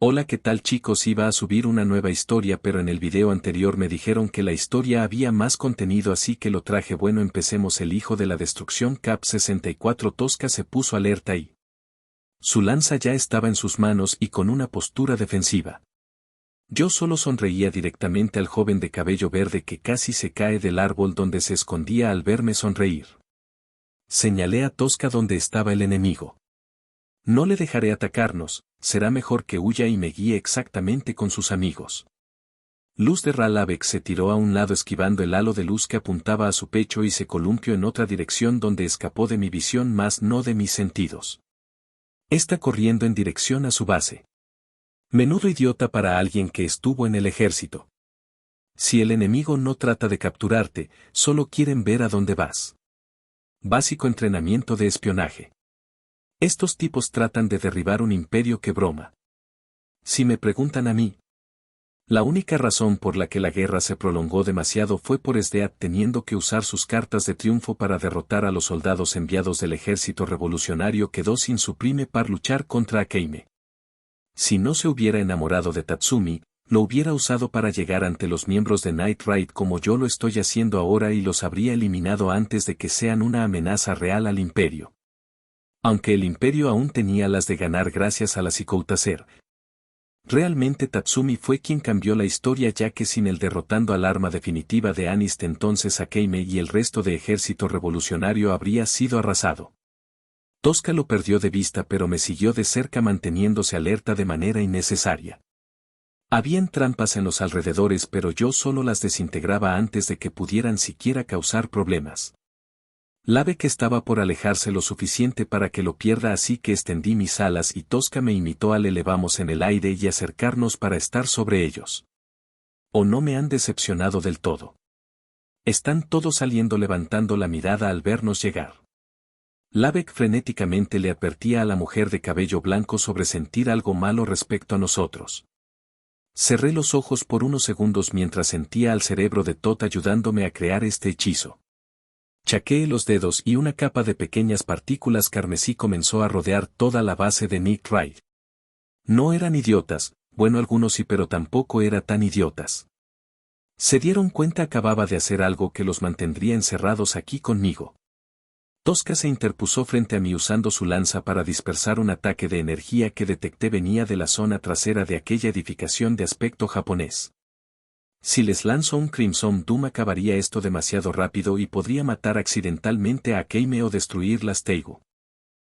Hola, ¿qué tal chicos? Iba a subir una nueva historia, pero en el video anterior me dijeron que la historia había más contenido, así que lo traje. Bueno, empecemos. El hijo de la destrucción Cap 64 Tosca se puso alerta y su lanza ya estaba en sus manos y con una postura defensiva. Yo solo sonreía directamente al joven de cabello verde que casi se cae del árbol donde se escondía al verme sonreír. Señalé a Tosca donde estaba el enemigo. No le dejaré atacarnos, será mejor que huya y me guíe exactamente con sus amigos. Luz de Ralabec se tiró a un lado esquivando el halo de luz que apuntaba a su pecho y se columpió en otra dirección donde escapó de mi visión, más no de mis sentidos. Está corriendo en dirección a su base. Menudo idiota para alguien que estuvo en el ejército. Si el enemigo no trata de capturarte, solo quieren ver a dónde vas. Básico entrenamiento de espionaje. Estos tipos tratan de derribar un imperio, que broma. Si me preguntan a mí, la única razón por la que la guerra se prolongó demasiado fue por Stead teniendo que usar sus cartas de triunfo para derrotar a los soldados enviados del ejército revolucionario. Quedó sin su prime para luchar contra Akeime. Si no se hubiera enamorado de Tatsumi, lo hubiera usado para llegar ante los miembros de Night Raid como yo lo estoy haciendo ahora y los habría eliminado antes de que sean una amenaza real al imperio. Aunque el imperio aún tenía las de ganar gracias a la Psicoutaser. Realmente Tatsumi fue quien cambió la historia, ya que sin él derrotando al arma definitiva de Anist, entonces Akeime y el resto de ejército revolucionario habría sido arrasado. Tosca lo perdió de vista, pero me siguió de cerca manteniéndose alerta de manera innecesaria. Habían trampas en los alrededores, pero yo solo las desintegraba antes de que pudieran siquiera causar problemas. Labec estaba por alejarse lo suficiente para que lo pierda, así que extendí mis alas y Tosca me imitó al elevamos en el aire y acercarnos para estar sobre ellos. ¿O no me han decepcionado del todo? Están todos saliendo levantando la mirada al vernos llegar. Labec frenéticamente le advertía a la mujer de cabello blanco sobre sentir algo malo respecto a nosotros. Cerré los ojos por unos segundos mientras sentía al cerebro de Tot ayudándome a crear este hechizo. Chaqueé los dedos y una capa de pequeñas partículas carmesí comenzó a rodear toda la base de Night Raid. No eran idiotas, bueno, algunos sí, pero tampoco eran tan idiotas. Se dieron cuenta, acababa de hacer algo que los mantendría encerrados aquí conmigo. Tosca se interpuso frente a mí usando su lanza para dispersar un ataque de energía que detecté venía de la zona trasera de aquella edificación de aspecto japonés. Si les lanzo un Crimson Doom acabaría esto demasiado rápido y podría matar accidentalmente a Akeime o destruir las Teigu.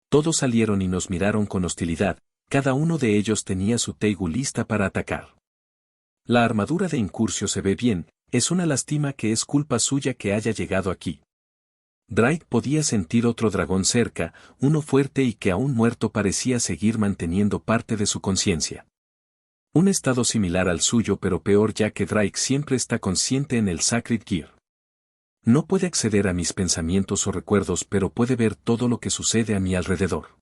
Todos salieron y nos miraron con hostilidad, cada uno de ellos tenía su Teigu lista para atacar. La armadura de Incursio se ve bien, es una lástima que es culpa suya que haya llegado aquí. Drake podía sentir otro dragón cerca, uno fuerte y que aún muerto parecía seguir manteniendo parte de su conciencia. Un estado similar al suyo, pero peor, ya que Drake siempre está consciente en el Sacred Gear. No puede acceder a mis pensamientos o recuerdos, pero puede ver todo lo que sucede a mi alrededor.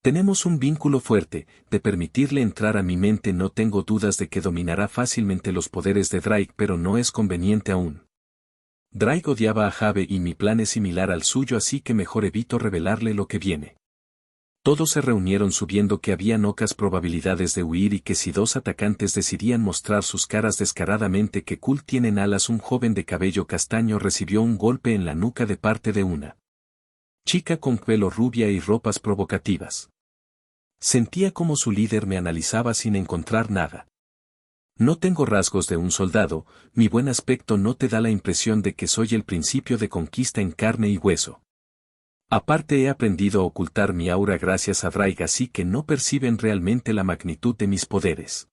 Tenemos un vínculo fuerte, de permitirle entrar a mi mente. No tengo dudas de que dominará fácilmente los poderes de Drake, pero no es conveniente aún. Drake odiaba a Jave y mi plan es similar al suyo, así que mejor evito revelarle lo que viene. Todos se reunieron sabiendo que había pocas probabilidades de huir y que si dos atacantes decidían mostrar sus caras descaradamente que cool tienen alas. Un joven de cabello castaño recibió un golpe en la nuca de parte de una chica con pelo rubia y ropas provocativas. Sentía como su líder me analizaba sin encontrar nada. No tengo rasgos de un soldado, mi buen aspecto no te da la impresión de que soy el principio de conquista en carne y hueso. Aparte, he aprendido a ocultar mi aura gracias a Drake, así que no perciben realmente la magnitud de mis poderes.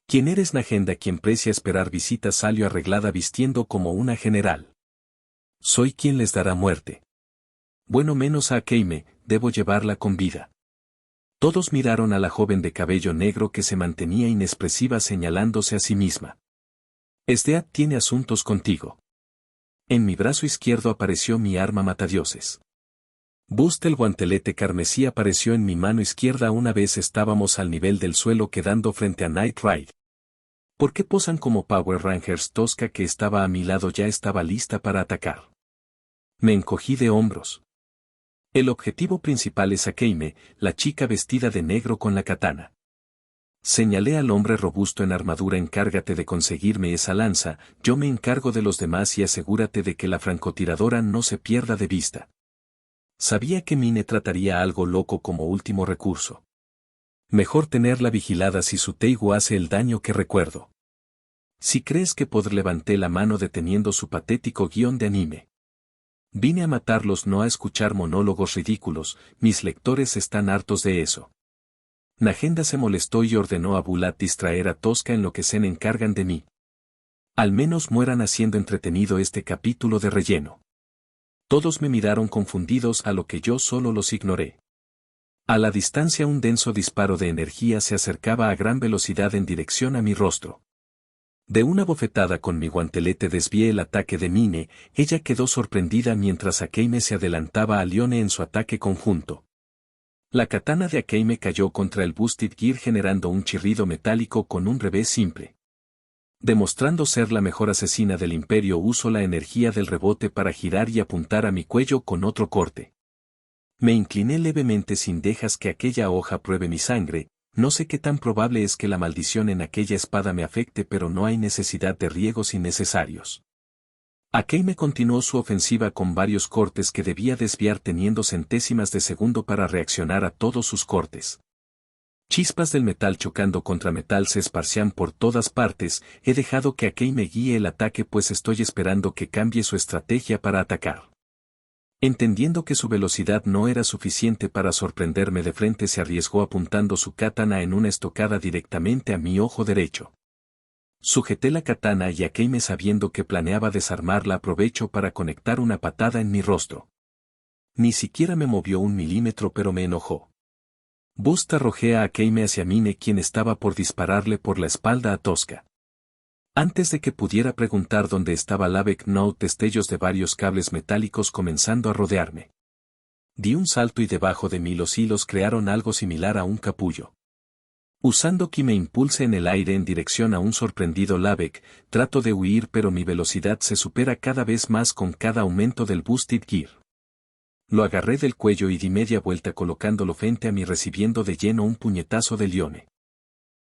¿Quién eres? Nagenda, quien precia esperar visitas, salió arreglada vistiendo como una general. Soy quien les dará muerte. Bueno, menos a Akeime, debo llevarla con vida. Todos miraron a la joven de cabello negro que se mantenía inexpresiva señalándose a sí misma. Stead tiene asuntos contigo. En mi brazo izquierdo apareció mi arma matadioses. El guantelete carmesí apareció en mi mano izquierda. Una vez estábamos al nivel del suelo quedando frente a Night Raid. ¿Por qué posan como Power Rangers? Tosca, que estaba a mi lado, ya estaba lista para atacar. Me encogí de hombros. El objetivo principal es Akeime, la chica vestida de negro con la katana. Señalé al hombre robusto en armadura: encárgate de conseguirme esa lanza, yo me encargo de los demás y asegúrate de que la francotiradora no se pierda de vista. Sabía que Mine trataría algo loco como último recurso. Mejor tenerla vigilada si su Teigu hace el daño que recuerdo. Si crees que levanté la mano deteniendo su patético guión de anime. Vine a matarlos, no a escuchar monólogos ridículos, mis lectores están hartos de eso. Nagenda se molestó y ordenó a Bulat distraer a Tosca en lo que se encargan de mí. Al menos mueran haciendo entretenido este capítulo de relleno. Todos me miraron confundidos, a lo que yo solo los ignoré. A la distancia un denso disparo de energía se acercaba a gran velocidad en dirección a mi rostro. De una bofetada con mi guantelete desvié el ataque de Mine, ella quedó sorprendida mientras Akeime se adelantaba a Lione en su ataque conjunto. La katana de Akeime cayó contra el Boosted Gear generando un chirrido metálico con un revés simple. Demostrando ser la mejor asesina del imperio, uso la energía del rebote para girar y apuntar a mi cuello con otro corte. Me incliné levemente sin dejas que aquella hoja pruebe mi sangre. No sé qué tan probable es que la maldición en aquella espada me afecte, pero no hay necesidad de riegos innecesarios. Akeime continuó su ofensiva con varios cortes que debía desviar teniendo centésimas de segundo para reaccionar a todos sus cortes. Chispas del metal chocando contra metal se esparcían por todas partes. He dejado que Akeime guíe el ataque pues estoy esperando que cambie su estrategia para atacar. Entendiendo que su velocidad no era suficiente para sorprenderme de frente, se arriesgó apuntando su katana en una estocada directamente a mi ojo derecho. Sujeté la katana y Akeime, sabiendo que planeaba desarmarla, aprovechó para conectar una patada en mi rostro. Ni siquiera me movió un milímetro, pero me enojó. Bust arrojé a Akeime hacia Mine, quien estaba por dispararle por la espalda a Tosca. Antes de que pudiera preguntar dónde estaba Lavec, noté destellos de varios cables metálicos comenzando a rodearme. Di un salto y debajo de mí los hilos crearon algo similar a un capullo. Usando ki me impulse en el aire en dirección a un sorprendido Lavec, trato de huir, pero mi velocidad se supera cada vez más con cada aumento del Boosted Gear. Lo agarré del cuello y di media vuelta colocándolo frente a mí, recibiendo de lleno un puñetazo de Lione.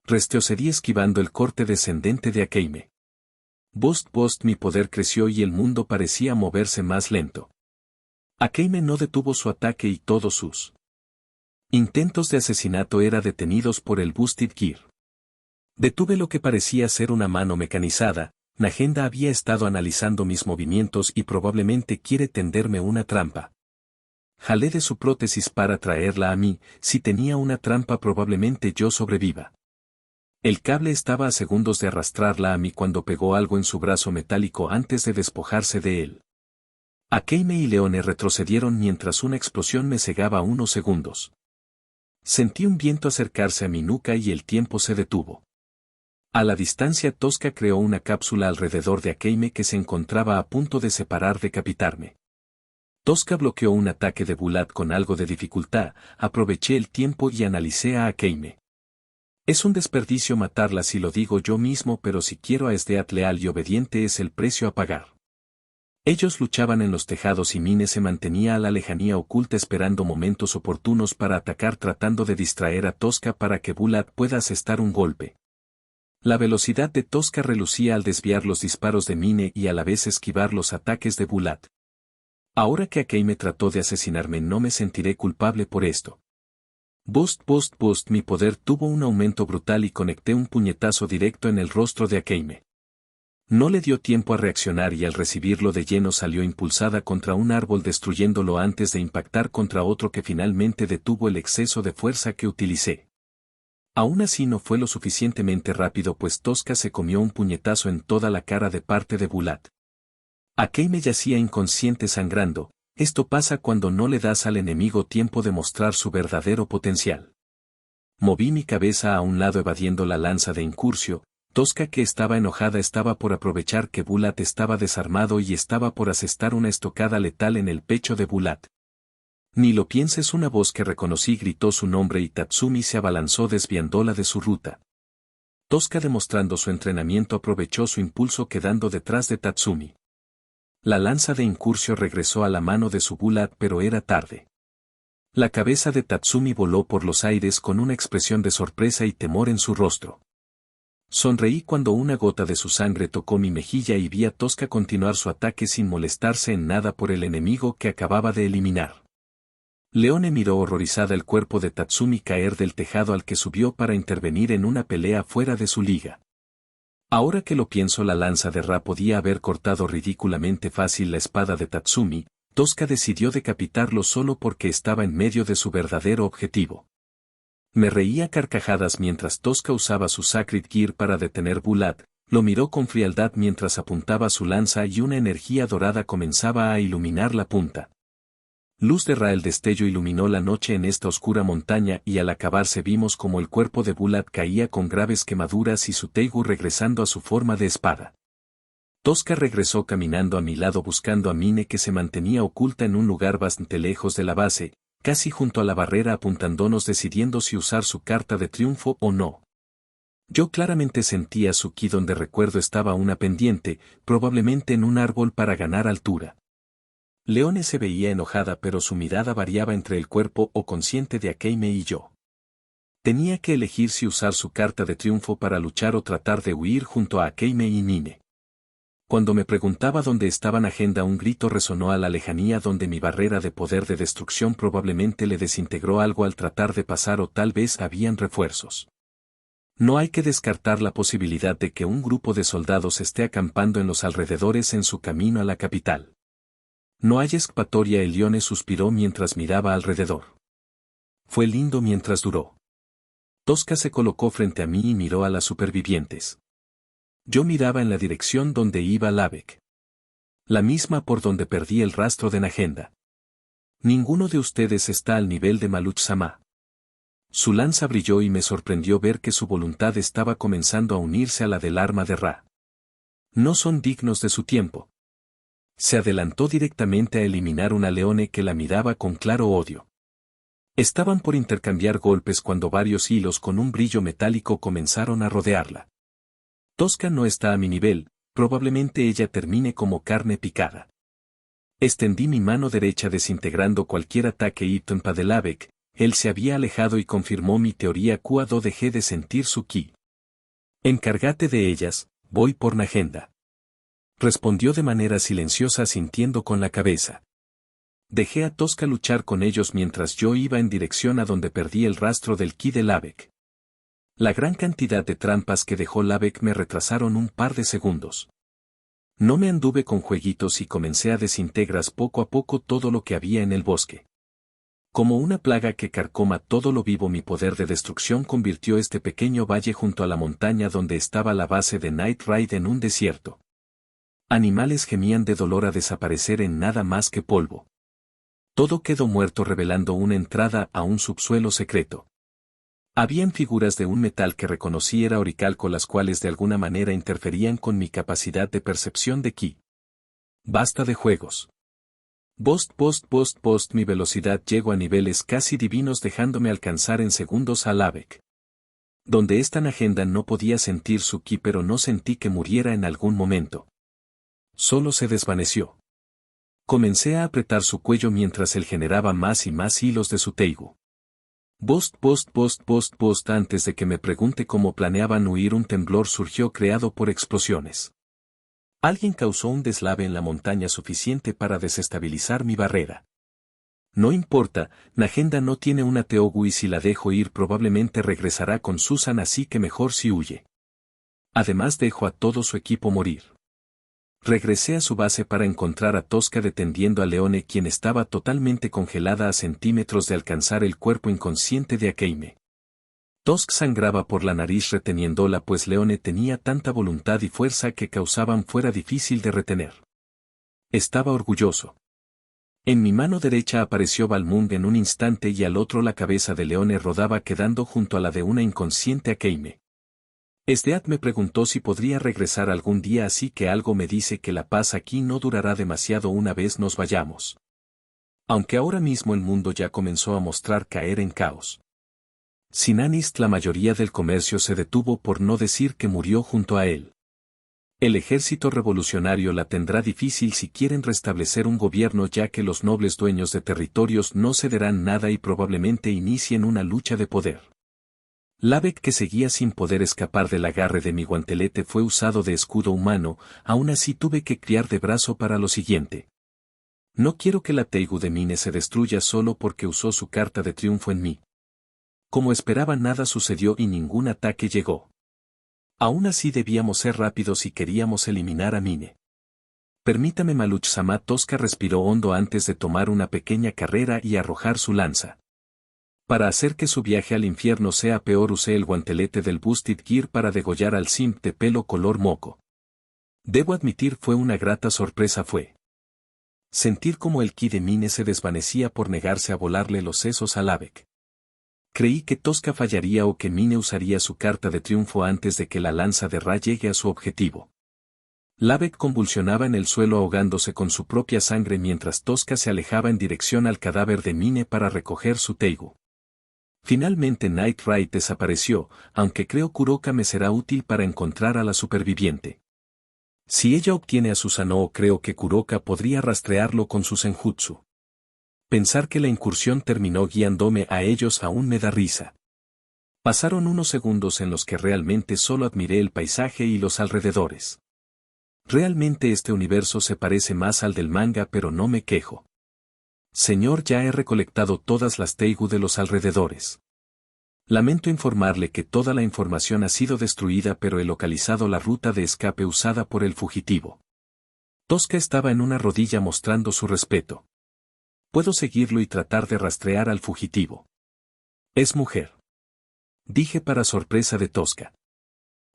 Retrocedí esquivando el corte descendente de Akeime. Bust, mi poder creció y el mundo parecía moverse más lento. Akeime no detuvo su ataque y todos sus intentos de asesinato eran detenidos por el Boosted Gear. Detuve lo que parecía ser una mano mecanizada. Nagenda había estado analizando mis movimientos y probablemente quiere tenderme una trampa. Jalé de su prótesis para traerla a mí. Si tenía una trampa, probablemente yo sobreviva. El cable estaba a segundos de arrastrarla a mí cuando pegó algo en su brazo metálico antes de despojarse de él. Akeime y Leone retrocedieron mientras una explosión me cegaba unos segundos. Sentí un viento acercarse a mi nuca y el tiempo se detuvo. A la distancia, Tosca creó una cápsula alrededor de Akeime que se encontraba a punto de decapitarme. Tosca bloqueó un ataque de Bulat con algo de dificultad. Aproveché el tiempo y analicé a Akeime. Es un desperdicio matarla si lo digo yo mismo, pero si quiero a Esdeath leal y obediente es el precio a pagar. Ellos luchaban en los tejados y Mine se mantenía a la lejanía oculta esperando momentos oportunos para atacar, tratando de distraer a Tosca para que Bulat pueda asestar un golpe. La velocidad de Tosca relucía al desviar los disparos de Mine y a la vez esquivar los ataques de Bulat. Ahora que Akeime trató de asesinarme, no me sentiré culpable por esto. Bust, mi poder tuvo un aumento brutal y conecté un puñetazo directo en el rostro de Akeime. No le dio tiempo a reaccionar y al recibirlo de lleno salió impulsada contra un árbol, destruyéndolo antes de impactar contra otro que finalmente detuvo el exceso de fuerza que utilicé. Aún así no fue lo suficientemente rápido, pues Tosca se comió un puñetazo en toda la cara de parte de Bulat. Akeime yacía inconsciente sangrando. Esto pasa cuando no le das al enemigo tiempo de mostrar su verdadero potencial. Moví mi cabeza a un lado evadiendo la lanza de Incursio. Tosca, que estaba enojada, estaba por aprovechar que Bulat estaba desarmado y estaba por asestar una estocada letal en el pecho de Bulat. Ni lo pienses, una voz que reconocí gritó su nombre y Tatsumi se abalanzó desviándola de su ruta. Tosca, demostrando su entrenamiento, aprovechó su impulso quedando detrás de Tatsumi. La lanza de Incursio regresó a la mano de su Bulat, pero era tarde. La cabeza de Tatsumi voló por los aires con una expresión de sorpresa y temor en su rostro. Sonreí cuando una gota de su sangre tocó mi mejilla y vi a Tosca continuar su ataque sin molestarse en nada por el enemigo que acababa de eliminar. Leone miró horrorizada el cuerpo de Tatsumi caer del tejado al que subió para intervenir en una pelea fuera de su liga. Ahora que lo pienso, la lanza de Ra podía haber cortado ridículamente fácil la espada de Tatsumi. Tosca decidió decapitarlo solo porque estaba en medio de su verdadero objetivo. Me reía a carcajadas mientras Tosca usaba su Sacred Gear para detener Bulat, lo miró con frialdad mientras apuntaba su lanza y una energía dorada comenzaba a iluminar la punta. Luz de Ra, el destello iluminó la noche en esta oscura montaña y al acabarse vimos como el cuerpo de Bulat caía con graves quemaduras y su Teigu regresando a su forma de espada. Tosca regresó caminando a mi lado buscando a Mine, que se mantenía oculta en un lugar bastante lejos de la base, casi junto a la barrera, apuntándonos decidiendo si usar su carta de triunfo o no. Yo claramente sentía su ki donde recuerdo estaba una pendiente, probablemente en un árbol para ganar altura. Leone se veía enojada, pero su mirada variaba entre el cuerpo o consciente de Akeime y yo. Tenía que elegir si usar su carta de triunfo para luchar o tratar de huir junto a Akeime y Mine. Cuando me preguntaba dónde estaban Agenda, un grito resonó a la lejanía donde mi barrera de poder de destrucción probablemente le desintegró algo al tratar de pasar, o tal vez habían refuerzos. No hay que descartar la posibilidad de que un grupo de soldados esté acampando en los alrededores en su camino a la capital. No hay escapatoria. El Leone suspiró mientras miraba alrededor. Fue lindo mientras duró. Tosca se colocó frente a mí y miró a las supervivientes. Yo miraba en la dirección donde iba Lavek. La misma por donde perdí el rastro de Nagenda. Ninguno de ustedes está al nivel de Maluch-sama. Su lanza brilló y me sorprendió ver que su voluntad estaba comenzando a unirse a la del arma de Ra. No son dignos de su tiempo. Se adelantó directamente a eliminar una Leone que la miraba con claro odio. Estaban por intercambiar golpes cuando varios hilos con un brillo metálico comenzaron a rodearla. Tosca no está a mi nivel, probablemente ella termine como carne picada. Extendí mi mano derecha desintegrando cualquier ataque Iptonpa de Lavek. Él se había alejado y confirmó mi teoría cuando dejé de sentir su ki. Encárgate de ellas, voy por Nagenda. Respondió de manera silenciosa sintiendo con la cabeza. Dejé a Tosca luchar con ellos mientras yo iba en dirección a donde perdí el rastro del ki de Lavek. La gran cantidad de trampas que dejó Lavek me retrasaron un par de segundos. No me anduve con jueguitos y comencé a desintegrar poco a poco todo lo que había en el bosque. Como una plaga que carcoma todo lo vivo, mi poder de destrucción convirtió este pequeño valle junto a la montaña donde estaba la base de Night Ride en un desierto. Animales gemían de dolor a desaparecer en nada más que polvo. Todo quedó muerto, revelando una entrada a un subsuelo secreto. Habían figuras de un metal que reconocí era oricalco, las cuales de alguna manera interferían con mi capacidad de percepción de ki. Basta de juegos. Post, mi velocidad llegó a niveles casi divinos, dejándome alcanzar en segundos a Lavek. Donde esta Nagenda no podía sentir su ki, pero no sentí que muriera en algún momento. Solo se desvaneció. Comencé a apretar su cuello mientras él generaba más y más hilos de su Teigu. Antes de que me pregunte cómo planeaban huir, un temblor surgió creado por explosiones. Alguien causó un deslave en la montaña suficiente para desestabilizar mi barrera. No importa, Nagenda no tiene una Teogu y si la dejo ir probablemente regresará con Susan, así que mejor si huye. Además dejo a todo su equipo morir. Regresé a su base para encontrar a Tosca detendiendo a Leone, quien estaba totalmente congelada a centímetros de alcanzar el cuerpo inconsciente de Akeime. Tosca sangraba por la nariz reteniéndola, pues Leone tenía tanta voluntad y fuerza que causaban fuera difícil de retener. Estaba orgulloso. En mi mano derecha apareció Balmung en un instante y al otro la cabeza de Leone rodaba quedando junto a la de una inconsciente Akeime. Esdeat me preguntó si podría regresar algún día, así que algo me dice que la paz aquí no durará demasiado una vez nos vayamos. Aunque ahora mismo el mundo ya comenzó a mostrar caer en caos. Sin Anist, la mayoría del comercio se detuvo, por no decir que murió junto a él. El ejército revolucionario la tendrá difícil si quieren restablecer un gobierno, ya que los nobles dueños de territorios no cederán nada y probablemente inicien una lucha de poder. Lavec, que seguía sin poder escapar del agarre de mi guantelete, fue usado de escudo humano, aún así tuve que criar de brazo para lo siguiente. No quiero que la Teigu de Mine se destruya solo porque usó su carta de triunfo en mí. Como esperaba, nada sucedió y ningún ataque llegó. Aún así debíamos ser rápidos si queríamos eliminar a Mine. Permítame, Maluch-sama. Tosca respiró hondo antes de tomar una pequeña carrera y arrojar su lanza. Para hacer que su viaje al infierno sea peor, usé el guantelete del Boosted Gear para degollar al simp de pelo color moco. Debo admitir, fue una grata sorpresa. Sentir como el ki de Mine se desvanecía por negarse a volarle los sesos a Lavec. Creí que Tosca fallaría o que Mine usaría su carta de triunfo antes de que la lanza de Ra llegue a su objetivo. Lavec convulsionaba en el suelo ahogándose con su propia sangre mientras Tosca se alejaba en dirección al cadáver de Mine para recoger su Teigu. Finalmente Night Ride desapareció, aunque creo Kuroka me será útil para encontrar a la superviviente. Si ella obtiene a Susanoo, creo que Kuroka podría rastrearlo con su senjutsu. Pensar que la incursión terminó guiándome a ellos aún me da risa. Pasaron unos segundos en los que realmente solo admiré el paisaje y los alrededores. Realmente este universo se parece más al del manga, pero no me quejo. Señor, ya he recolectado todas las Teigu de los alrededores. Lamento informarle que toda la información ha sido destruida, pero he localizado la ruta de escape usada por el fugitivo. Tosca estaba en una rodilla mostrando su respeto. Puedo seguirlo y tratar de rastrear al fugitivo. Es mujer. Dije para sorpresa de Tosca.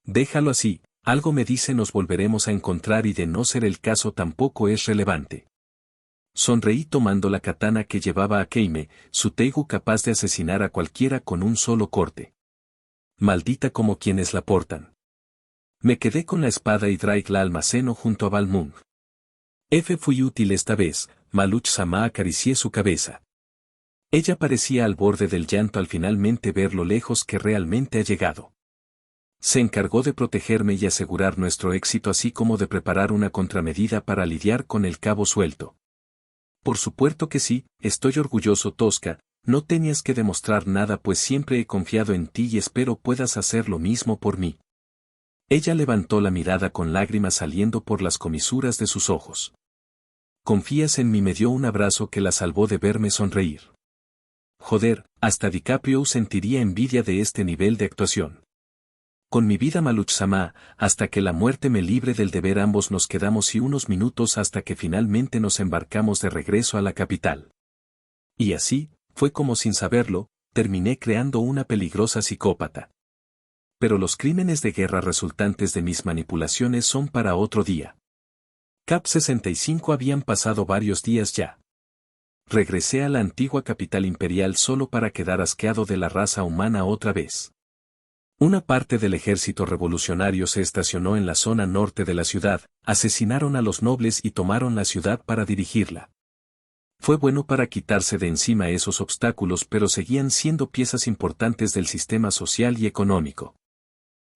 Déjalo así, algo me dice nos volveremos a encontrar y de no ser el caso tampoco es relevante. Sonreí tomando la katana que llevaba a Keime, su Teigu capaz de asesinar a cualquiera con un solo corte. Maldita como quienes la portan. Me quedé con la espada y Drake la almaceno junto a Balmung. Fui útil esta vez, Maluch-sama. Acaricié su cabeza. Ella parecía al borde del llanto al finalmente ver lo lejos que realmente ha llegado. Se encargó de protegerme y asegurar nuestro éxito, así como de preparar una contramedida para lidiar con el cabo suelto. Por supuesto que sí, estoy orgulloso, Tosca, no tenías que demostrar nada, pues siempre he confiado en ti y espero puedas hacer lo mismo por mí. Ella levantó la mirada con lágrimas saliendo por las comisuras de sus ojos. Confías en mí, me dio un abrazo que la salvó de verme sonreír. Joder, hasta DiCaprio sentiría envidia de este nivel de actuación. Con mi vida, Maluch-sama, hasta que la muerte me libre del deber. Ambos nos quedamos y unos minutos hasta que finalmente nos embarcamos de regreso a la capital. Y así, fue como sin saberlo, terminé creando una peligrosa psicópata. Pero los crímenes de guerra resultantes de mis manipulaciones son para otro día. Cap 65. Habían pasado varios días ya. Regresé a la antigua capital imperial solo para quedar asqueado de la raza humana otra vez. Una parte del ejército revolucionario se estacionó en la zona norte de la ciudad, asesinaron a los nobles y tomaron la ciudad para dirigirla. Fue bueno para quitarse de encima esos obstáculos, pero seguían siendo piezas importantes del sistema social y económico.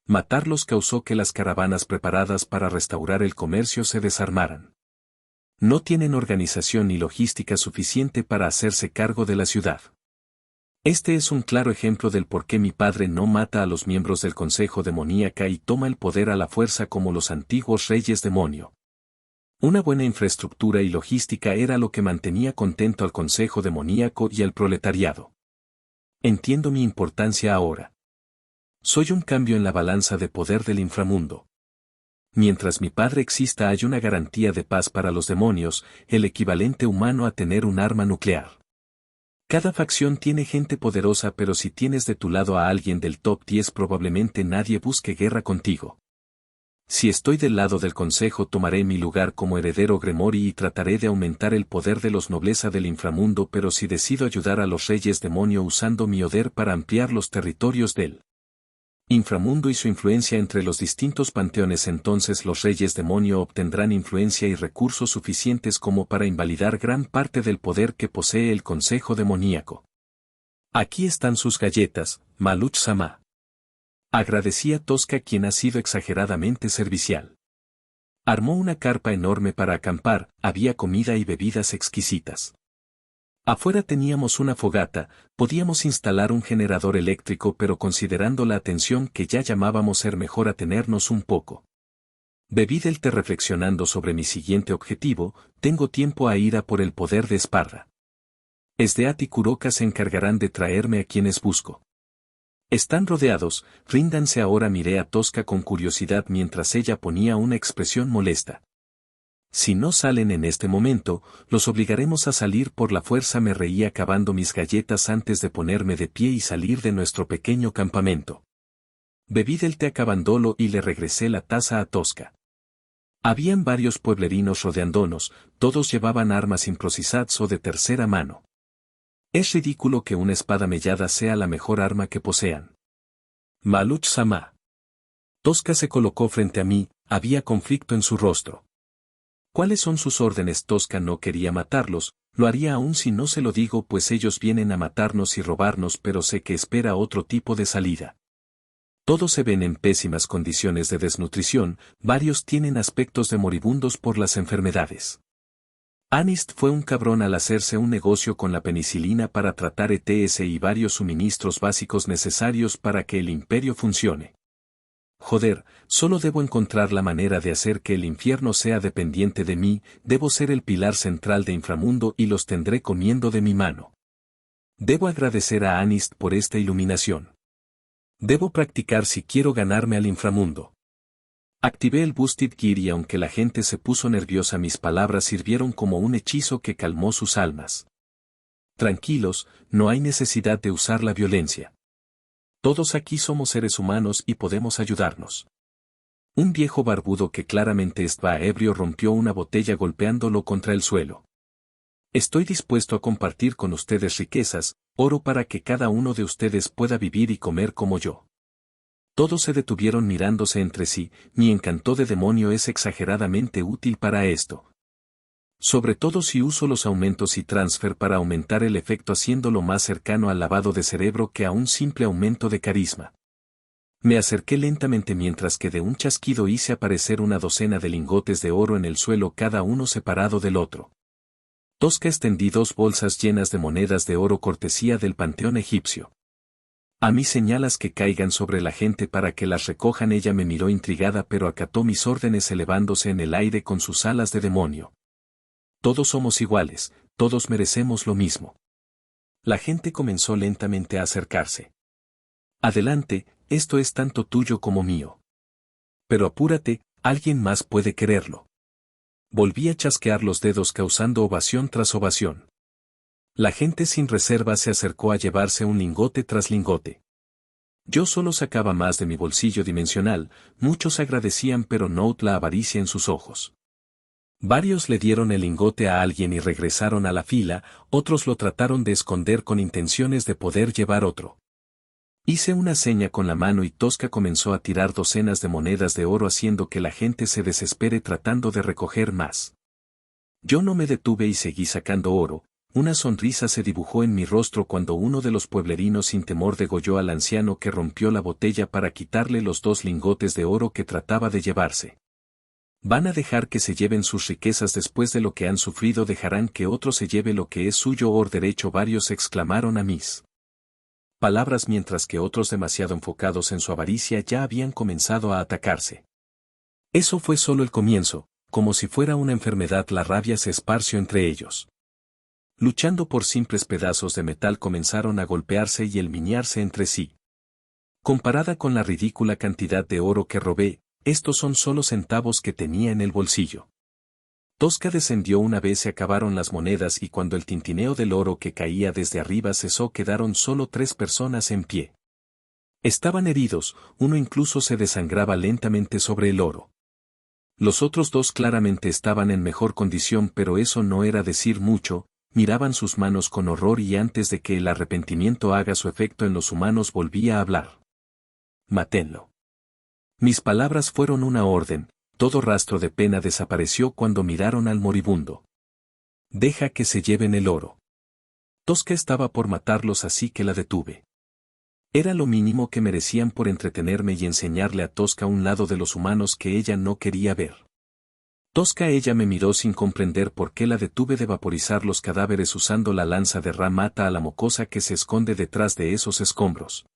Matarlos causó que las caravanas preparadas para restaurar el comercio se desarmaran. No tienen organización ni logística suficiente para hacerse cargo de la ciudad. Este es un claro ejemplo del por qué mi padre no mata a los miembros del Consejo Demoníaca y toma el poder a la fuerza como los antiguos reyes demonio. Una buena infraestructura y logística era lo que mantenía contento al Consejo Demoníaco y al proletariado. Entiendo mi importancia ahora. Soy un cambio en la balanza de poder del inframundo. Mientras mi padre exista hay una garantía de paz para los demonios, el equivalente humano a tener un arma nuclear. Cada facción tiene gente poderosa, pero si tienes de tu lado a alguien del top 10 probablemente nadie busque guerra contigo. Si estoy del lado del consejo tomaré mi lugar como heredero Gremori y trataré de aumentar el poder de los nobleza del inframundo, pero si decido ayudar a los reyes demonio usando mi poder para ampliar los territorios del inframundo y su influencia entre los distintos panteones, entonces los reyes demonio obtendrán influencia y recursos suficientes como para invalidar gran parte del poder que posee el Consejo Demoníaco. Aquí están sus galletas, Maluch-sama. Agradecí a Tosca, quien ha sido exageradamente servicial. Armó una carpa enorme para acampar, había comida y bebidas exquisitas. Afuera teníamos una fogata, podíamos instalar un generador eléctrico, pero considerando la atención que ya llamábamos ser mejor atenernos un poco. Bebí del té reflexionando sobre mi siguiente objetivo, tengo tiempo a ir a por el poder de Esparra. Esdeat y Kuroka se encargarán de traerme a quienes busco. Están rodeados, ríndanse ahora. Miré a Tosca con curiosidad mientras ella ponía una expresión molesta. Si no salen en este momento, los obligaremos a salir por la fuerza. Me reí acabando mis galletas antes de ponerme de pie y salir de nuestro pequeño campamento. Bebí del té acabándolo y le regresé la taza a Tosca. Habían varios pueblerinos rodeándonos, todos llevaban armas improvisadas o de tercera mano. Es ridículo que una espada mellada sea la mejor arma que posean. Maluch-sama. Tosca se colocó frente a mí, había conflicto en su rostro. ¿Cuáles son sus órdenes? Tosca no quería matarlos, lo haría aún si no se lo digo, pues ellos vienen a matarnos y robarnos, pero sé que espera otro tipo de salida. Todos se ven en pésimas condiciones de desnutrición, varios tienen aspectos de moribundos por las enfermedades. Anist fue un cabrón al hacerse un negocio con la penicilina para tratar ETS y varios suministros básicos necesarios para que el imperio funcione. Joder, solo debo encontrar la manera de hacer que el infierno sea dependiente de mí, debo ser el pilar central de inframundo y los tendré comiendo de mi mano. Debo agradecer a Anist por esta iluminación. Debo practicar si quiero ganarme al inframundo. Activé el Boosted Gear y aunque la gente se puso nerviosa, mis palabras sirvieron como un hechizo que calmó sus almas. Tranquilos, no hay necesidad de usar la violencia. Todos aquí somos seres humanos y podemos ayudarnos. Un viejo barbudo que claramente estaba ebrio rompió una botella golpeándolo contra el suelo. Estoy dispuesto a compartir con ustedes riquezas, oro para que cada uno de ustedes pueda vivir y comer como yo. Todos se detuvieron mirándose entre sí, mi encanto de demonio es exageradamente útil para esto. Sobre todo si uso los aumentos y transfer para aumentar el efecto haciéndolo más cercano al lavado de cerebro que a un simple aumento de carisma. Me acerqué lentamente mientras que de un chasquido hice aparecer una docena de lingotes de oro en el suelo, cada uno separado del otro. Tosca extendí 2 bolsas llenas de monedas de oro cortesía del panteón egipcio. A mí señalas que caigan sobre la gente para que las recojan. Ella me miró intrigada pero acató mis órdenes elevándose en el aire con sus alas de demonio. Todos somos iguales, todos merecemos lo mismo. La gente comenzó lentamente a acercarse. Adelante, esto es tanto tuyo como mío. Pero apúrate, alguien más puede quererlo. Volví a chasquear los dedos causando ovación tras ovación. La gente sin reserva se acercó a llevarse un lingote tras lingote. Yo solo sacaba más de mi bolsillo dimensional, muchos agradecían pero noté la avaricia en sus ojos. Varios le dieron el lingote a alguien y regresaron a la fila, otros lo trataron de esconder con intenciones de poder llevar otro. Hice una seña con la mano y Tosca comenzó a tirar docenas de monedas de oro haciendo que la gente se desespere tratando de recoger más. Yo no me detuve y seguí sacando oro. Una sonrisa se dibujó en mi rostro cuando uno de los pueblerinos sin temor degolló al anciano que rompió la botella para quitarle los 2 lingotes de oro que trataba de llevarse. Van a dejar que se lleven sus riquezas después de lo que han sufrido, dejarán que otro se lleve lo que es suyo por derecho. Varios exclamaron a mis palabras mientras que otros demasiado enfocados en su avaricia ya habían comenzado a atacarse. Eso fue solo el comienzo, como si fuera una enfermedad la rabia se esparció entre ellos. Luchando por simples pedazos de metal comenzaron a golpearse y elmiñarse entre sí. Comparada con la ridícula cantidad de oro que robé, estos son solo centavos que tenía en el bolsillo. Tosca descendió una vez se acabaron las monedas y cuando el tintineo del oro que caía desde arriba cesó quedaron solo 3 personas en pie. Estaban heridos, uno incluso se desangraba lentamente sobre el oro. Los otros 2 claramente estaban en mejor condición, pero eso no era decir mucho, miraban sus manos con horror y antes de que el arrepentimiento haga su efecto en los humanos volví a hablar. Mátenlo. Mis palabras fueron una orden. Todo rastro de pena desapareció cuando miraron al moribundo. Deja que se lleven el oro. Tosca estaba por matarlos así que la detuve. Era lo mínimo que merecían por entretenerme y enseñarle a Tosca un lado de los humanos que ella no quería ver. Tosca ella me miró sin comprender por qué la detuve de vaporizar los cadáveres usando la lanza de Ra mata a la mocosa que se esconde detrás de esos escombros.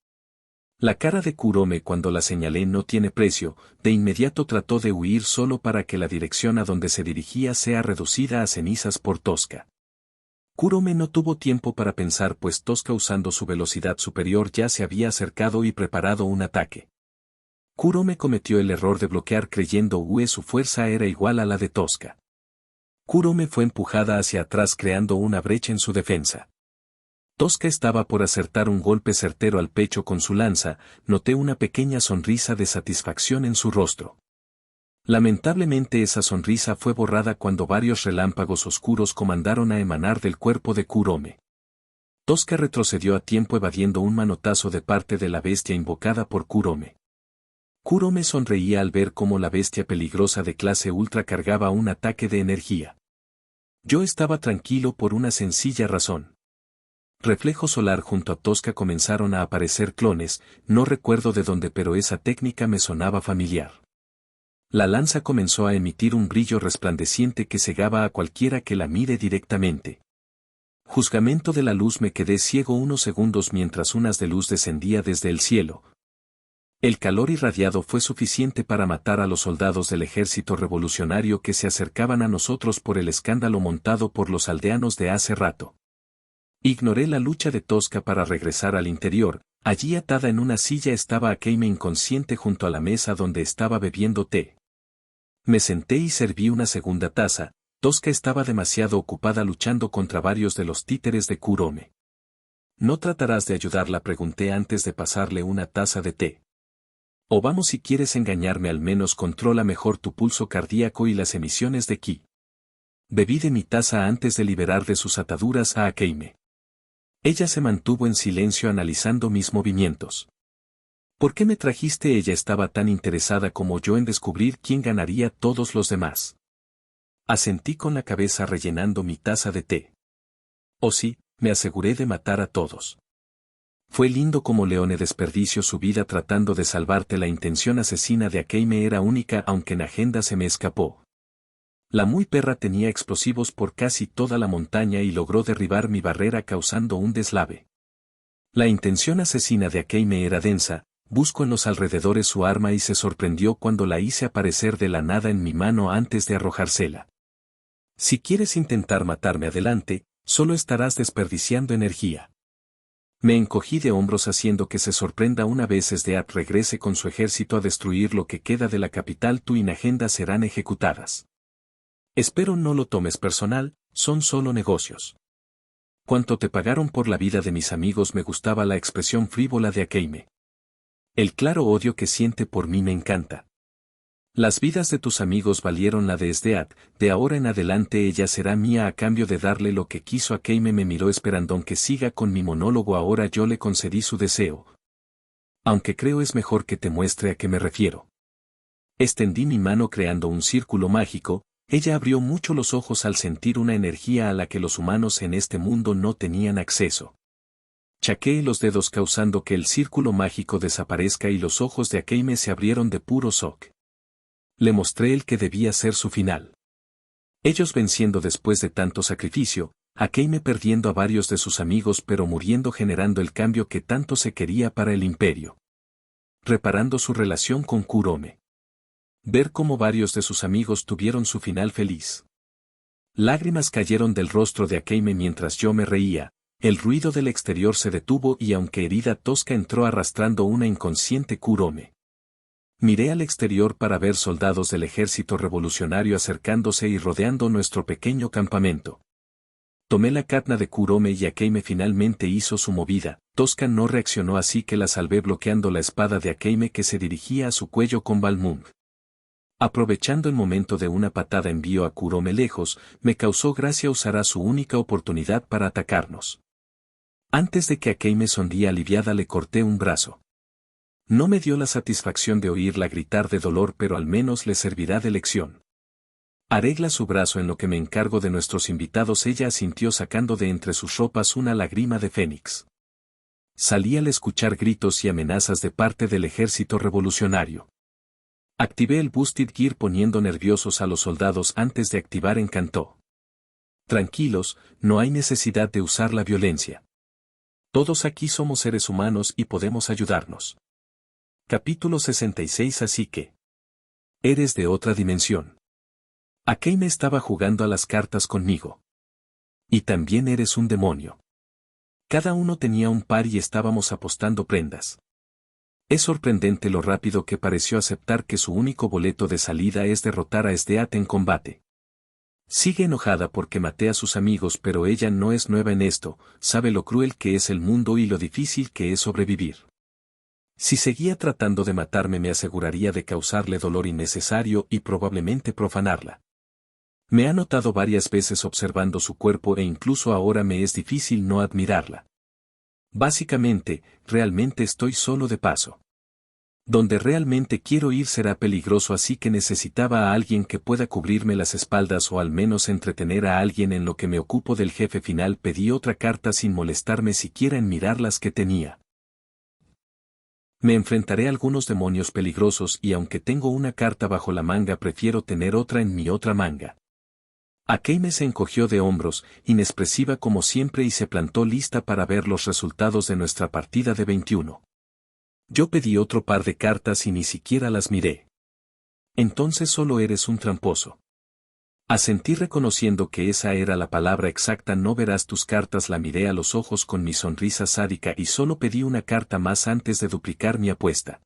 La cara de Kurome cuando la señalé no tiene precio, de inmediato trató de huir solo para que la dirección a donde se dirigía sea reducida a cenizas por Tosca. Kurome no tuvo tiempo para pensar pues Tosca usando su velocidad superior ya se había acercado y preparado un ataque. Kurome cometió el error de bloquear creyendo que su fuerza era igual a la de Tosca. Kurome fue empujada hacia atrás creando una brecha en su defensa. Tosca estaba por acertar un golpe certero al pecho con su lanza, noté una pequeña sonrisa de satisfacción en su rostro. Lamentablemente esa sonrisa fue borrada cuando varios relámpagos oscuros comenzaron a emanar del cuerpo de Kurome. Tosca retrocedió a tiempo evadiendo un manotazo de parte de la bestia invocada por Kurome. Kurome sonreía al ver cómo la bestia peligrosa de clase ultra cargaba un ataque de energía. Yo estaba tranquilo por una sencilla razón. Reflejo solar junto a Tosca comenzaron a aparecer clones, no recuerdo de dónde pero esa técnica me sonaba familiar. La lanza comenzó a emitir un brillo resplandeciente que cegaba a cualquiera que la mire directamente. Juzgamento de la luz me quedé ciego unos segundos mientras un haz de luz descendía desde el cielo. El calor irradiado fue suficiente para matar a los soldados del ejército revolucionario que se acercaban a nosotros por el escándalo montado por los aldeanos de hace rato. Ignoré la lucha de Tosca para regresar al interior, allí atada en una silla estaba Akame inconsciente junto a la mesa donde estaba bebiendo té. Me senté y serví una segunda taza, Tosca estaba demasiado ocupada luchando contra varios de los títeres de Kurome. ¿No tratarás de ayudarla? Pregunté antes de pasarle una taza de té. O vamos si quieres engañarme al menos controla mejor tu pulso cardíaco y las emisiones de ki. Bebí de mi taza antes de liberar de sus ataduras a Akame. Ella se mantuvo en silencio analizando mis movimientos. ¿Por qué me trajiste? Ella estaba tan interesada como yo en descubrir quién ganaría todos los demás. Asentí con la cabeza rellenando mi taza de té. Oh sí, me aseguré de matar a todos. Fue lindo como Leone desperdició su vida tratando de salvarte. La intención asesina de Akame era única aunque en agenda se me escapó. La muy perra tenía explosivos por casi toda la montaña y logró derribar mi barrera causando un deslave. La intención asesina de Akame era densa, buscó en los alrededores su arma y se sorprendió cuando la hice aparecer de la nada en mi mano antes de arrojársela. Si quieres intentar matarme adelante, solo estarás desperdiciando energía. Me encogí de hombros haciendo que se sorprenda una vez Sdeat regrese con su ejército a destruir lo que queda de la capital. Tu inagenda serán ejecutadas. Espero no lo tomes personal, son solo negocios. ¿Cuánto te pagaron por la vida de mis amigos? Me gustaba la expresión frívola de Akame. El claro odio que siente por mí me encanta. Las vidas de tus amigos valieron la de Sdeat, de ahora en adelante ella será mía a cambio de darle lo que quiso. Akame me miró esperando que siga con mi monólogo. Ahora yo le concedí su deseo. Aunque creo es mejor que te muestre a qué me refiero. Extendí mi mano creando un círculo mágico. Ella abrió mucho los ojos al sentir una energía a la que los humanos en este mundo no tenían acceso. Chaqueé los dedos causando que el círculo mágico desaparezca y los ojos de Akame se abrieron de puro shock. Le mostré el que debía ser su final. Ellos venciendo después de tanto sacrificio, Akame perdiendo a varios de sus amigos pero muriendo generando el cambio que tanto se quería para el imperio. Reparando su relación con Kurome. Ver cómo varios de sus amigos tuvieron su final feliz. Lágrimas cayeron del rostro de Akame mientras yo me reía, el ruido del exterior se detuvo y aunque herida Tosca entró arrastrando una inconsciente Kurome. Miré al exterior para ver soldados del ejército revolucionario acercándose y rodeando nuestro pequeño campamento. Tomé la katana de Kurome y Akame finalmente hizo su movida. Tosca no reaccionó así que la salvé bloqueando la espada de Akame que se dirigía a su cuello con Balmung. Aprovechando el momento de una patada envió a Kurome lejos, me causó gracia usará su única oportunidad para atacarnos. Antes de que Akame sonría aliviada le corté un brazo. No me dio la satisfacción de oírla gritar de dolor pero al menos le servirá de lección. Arregla su brazo en lo que me encargo de nuestros invitados. Ella asintió sacando de entre sus ropas una lágrima de fénix. Salí al escuchar gritos y amenazas de parte del ejército revolucionario. Activé el Boosted Gear poniendo nerviosos a los soldados antes de activar Encantó. Tranquilos, no hay necesidad de usar la violencia. Todos aquí somos seres humanos y podemos ayudarnos. Capítulo 66. Así que eres de otra dimensión. Akame estaba jugando a las cartas conmigo. Y también eres un demonio. Cada uno tenía un par y estábamos apostando prendas. Es sorprendente lo rápido que pareció aceptar que su único boleto de salida es derrotar a Sdeath en combate. Sigue enojada porque maté a sus amigos, pero ella no es nueva en esto, sabe lo cruel que es el mundo y lo difícil que es sobrevivir. Si seguía tratando de matarme me aseguraría de causarle dolor innecesario y probablemente profanarla. Me ha notado varias veces observando su cuerpo e incluso ahora me es difícil no admirarla. Básicamente, realmente estoy solo de paso. Donde realmente quiero ir será peligroso, así que necesitaba a alguien que pueda cubrirme las espaldas o al menos entretener a alguien en lo que me ocupo del jefe final. Pedí otra carta sin molestarme siquiera en mirar las que tenía. Me enfrentaré a algunos demonios peligrosos y aunque tengo una carta bajo la manga prefiero tener otra en mi otra manga. Akame se encogió de hombros, inexpresiva como siempre y se plantó lista para ver los resultados de nuestra partida de 21. Yo pedí otro par de cartas y ni siquiera las miré. Entonces solo eres un tramposo. Asentí reconociendo que esa era la palabra exacta. No verás tus cartas. La miré a los ojos con mi sonrisa sádica y solo pedí una carta más antes de duplicar mi apuesta.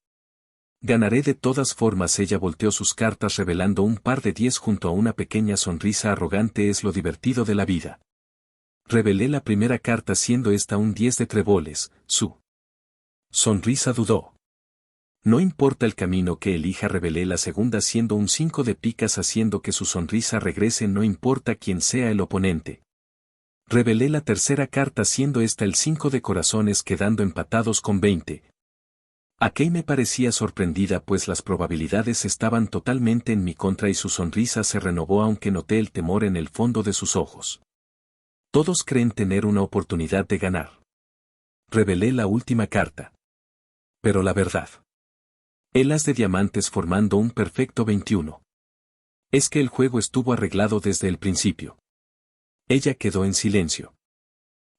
Ganaré de todas formas. Ella volteó sus cartas revelando un par de 10 junto a una pequeña sonrisa arrogante. Es lo divertido de la vida. Revelé la primera carta siendo esta un 10 de tréboles. Su sonrisa dudó. No importa el camino que elija. Revelé la segunda siendo un 5 de picas haciendo que su sonrisa regrese no importa quién sea el oponente. Revelé la tercera carta siendo esta el 5 de corazones quedando empatados con 20. Akame parecía sorprendida pues las probabilidades estaban totalmente en mi contra y su sonrisa se renovó aunque noté el temor en el fondo de sus ojos. Todos creen tener una oportunidad de ganar. Revelé la última carta. Pero la verdad. El as de diamantes formando un perfecto 21. Es que el juego estuvo arreglado desde el principio. Ella quedó en silencio.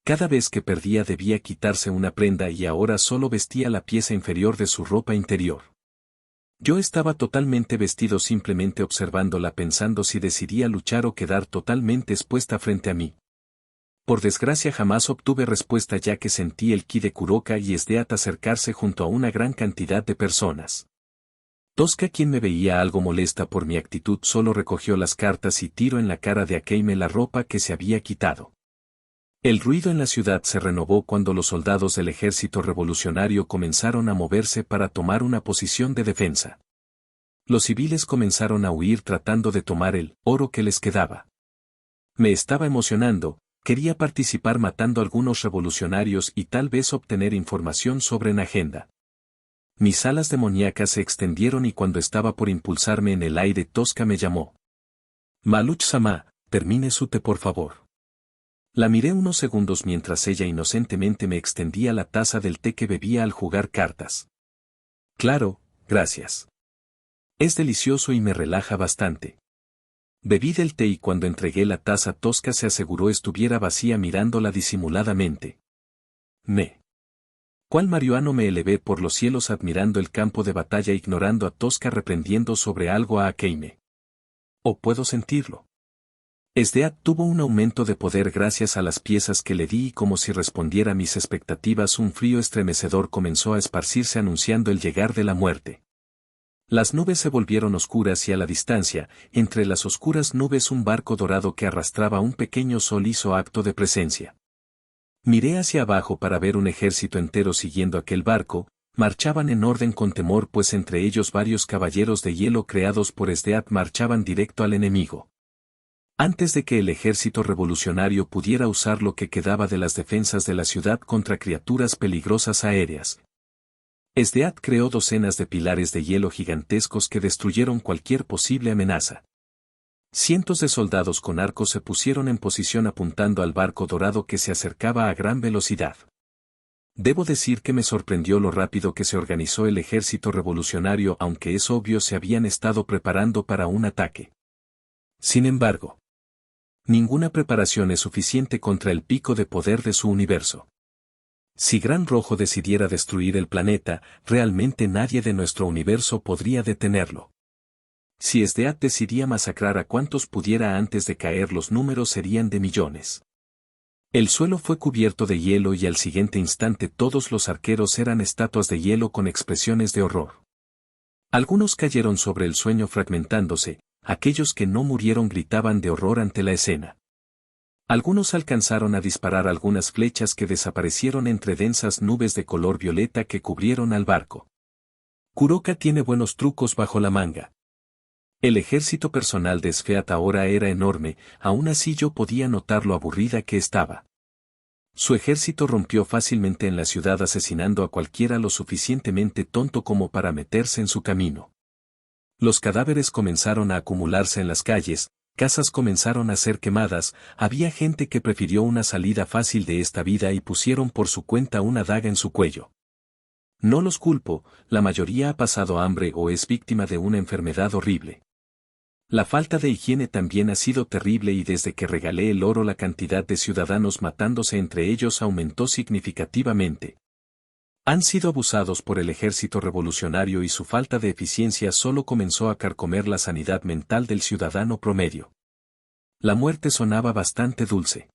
Cada vez que perdía debía quitarse una prenda y ahora solo vestía la pieza inferior de su ropa interior. Yo estaba totalmente vestido simplemente observándola pensando si decidía luchar o quedar totalmente expuesta frente a mí. Por desgracia jamás obtuve respuesta ya que sentí el ki de Kuroka y Sdeath acercarse junto a una gran cantidad de personas. Tosca, quien me veía algo molesta por mi actitud, solo recogió las cartas y tiró en la cara de Akame la ropa que se había quitado. El ruido en la ciudad se renovó cuando los soldados del ejército revolucionario comenzaron a moverse para tomar una posición de defensa. Los civiles comenzaron a huir tratando de tomar el oro que les quedaba. Me estaba emocionando. Quería participar matando a algunos revolucionarios y tal vez obtener información sobre una agenda. Mis alas demoníacas se extendieron y cuando estaba por impulsarme en el aire Tosca me llamó. Maluch-sama, termine su té por favor. La miré unos segundos mientras ella inocentemente me extendía la taza del té que bebía al jugar cartas. Claro, gracias. Es delicioso y me relaja bastante. Bebí del té y cuando entregué la taza Tosca se aseguró estuviera vacía mirándola disimuladamente. ¿Cuál marihuano? Me elevé por los cielos admirando el campo de batalla ignorando a Tosca reprendiendo sobre algo a Akame. ¿O puedo sentirlo? Sdeath tuvo un aumento de poder gracias a las piezas que le di y como si respondiera a mis expectativas un frío estremecedor comenzó a esparcirse anunciando el llegar de la muerte. Las nubes se volvieron oscuras y a la distancia, entre las oscuras nubes un barco dorado que arrastraba un pequeño sol hizo acto de presencia. Miré hacia abajo para ver un ejército entero siguiendo aquel barco, marchaban en orden con temor pues entre ellos varios caballeros de hielo creados por Sdeath marchaban directo al enemigo. Antes de que el ejército revolucionario pudiera usar lo que quedaba de las defensas de la ciudad contra criaturas peligrosas aéreas, Sdeath creó docenas de pilares de hielo gigantescos que destruyeron cualquier posible amenaza. Cientos de soldados con arcos se pusieron en posición apuntando al barco dorado que se acercaba a gran velocidad. Debo decir que me sorprendió lo rápido que se organizó el ejército revolucionario, aunque es obvio se habían estado preparando para un ataque. Sin embargo, ninguna preparación es suficiente contra el pico de poder de su universo. Si Gran Rojo decidiera destruir el planeta, realmente nadie de nuestro universo podría detenerlo. Si Esdeath decidía masacrar a cuantos pudiera antes de caer, los números serían de millones. El suelo fue cubierto de hielo y al siguiente instante todos los arqueros eran estatuas de hielo con expresiones de horror. Algunos cayeron sobre el sueño fragmentándose, aquellos que no murieron gritaban de horror ante la escena. Algunos alcanzaron a disparar algunas flechas que desaparecieron entre densas nubes de color violeta que cubrieron al barco. Kuroka tiene buenos trucos bajo la manga. El ejército personal de Esdeath ahora era enorme, aún así yo podía notar lo aburrida que estaba. Su ejército rompió fácilmente en la ciudad asesinando a cualquiera lo suficientemente tonto como para meterse en su camino. Los cadáveres comenzaron a acumularse en las calles, casas comenzaron a ser quemadas, había gente que prefirió una salida fácil de esta vida y pusieron por su cuenta una daga en su cuello. No los culpo, la mayoría ha pasado hambre o es víctima de una enfermedad horrible. La falta de higiene también ha sido terrible y desde que regalé el oro la cantidad de ciudadanos matándose entre ellos aumentó significativamente. Han sido abusados por el ejército revolucionario y su falta de eficiencia solo comenzó a carcomer la sanidad mental del ciudadano promedio. La muerte sonaba bastante dulce.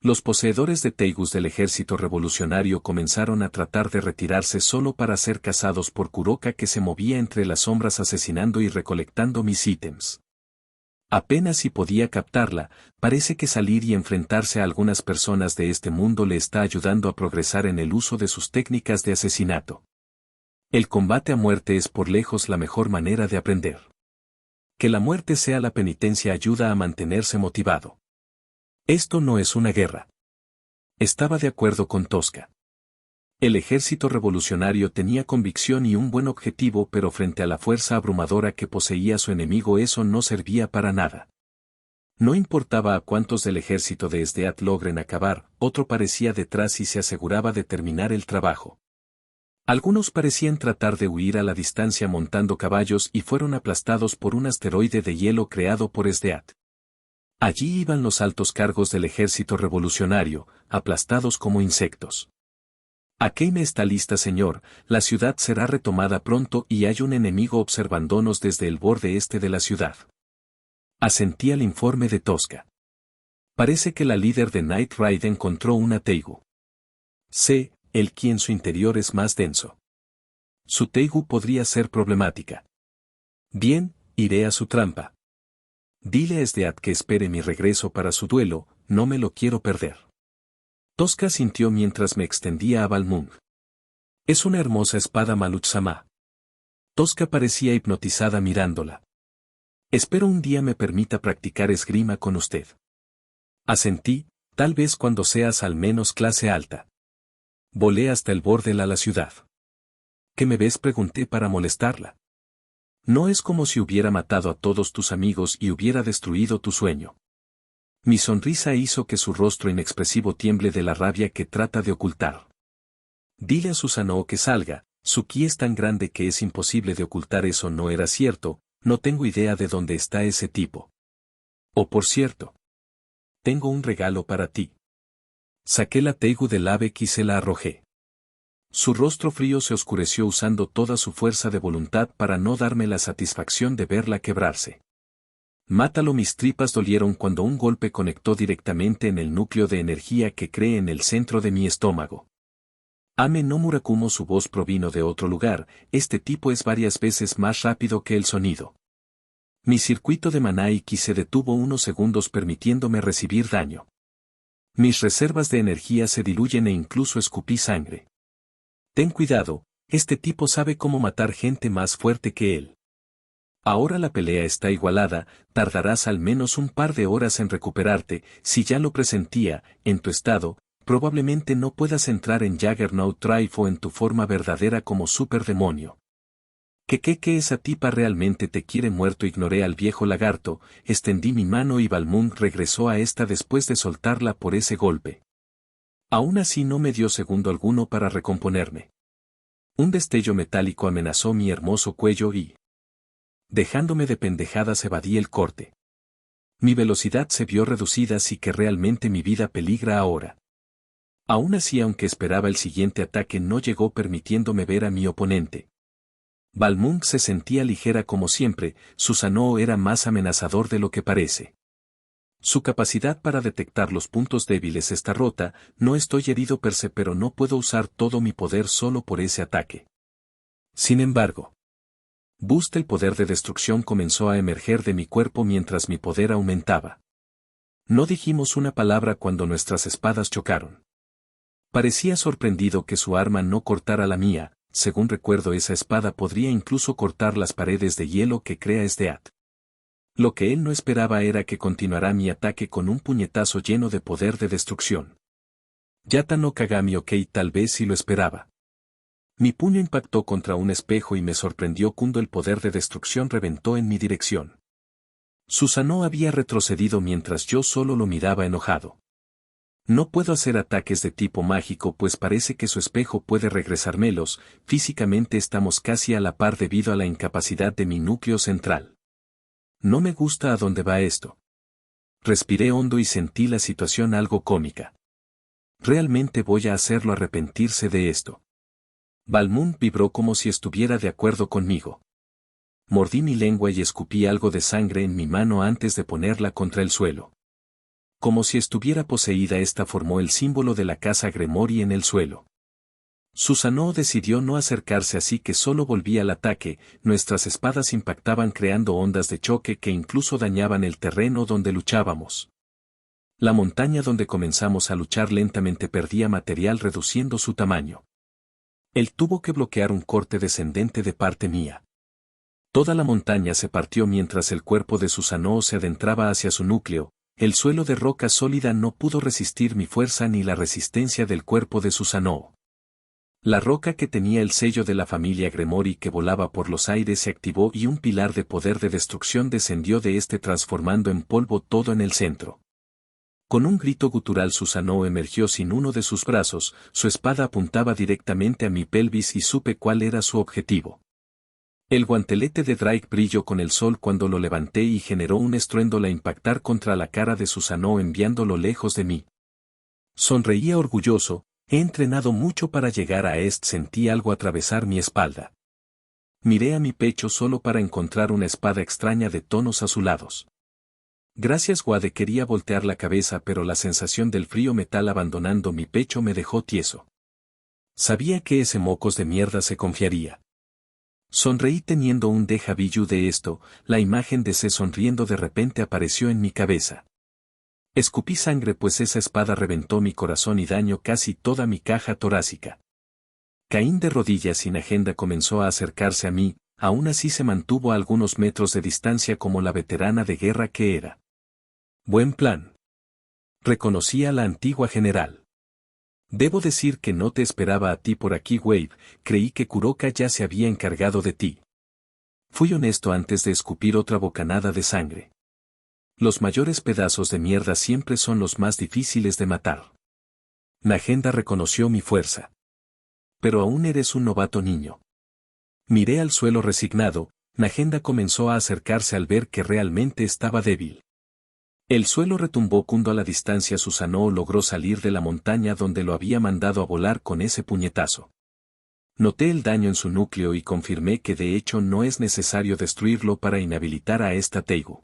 Los poseedores de Teigus del ejército revolucionario comenzaron a tratar de retirarse solo para ser cazados por Kuroka, que se movía entre las sombras asesinando y recolectando mis ítems. Apenas si podía captarla, parece que salir y enfrentarse a algunas personas de este mundo le está ayudando a progresar en el uso de sus técnicas de asesinato. El combate a muerte es por lejos la mejor manera de aprender. Que la muerte sea la penitencia ayuda a mantenerse motivado. Esto no es una guerra. Estaba de acuerdo con Tosca. El ejército revolucionario tenía convicción y un buen objetivo, pero frente a la fuerza abrumadora que poseía su enemigo eso no servía para nada. No importaba a cuántos del ejército de Esdeath logren acabar, otro parecía detrás y se aseguraba de terminar el trabajo. Algunos parecían tratar de huir a la distancia montando caballos y fueron aplastados por un asteroide de hielo creado por Esdeath. Allí iban los altos cargos del ejército revolucionario, aplastados como insectos. Akeime está lista, señor, la ciudad será retomada pronto y hay un enemigo observándonos desde el borde este de la ciudad. Asentí al informe de Tosca. Parece que la líder de Night Ride encontró una Teigu. Sé, el ki en su interior es más denso. Su Teigu podría ser problemática. Bien, iré a su trampa. Dile a Esdeath que espere mi regreso para su duelo, no me lo quiero perder. Tosca sintió mientras me extendía a Balmung. Es una hermosa espada Maluch-sama. Tosca parecía hipnotizada mirándola. Espero un día me permita practicar esgrima con usted. Asentí, tal vez cuando seas al menos clase alta. Volé hasta el borde de la ciudad. ¿Qué me ves?, pregunté para molestarla. No es como si hubiera matado a todos tus amigos y hubiera destruido tu sueño. Mi sonrisa hizo que su rostro inexpresivo tiemble de la rabia que trata de ocultar. Dile a Susanoo que salga, su ki es tan grande que es imposible de ocultar. Eso no era cierto, no tengo idea de dónde está ese tipo. Oh, por cierto. Tengo un regalo para ti. Saqué la Teigu del ave y se la arrojé. Su rostro frío se oscureció usando toda su fuerza de voluntad para no darme la satisfacción de verla quebrarse. Mátalo, mis tripas dolieron cuando un golpe conectó directamente en el núcleo de energía que cree en el centro de mi estómago. Ame no Murakumo, su voz provino de otro lugar, este tipo es varias veces más rápido que el sonido. Mi circuito de maná y ki se detuvo unos segundos permitiéndome recibir daño. Mis reservas de energía se diluyen e incluso escupí sangre. Ten cuidado, este tipo sabe cómo matar gente más fuerte que él. Ahora la pelea está igualada, tardarás al menos un par de horas en recuperarte, si ya lo presentía, en tu estado, probablemente no puedas entrar en Juggernaut Drive o en tu forma verdadera como superdemonio. Que esa tipa realmente te quiere muerto. Ignoré al viejo lagarto, extendí mi mano y Balmung regresó a esta después de soltarla por ese golpe. Aún así no me dio segundo alguno para recomponerme. Un destello metálico amenazó mi hermoso cuello y, dejándome de pendejadas, evadí el corte. Mi velocidad se vio reducida, así que realmente mi vida peligra ahora. Aún así, aunque esperaba el siguiente ataque, no llegó, permitiéndome ver a mi oponente. Balmung se sentía ligera como siempre, su Sanoo era más amenazador de lo que parece. Su capacidad para detectar los puntos débiles está rota, no estoy herido per se, pero no puedo usar todo mi poder solo por ese ataque. Sin embargo, Boost, el poder de destrucción, comenzó a emerger de mi cuerpo mientras mi poder aumentaba. No dijimos una palabra cuando nuestras espadas chocaron. Parecía sorprendido que su arma no cortara la mía. Según recuerdo, esa espada podría incluso cortar las paredes de hielo que crea Stead. Lo que él no esperaba era que continuara mi ataque con un puñetazo lleno de poder de destrucción. Yata no Kagami, ok, tal vez sí lo esperaba. Mi puño impactó contra un espejo y me sorprendió cuando el poder de destrucción reventó en mi dirección. Susanoo había retrocedido mientras yo solo lo miraba enojado. No puedo hacer ataques de tipo mágico, pues parece que su espejo puede regresármelos. Físicamente estamos casi a la par debido a la incapacidad de mi núcleo central. No me gusta a dónde va esto. Respiré hondo y sentí la situación algo cómica. Realmente voy a hacerlo arrepentirse de esto. Balmung vibró como si estuviera de acuerdo conmigo. Mordí mi lengua y escupí algo de sangre en mi mano antes de ponerla contra el suelo. Como si estuviera poseída, esta formó el símbolo de la casa Gremory en el suelo. Susanoo decidió no acercarse, así que solo volví al ataque. Nuestras espadas impactaban creando ondas de choque que incluso dañaban el terreno donde luchábamos. La montaña donde comenzamos a luchar lentamente perdía material, reduciendo su tamaño. Él tuvo que bloquear un corte descendente de parte mía. Toda la montaña se partió mientras el cuerpo de Susanoo se adentraba hacia su núcleo. El suelo de roca sólida no pudo resistir mi fuerza ni la resistencia del cuerpo de Susanoo. La roca que tenía el sello de la familia Gremory que volaba por los aires se activó y un pilar de poder de destrucción descendió de este, transformando en polvo todo en el centro. Con un grito gutural, Susanoo emergió sin uno de sus brazos, su espada apuntaba directamente a mi pelvis y supe cuál era su objetivo. El guantelete de Drake brilló con el sol cuando lo levanté y generó un estruendo al impactar contra la cara de Susanoo, enviándolo lejos de mí. Sonreía orgulloso. He entrenado mucho para llegar a esto. Sentí algo atravesar mi espalda. Miré a mi pecho solo para encontrar una espada extraña de tonos azulados. Gracias, Wade. Quería voltear la cabeza, pero la sensación del frío metal abandonando mi pecho me dejó tieso. Sabía que ese mocos de mierda se confiaría. Sonreí teniendo un déjà vu de esto. La imagen de C sonriendo de repente apareció en mi cabeza. Escupí sangre, pues esa espada reventó mi corazón y dañó casi toda mi caja torácica. Caí de rodillas y Najenda comenzó a acercarse a mí, aún así se mantuvo a algunos metros de distancia como la veterana de guerra que era. Buen plan. Reconocí a la antigua general. Debo decir que no te esperaba a ti por aquí, Wave. Creí que Kuroka ya se había encargado de ti. Fui honesto antes de escupir otra bocanada de sangre. Los mayores pedazos de mierda siempre son los más difíciles de matar. Najenda reconoció mi fuerza. Pero aún eres un novato, niño. Miré al suelo resignado. Najenda comenzó a acercarse al ver que realmente estaba débil. El suelo retumbó cuando a la distancia Susanoo logró salir de la montaña donde lo había mandado a volar con ese puñetazo. Noté el daño en su núcleo y confirmé que de hecho no es necesario destruirlo para inhabilitar a esta Teigu.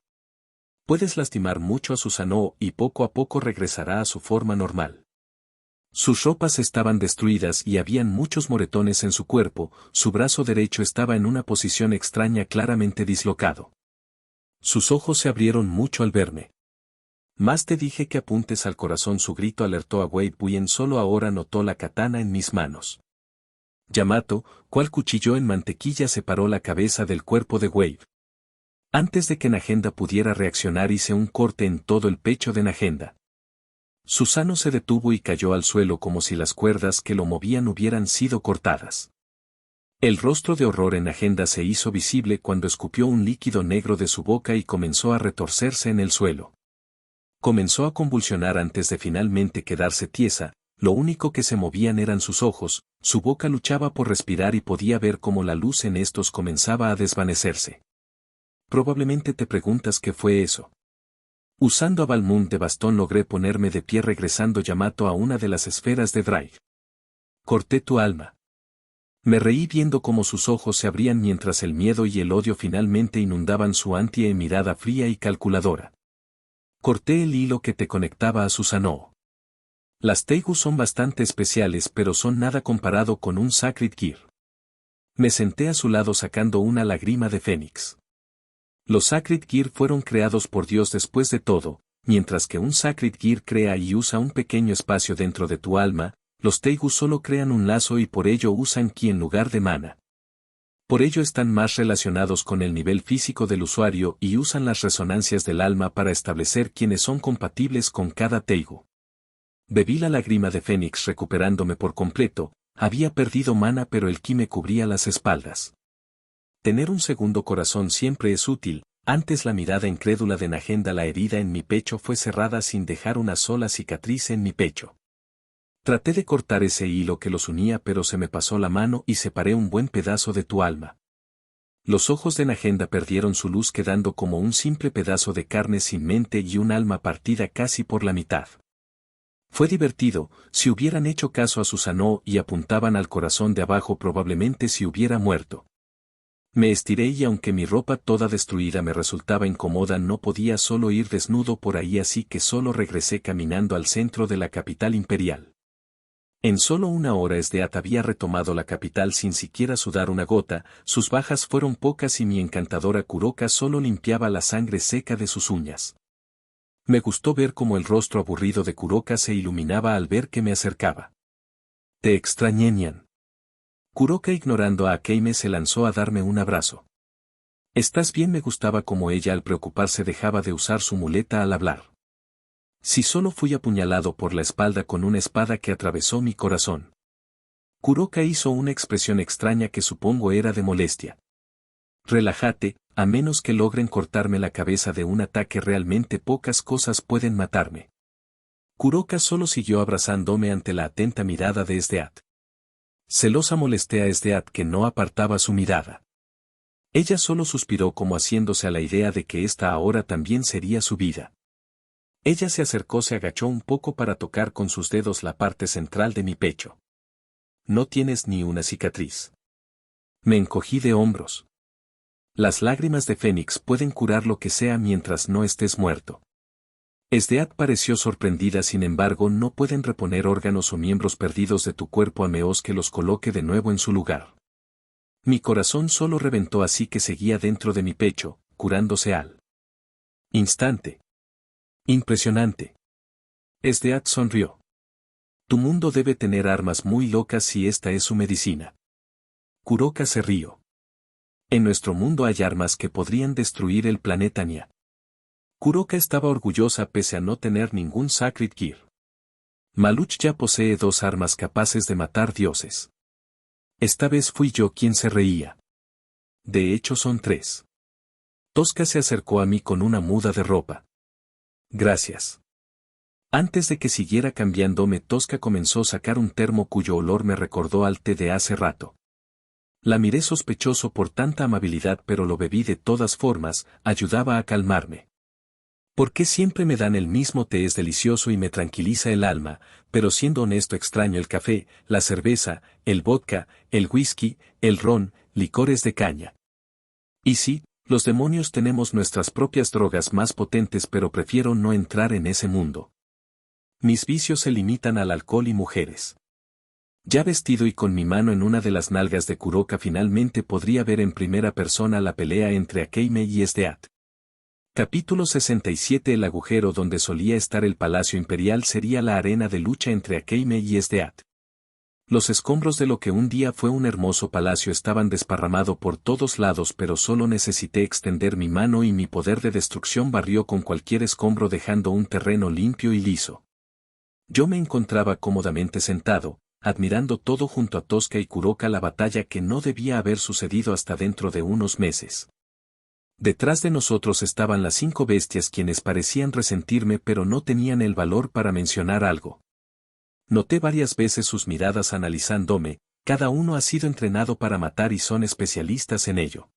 Puedes lastimar mucho a Susanoo y poco a poco regresará a su forma normal. Sus ropas estaban destruidas y habían muchos moretones en su cuerpo. Su brazo derecho estaba en una posición extraña, claramente dislocado. Sus ojos se abrieron mucho al verme. Más te dije que apuntes al corazón. Su grito alertó a Wade Buyen. Solo ahora notó la katana en mis manos. Yamato, cual cuchillo en mantequilla, separó la cabeza del cuerpo de Wave. Antes de que Najenda pudiera reaccionar, hice un corte en todo el pecho de Najenda. Susanoo se detuvo y cayó al suelo como si las cuerdas que lo movían hubieran sido cortadas. El rostro de horror en Najenda se hizo visible cuando escupió un líquido negro de su boca y comenzó a retorcerse en el suelo. Comenzó a convulsionar antes de finalmente quedarse tiesa. Lo único que se movían eran sus ojos, su boca luchaba por respirar y podía ver cómo la luz en estos comenzaba a desvanecerse. Probablemente te preguntas qué fue eso. Usando a Balmung de bastón logré ponerme de pie regresando Yamato a una de las esferas de Drive. Corté tu alma. Me reí viendo cómo sus ojos se abrían mientras el miedo y el odio finalmente inundaban su mirada fría y calculadora. Corté el hilo que te conectaba a Susanoo. Las Teigu son bastante especiales pero son nada comparado con un Sacred Gear. Me senté a su lado sacando una lágrima de fénix. Los Sacred Gear fueron creados por Dios después de todo, mientras que un Sacred Gear crea y usa un pequeño espacio dentro de tu alma, los Teigu solo crean un lazo y por ello usan ki en lugar de mana. Por ello están más relacionados con el nivel físico del usuario y usan las resonancias del alma para establecer quiénes son compatibles con cada Teigu. Bebí la lágrima de fénix recuperándome por completo, había perdido mana pero el ki me cubría las espaldas. Tener un segundo corazón siempre es útil. Antes la mirada incrédula de Najenda, la herida en mi pecho fue cerrada sin dejar una sola cicatriz en mi pecho. Traté de cortar ese hilo que los unía pero se me pasó la mano y separé un buen pedazo de tu alma. Los ojos de Najenda perdieron su luz quedando como un simple pedazo de carne sin mente y un alma partida casi por la mitad. Fue divertido, si hubieran hecho caso a Susanoo y apuntaban al corazón de abajo probablemente se hubiera muerto. Me estiré y aunque mi ropa toda destruida me resultaba incómoda no podía solo ir desnudo por ahí así que solo regresé caminando al centro de la capital imperial. En solo una hora Esdeath había retomado la capital sin siquiera sudar una gota, sus bajas fueron pocas y mi encantadora Kuroka solo limpiaba la sangre seca de sus uñas. Me gustó ver cómo el rostro aburrido de Kuroka se iluminaba al ver que me acercaba. Te extrañé, Nyan. Kuroka ignorando a Akeime se lanzó a darme un abrazo. ¿Estás bien? Me gustaba como ella al preocuparse dejaba de usar su muleta al hablar. Si solo fui apuñalado por la espalda con una espada que atravesó mi corazón. Kuroka hizo una expresión extraña que supongo era de molestia. Relájate, a menos que logren cortarme la cabeza de un ataque realmente pocas cosas pueden matarme. Kuroka solo siguió abrazándome ante la atenta mirada de Esdeath. Celosa molesté a Esdeath que no apartaba su mirada. Ella solo suspiró como haciéndose a la idea de que esta ahora también sería su vida. Ella se acercó, se agachó un poco para tocar con sus dedos la parte central de mi pecho. No tienes ni una cicatriz. Me encogí de hombros. Las lágrimas de Fénix pueden curar lo que sea mientras no estés muerto. Esdeath pareció sorprendida, sin embargo no pueden reponer órganos o miembros perdidos de tu cuerpo a menos que los coloque de nuevo en su lugar. Mi corazón solo reventó así que seguía dentro de mi pecho, curándose al instante. Impresionante. Esdeath sonrió. Tu mundo debe tener armas muy locas si esta es su medicina. Kuroka se rió. En nuestro mundo hay armas que podrían destruir el planeta Nya. Kuroka estaba orgullosa pese a no tener ningún Sacred Gear. Maluch ya posee 2 armas capaces de matar dioses. Esta vez fui yo quien se reía. De hecho son 3. Tosca se acercó a mí con una muda de ropa. Gracias. Antes de que siguiera cambiándome, Tosca comenzó a sacar un termo cuyo olor me recordó al té de hace rato. La miré sospechoso por tanta amabilidad pero lo bebí de todas formas, ayudaba a calmarme. ¿Por qué siempre me dan el mismo té? Es delicioso y me tranquiliza el alma, pero siendo honesto extraño el café, la cerveza, el vodka, el whisky, el ron, licores de caña. Y sí, los demonios tenemos nuestras propias drogas más potentes pero prefiero no entrar en ese mundo. Mis vicios se limitan al alcohol y mujeres. Ya vestido y con mi mano en una de las nalgas de Kuroka finalmente podría ver en primera persona la pelea entre Akeime y Esdeath. Capítulo 67. El agujero donde solía estar el Palacio Imperial sería la arena de lucha entre Akeime y Esdeath. Los escombros de lo que un día fue un hermoso palacio estaban desparramados por todos lados pero solo necesité extender mi mano y mi poder de destrucción barrió con cualquier escombro dejando un terreno limpio y liso. Yo me encontraba cómodamente sentado, admirando todo junto a Tosca y Kuroka, la batalla que no debía haber sucedido hasta dentro de unos meses. Detrás de nosotros estaban las 5 bestias quienes parecían resentirme pero no tenían el valor para mencionar algo. Noté varias veces sus miradas analizándome, cada uno ha sido entrenado para matar y son especialistas en ello.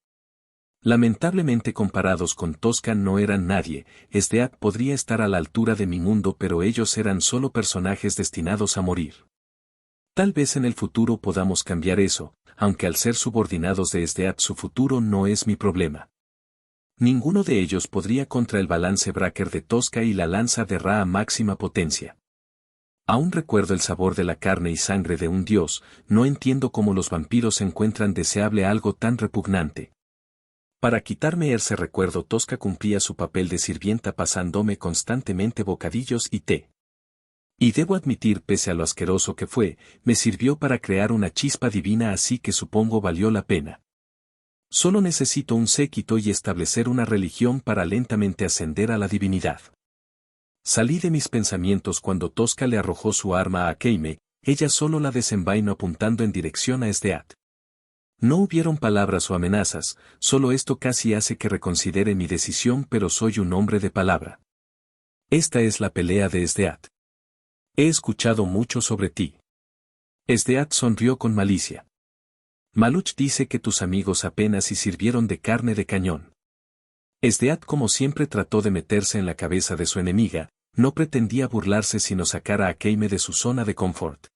Lamentablemente comparados con Tosca no eran nadie, Sdeath podría estar a la altura de mi mundo pero ellos eran solo personajes destinados a morir. Tal vez en el futuro podamos cambiar eso, aunque al ser subordinados de Sdeath su futuro no es mi problema. Ninguno de ellos podría contra el balance breaker de Tosca y la lanza de Ra a máxima potencia. Aún recuerdo el sabor de la carne y sangre de un dios, no entiendo cómo los vampiros encuentran deseable algo tan repugnante. Para quitarme ese recuerdo Tosca cumplía su papel de sirvienta pasándome constantemente bocadillos y té. Y debo admitir pese a lo asqueroso que fue, me sirvió para crear una chispa divina así que supongo valió la pena. Solo necesito un séquito y establecer una religión para lentamente ascender a la divinidad. Salí de mis pensamientos cuando Tosca le arrojó su arma a Akeime, ella solo la desenvainó apuntando en dirección a Sdeath. No hubieron palabras o amenazas, solo esto casi hace que reconsidere mi decisión pero soy un hombre de palabra. Esta es la pelea de Sdeath. He escuchado mucho sobre ti. Sdeath sonrió con malicia. Maluch dice que tus amigos apenas si sirvieron de carne de cañón. Sdeath como siempre trató de meterse en la cabeza de su enemiga, no pretendía burlarse sino sacar a Akeime de su zona de confort.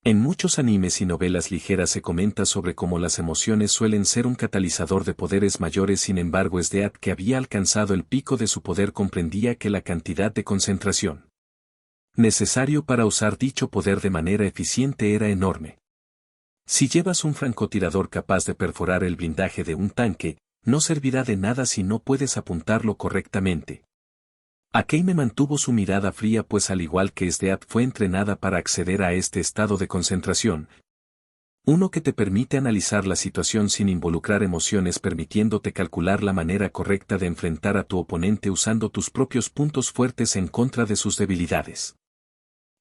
En muchos animes y novelas ligeras se comenta sobre cómo las emociones suelen ser un catalizador de poderes mayores, sin embargo Sdeath que había alcanzado el pico de su poder comprendía que la cantidad de concentración necesario para usar dicho poder de manera eficiente era enorme. Si llevas un francotirador capaz de perforar el blindaje de un tanque, no servirá de nada si no puedes apuntarlo correctamente. Akeime mantuvo su mirada fría pues al igual que Sdeath fue entrenada para acceder a este estado de concentración. Uno que te permite analizar la situación sin involucrar emociones permitiéndote calcular la manera correcta de enfrentar a tu oponente usando tus propios puntos fuertes en contra de sus debilidades.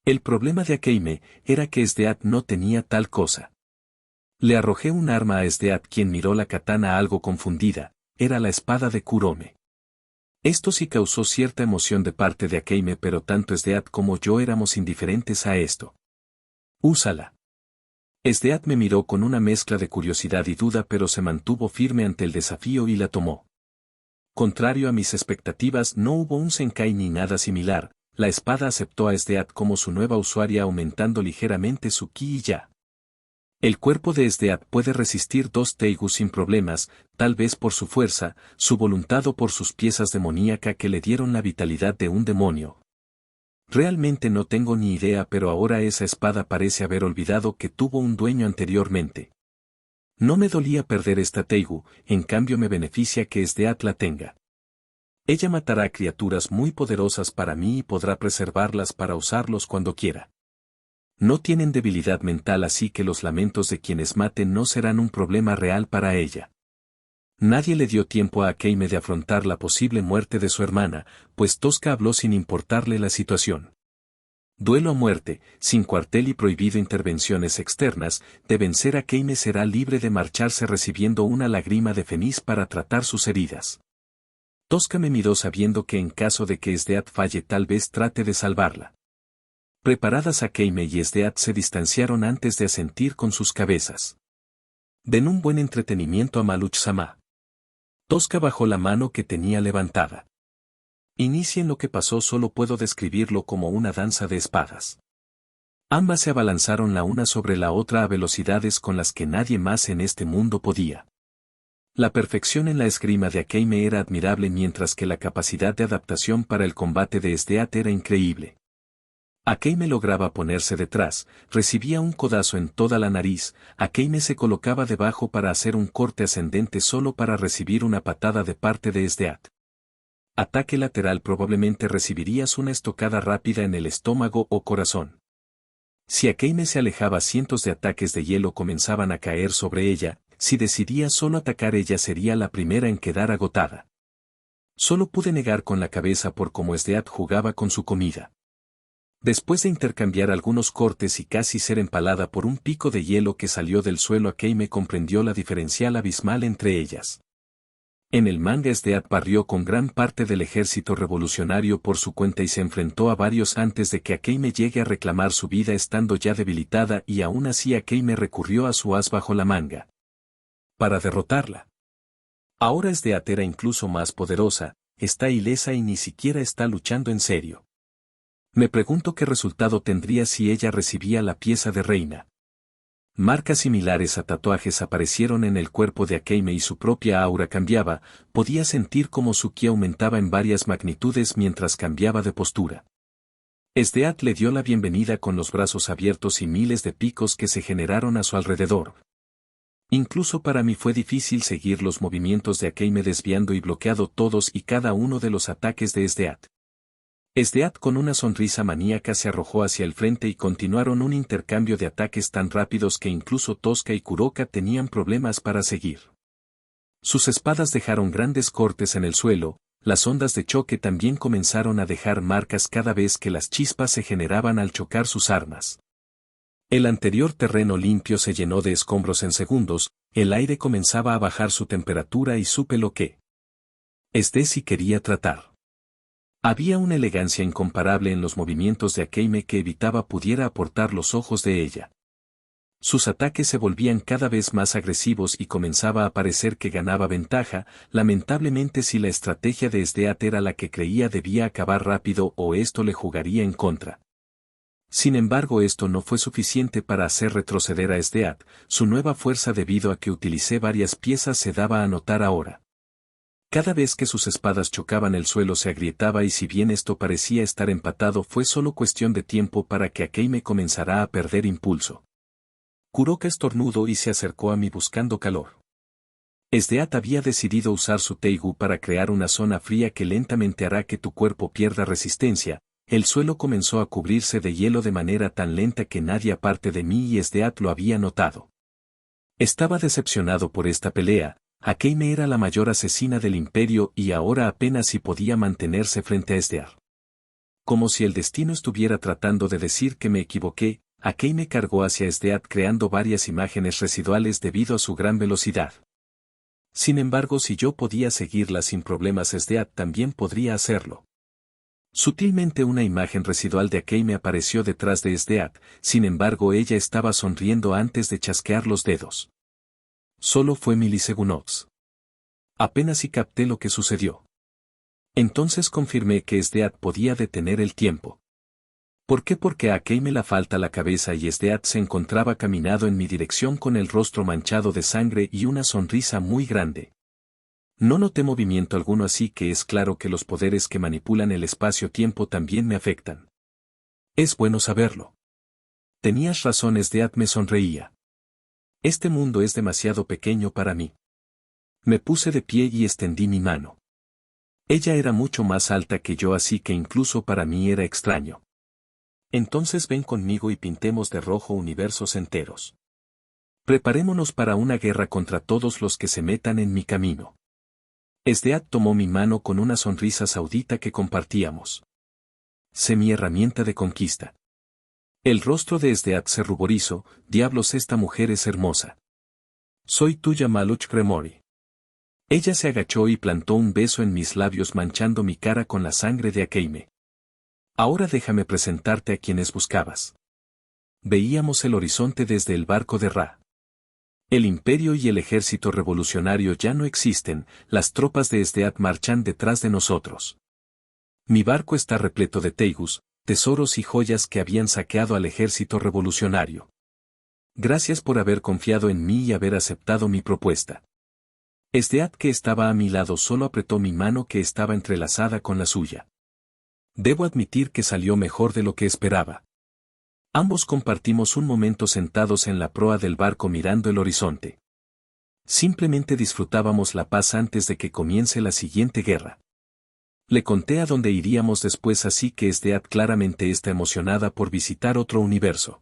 El problema de Akeime era que Sdeath no tenía tal cosa. Le arrojé un arma a Sdeath quien miró la katana algo confundida, era la espada de Kurome. Esto sí causó cierta emoción de parte de Akeime pero tanto Sdeath como yo éramos indiferentes a esto. Úsala. Sdeath me miró con una mezcla de curiosidad y duda pero se mantuvo firme ante el desafío y la tomó. Contrario a mis expectativas no hubo un Senkai ni nada similar, la espada aceptó a Sdeath como su nueva usuaria aumentando ligeramente su ki y ya. El cuerpo de Sdeath puede resistir 2 Teigu sin problemas, tal vez por su fuerza, su voluntad o por sus piezas demoníaca que le dieron la vitalidad de un demonio. Realmente no tengo ni idea pero ahora esa espada parece haber olvidado que tuvo un dueño anteriormente. No me dolía perder esta Teigu, en cambio me beneficia que Sdeath la tenga. Ella matará criaturas muy poderosas para mí y podrá preservarlas para usarlos cuando quiera. No tienen debilidad mental así que los lamentos de quienes maten no serán un problema real para ella. Nadie le dio tiempo a Akeime de afrontar la posible muerte de su hermana, pues Tosca habló sin importarle la situación. Duelo a muerte, sin cuartel y prohibido intervenciones externas, de vencer a Akeime será libre de marcharse recibiendo una lágrima de feliz para tratar sus heridas. Tosca me miró sabiendo que en caso de que Sdeath falle tal vez trate de salvarla. Preparadas Akeime y Sdeath se distanciaron antes de asentir con sus cabezas. Den un buen entretenimiento a Maluch-sama. Tosca bajó la mano que tenía levantada. Inicien lo que pasó solo puedo describirlo como una danza de espadas. Ambas se abalanzaron la una sobre la otra a velocidades con las que nadie más en este mundo podía. La perfección en la esgrima de Akeime era admirable mientras que la capacidad de adaptación para el combate de Sdeath era increíble. Akeime lograba ponerse detrás, recibía un codazo en toda la nariz, Akeime se colocaba debajo para hacer un corte ascendente solo para recibir una patada de parte de Sdeath. Ataque lateral probablemente recibirías una estocada rápida en el estómago o corazón. Si Akeime se alejaba cientos de ataques de hielo comenzaban a caer sobre ella, si decidía solo atacar ella sería la primera en quedar agotada. Solo pude negar con la cabeza por cómo Sdeath jugaba con su comida. Después de intercambiar algunos cortes y casi ser empalada por un pico de hielo que salió del suelo Akeime comprendió la diferencial abismal entre ellas. En el manga Esdeath barrió con gran parte del ejército revolucionario por su cuenta y se enfrentó a varios antes de que Akame llegue a reclamar su vida estando ya debilitada y aún así Akame recurrió a su as bajo la manga para derrotarla. Ahora Esdeath era incluso más poderosa, está ilesa y ni siquiera está luchando en serio. Me pregunto qué resultado tendría si ella recibía la pieza de reina. Marcas similares a tatuajes aparecieron en el cuerpo de Akame y su propia aura cambiaba, podía sentir cómo su ki aumentaba en varias magnitudes mientras cambiaba de postura. Esdeath le dio la bienvenida con los brazos abiertos y miles de picos que se generaron a su alrededor. Incluso para mí fue difícil seguir los movimientos de Akame desviando y bloqueando todos y cada uno de los ataques de Esdeath. Esdeath con una sonrisa maníaca se arrojó hacia el frente y continuaron un intercambio de ataques tan rápidos que incluso Tosca y Kuroka tenían problemas para seguir. Sus espadas dejaron grandes cortes en el suelo, las ondas de choque también comenzaron a dejar marcas cada vez que las chispas se generaban al chocar sus armas. El anterior terreno limpio se llenó de escombros en segundos, el aire comenzaba a bajar su temperatura y supe lo que si quería tratar. Había una elegancia incomparable en los movimientos de Akame que evitaba pudiera aportar los ojos de ella. Sus ataques se volvían cada vez más agresivos y comenzaba a parecer que ganaba ventaja, lamentablemente si la estrategia de Esdeath era la que creía debía acabar rápido o esto le jugaría en contra. Sin embargo esto no fue suficiente para hacer retroceder a Esdeath, su nueva fuerza debido a que utilicé varias piezas se daba a notar ahora. Cada vez que sus espadas chocaban el suelo se agrietaba y si bien esto parecía estar empatado fue solo cuestión de tiempo para que Akame comenzara a perder impulso. Kuroka estornudó y se acercó a mí buscando calor. Esdeath había decidido usar su Teigu para crear una zona fría que lentamente hará que tu cuerpo pierda resistencia. El suelo comenzó a cubrirse de hielo de manera tan lenta que nadie aparte de mí y Esdeath lo había notado. Estaba decepcionado por esta pelea. Akame era la mayor asesina del imperio y ahora apenas si podía mantenerse frente a Esdeath. Como si el destino estuviera tratando de decir que me equivoqué, Akame cargó hacia Esdeath creando varias imágenes residuales debido a su gran velocidad. Sin embargo si yo podía seguirla sin problemas Esdeath también podría hacerlo. Sutilmente una imagen residual de Akame apareció detrás de Esdeath, sin embargo ella estaba sonriendo antes de chasquear los dedos. Solo fue milisegundos. Apenas si capté lo que sucedió. Entonces confirmé que Esdeath podía detener el tiempo. ¿Por qué? Porque a Akame le falta la cabeza y Esdeath se encontraba caminando en mi dirección con el rostro manchado de sangre y una sonrisa muy grande. No noté movimiento alguno así que es claro que los poderes que manipulan el espacio-tiempo también me afectan. Es bueno saberlo. Tenías razón Esdeath me sonreía. Este mundo es demasiado pequeño para mí. Me puse de pie y extendí mi mano. Ella era mucho más alta que yo así que incluso para mí era extraño. Entonces ven conmigo y pintemos de rojo universos enteros. Preparémonos para una guerra contra todos los que se metan en mi camino. Esdeath tomó mi mano con una sonrisa saudita que compartíamos. Sé mi herramienta de conquista. El rostro de Esdeath se ruborizó, diablos esta mujer es hermosa. Soy tuya Maluch Cremori. Ella se agachó y plantó un beso en mis labios manchando mi cara con la sangre de Akame. Ahora déjame presentarte a quienes buscabas. Veíamos el horizonte desde el barco de Ra. El imperio y el ejército revolucionario ya no existen, las tropas de Esdeath marchan detrás de nosotros. Mi barco está repleto de teigus, tesoros y joyas que habían saqueado al ejército revolucionario. Gracias por haber confiado en mí y haber aceptado mi propuesta. Esdeath que estaba a mi lado solo apretó mi mano que estaba entrelazada con la suya. Debo admitir que salió mejor de lo que esperaba. Ambos compartimos un momento sentados en la proa del barco mirando el horizonte. Simplemente disfrutábamos la paz antes de que comience la siguiente guerra. Le conté a dónde iríamos después así que Esdeath claramente está emocionada por visitar otro universo.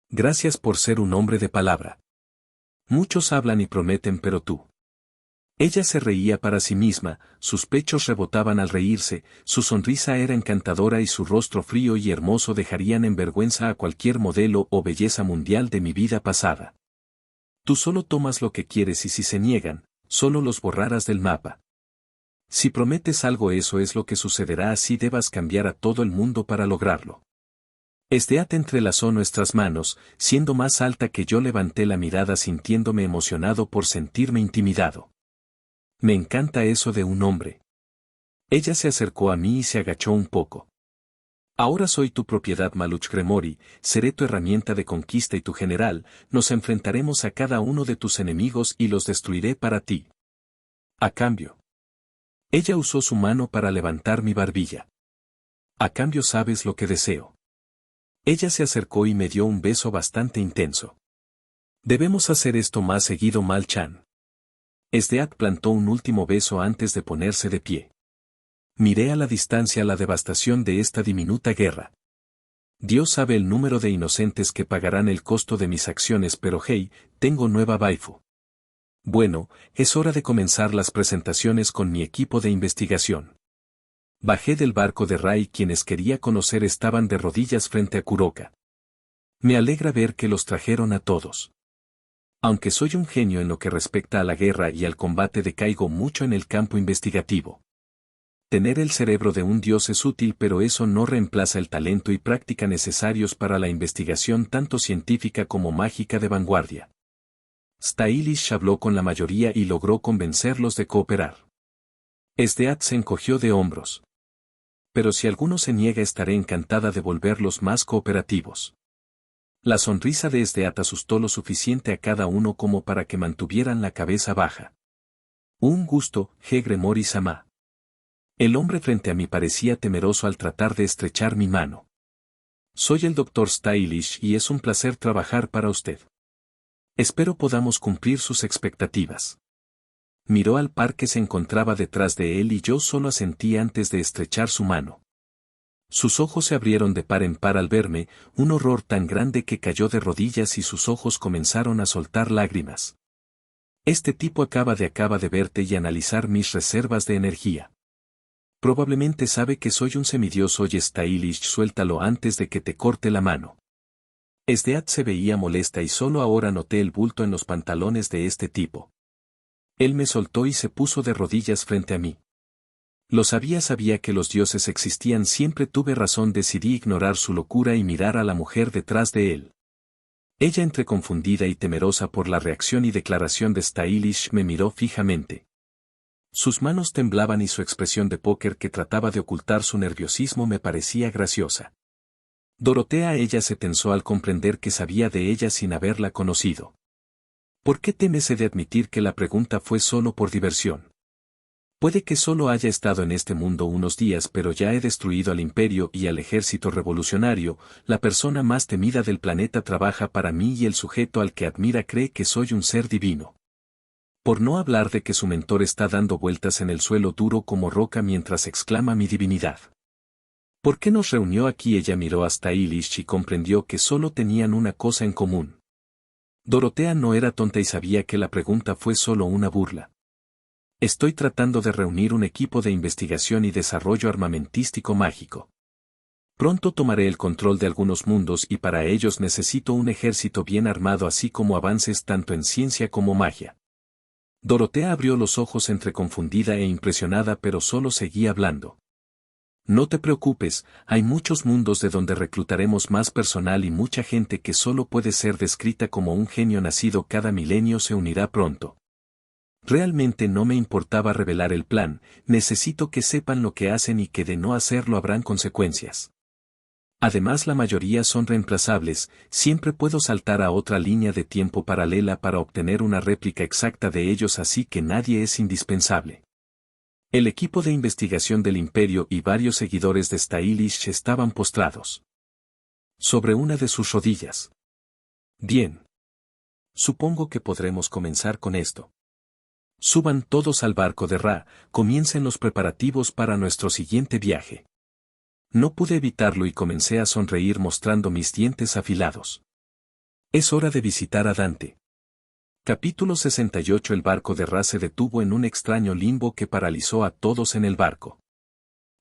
Gracias por ser un hombre de palabra. Muchos hablan y prometen pero tú. Ella se reía para sí misma, sus pechos rebotaban al reírse, su sonrisa era encantadora y su rostro frío y hermoso dejarían en vergüenza a cualquier modelo o belleza mundial de mi vida pasada. Tú solo tomas lo que quieres y si se niegan, solo los borraras del mapa. Si prometes algo, eso es lo que sucederá, así debas cambiar a todo el mundo para lograrlo. Esdeat entrelazó nuestras manos, siendo más alta que yo. Levanté la mirada sintiéndome emocionado por sentirme intimidado. Me encanta eso de un hombre. Ella se acercó a mí y se agachó un poco. Ahora soy tu propiedad, Maluch Gremori, seré tu herramienta de conquista y tu general. Nos enfrentaremos a cada uno de tus enemigos y los destruiré para ti. A cambio. Ella usó su mano para levantar mi barbilla. A cambio, sabes lo que deseo. Ella se acercó y me dio un beso bastante intenso. Debemos hacer esto más seguido, Mal-chan. Esdeat plantó un último beso antes de ponerse de pie. Miré a la distancia la devastación de esta diminuta guerra. Dios sabe el número de inocentes que pagarán el costo de mis acciones, pero hey, tengo nueva waifu. Bueno, es hora de comenzar las presentaciones con mi equipo de investigación. Bajé del barco de Rai. Quienes quería conocer estaban de rodillas frente a Kuroka. Me alegra ver que los trajeron a todos. Aunque soy un genio en lo que respecta a la guerra y al combate, decaigo mucho en el campo investigativo. Tener el cerebro de un dios es útil, pero eso no reemplaza el talento y práctica necesarios para la investigación tanto científica como mágica de vanguardia. Stylish habló con la mayoría y logró convencerlos de cooperar. Esdeat se encogió de hombros. Pero si alguno se niega, estaré encantada de volverlos más cooperativos. La sonrisa de Esdeat asustó lo suficiente a cada uno como para que mantuvieran la cabeza baja. Un gusto, G. Gremori-sama. El hombre frente a mí parecía temeroso al tratar de estrechar mi mano. Soy el Dr. Stylish y es un placer trabajar para usted. Espero podamos cumplir sus expectativas. Miró al par que se encontraba detrás de él y yo solo asentí antes de estrechar su mano. Sus ojos se abrieron de par en par al verme, un horror tan grande que cayó de rodillas y sus ojos comenzaron a soltar lágrimas. Este tipo acaba de verte y analizar mis reservas de energía. Probablemente sabe que soy un semidios. Oye, Stylish, suéltalo antes de que te corte la mano. Esdeat se veía molesta y solo ahora noté el bulto en los pantalones de este tipo. Él me soltó y se puso de rodillas frente a mí. Lo sabía, sabía que los dioses existían, siempre tuve razón. Decidí ignorar su locura y mirar a la mujer detrás de él. Ella, entre confundida y temerosa por la reacción y declaración de Stylish, me miró fijamente. Sus manos temblaban y su expresión de póker que trataba de ocultar su nerviosismo me parecía graciosa. Dorotea, ella se tensó al comprender que sabía de ella sin haberla conocido. ¿Por qué temes? He de admitir que la pregunta fue solo por diversión. Puede que solo haya estado en este mundo unos días, pero ya he destruido al imperio y al ejército revolucionario. La persona más temida del planeta trabaja para mí y el sujeto al que admira cree que soy un ser divino. Por no hablar de que su mentor está dando vueltas en el suelo duro como roca mientras exclama mi divinidad. ¿Por qué nos reunió aquí? Ella miró a Stylish y comprendió que solo tenían una cosa en común. Dorotea no era tonta y sabía que la pregunta fue solo una burla. Estoy tratando de reunir un equipo de investigación y desarrollo armamentístico mágico. Pronto tomaré el control de algunos mundos y para ellos necesito un ejército bien armado, así como avances tanto en ciencia como magia. Dorotea abrió los ojos entre confundida e impresionada, pero solo seguía hablando. No te preocupes, hay muchos mundos de donde reclutaremos más personal y mucha gente que solo puede ser descrita como un genio nacido cada milenio se unirá pronto. Realmente no me importaba revelar el plan, necesito que sepan lo que hacen y que de no hacerlo habrán consecuencias. Además, la mayoría son reemplazables, siempre puedo saltar a otra línea de tiempo paralela para obtener una réplica exacta de ellos, así que nadie es indispensable. El equipo de investigación del Imperio y varios seguidores de Stylish estaban postrados sobre una de sus rodillas. Bien. Supongo que podremos comenzar con esto. Suban todos al barco de Ra, comiencen los preparativos para nuestro siguiente viaje. No pude evitarlo y comencé a sonreír mostrando mis dientes afilados. Es hora de visitar a Dante. Capítulo 68. El barco de Ra se detuvo en un extraño limbo que paralizó a todos en el barco.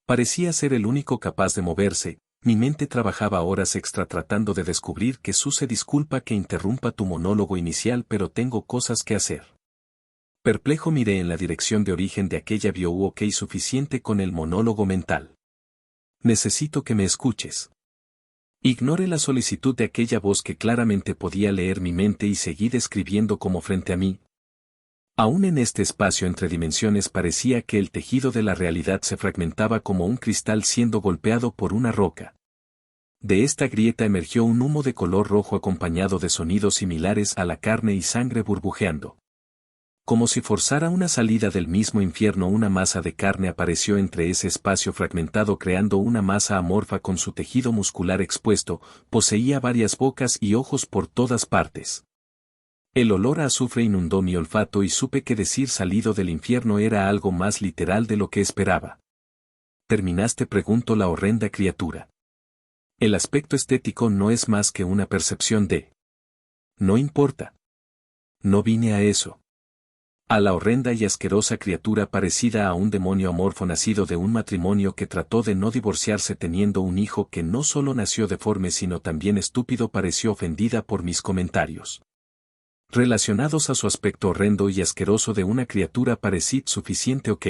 Parecía ser el único capaz de moverse, mi mente trabajaba horas extra tratando de descubrir qué sucede. Disculpa que interrumpa tu monólogo inicial, pero tengo cosas que hacer. Perplejo miré en la dirección de origen de aquella ok suficiente con el monólogo mental. Necesito que me escuches. Ignoré la solicitud de aquella voz que claramente podía leer mi mente y seguí describiendo como frente a mí. Aún en este espacio entre dimensiones parecía que el tejido de la realidad se fragmentaba como un cristal siendo golpeado por una roca. De esta grieta emergió un humo de color rojo acompañado de sonidos similares a la carne y sangre burbujeando. Como si forzara una salida del mismo infierno, una masa de carne apareció entre ese espacio fragmentado creando una masa amorfa con su tejido muscular expuesto, poseía varias bocas y ojos por todas partes. El olor a azufre inundó mi olfato y supe que decir salido del infierno era algo más literal de lo que esperaba. ¿Terminaste?, preguntó la horrenda criatura. El aspecto estético no es más que una percepción de... No importa. No vine a eso. A la horrenda y asquerosa criatura parecida a un demonio amorfo nacido de un matrimonio que trató de no divorciarse teniendo un hijo que no solo nació deforme sino también estúpido pareció ofendida por mis comentarios. Relacionados a su aspecto horrendo y asqueroso de una criatura parecid suficiente ok.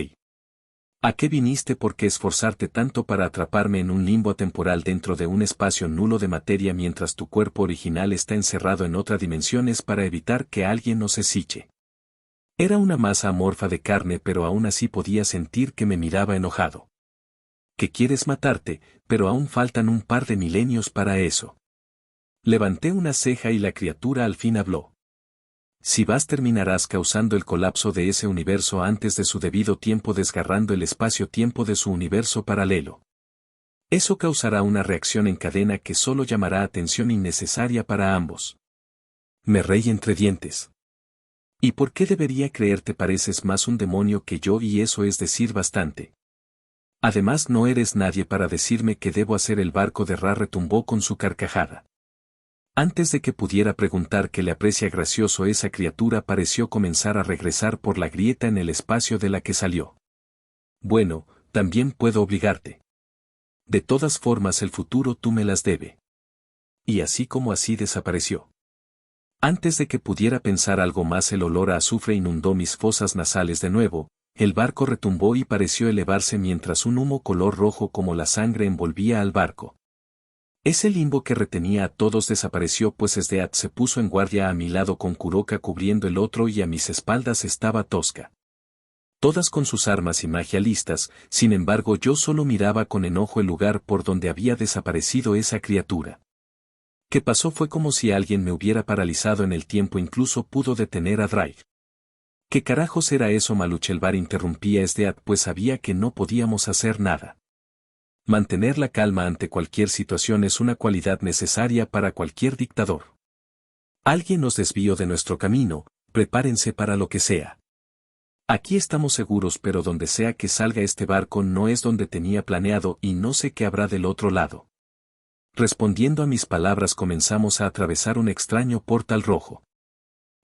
¿A qué viniste? ¿Por qué esforzarte tanto para atraparme en un limbo atemporal dentro de un espacio nulo de materia mientras tu cuerpo original está encerrado en otra dimensión? Es para evitar que alguien nos espiche. Era una masa amorfa de carne pero aún así podía sentir que me miraba enojado. ¿Que quieres matarte? Pero aún faltan un par de milenios para eso. Levanté una ceja y la criatura al fin habló. Si vas terminarás causando el colapso de ese universo antes de su debido tiempo desgarrando el espacio-tiempo de su universo paralelo. Eso causará una reacción en cadena que solo llamará atención innecesaria para ambos. Me reí entre dientes. ¿Y por qué debería creerte? Pareces más un demonio que yo y eso es decir bastante. Además no eres nadie para decirme qué debo hacer. El barco de Ra retumbó con su carcajada. Antes de que pudiera preguntar qué le aprecia gracioso, esa criatura pareció comenzar a regresar por la grieta en el espacio de la que salió. Bueno, también puedo obligarte. De todas formas el futuro tú me las debe. Y así como así desapareció. Antes de que pudiera pensar algo más el olor a azufre inundó mis fosas nasales de nuevo, el barco retumbó y pareció elevarse mientras un humo color rojo como la sangre envolvía al barco. Ese limbo que retenía a todos desapareció pues Sdeat se puso en guardia a mi lado con Kuroka cubriendo el otro y a mis espaldas estaba Tosca. Todas con sus armas y magia listas, sin embargo yo solo miraba con enojo el lugar por donde había desaparecido esa criatura. ¿Qué pasó? Fue como si alguien me hubiera paralizado en el tiempo, incluso pudo detener a Drive. ¿Qué carajos era eso? Maluchelvar interrumpía Sdeat pues sabía que no podíamos hacer nada. Mantener la calma ante cualquier situación es una cualidad necesaria para cualquier dictador. Alguien nos desvió de nuestro camino, prepárense para lo que sea. Aquí estamos seguros pero donde sea que salga este barco no es donde tenía planeado y no sé qué habrá del otro lado. Respondiendo a mis palabras comenzamos a atravesar un extraño portal rojo.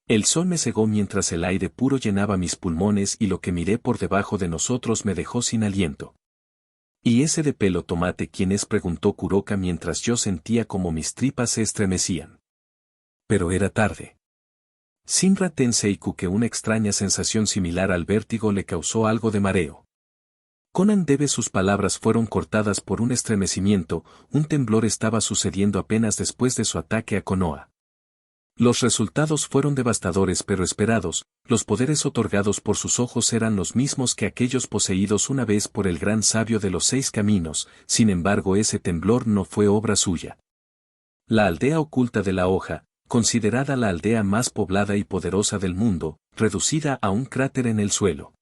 El sol me cegó mientras el aire puro llenaba mis pulmones y lo que miré por debajo de nosotros me dejó sin aliento. ¿Y ese de pelo tomate quién es?, preguntó Kuroka mientras yo sentía como mis tripas se estremecían. Pero era tarde. Shinra Tenseiku que una extraña sensación similar al vértigo le causó algo de mareo. Conan debe sus palabras fueron cortadas por un estremecimiento, un temblor estaba sucediendo apenas después de su ataque a Konoha. Los resultados fueron devastadores pero esperados, los poderes otorgados por sus ojos eran los mismos que aquellos poseídos una vez por el gran sabio de los 6 caminos, sin embargo ese temblor no fue obra suya. La aldea oculta de la hoja, considerada la aldea más poblada y poderosa del mundo, reducida a un cráter en el suelo.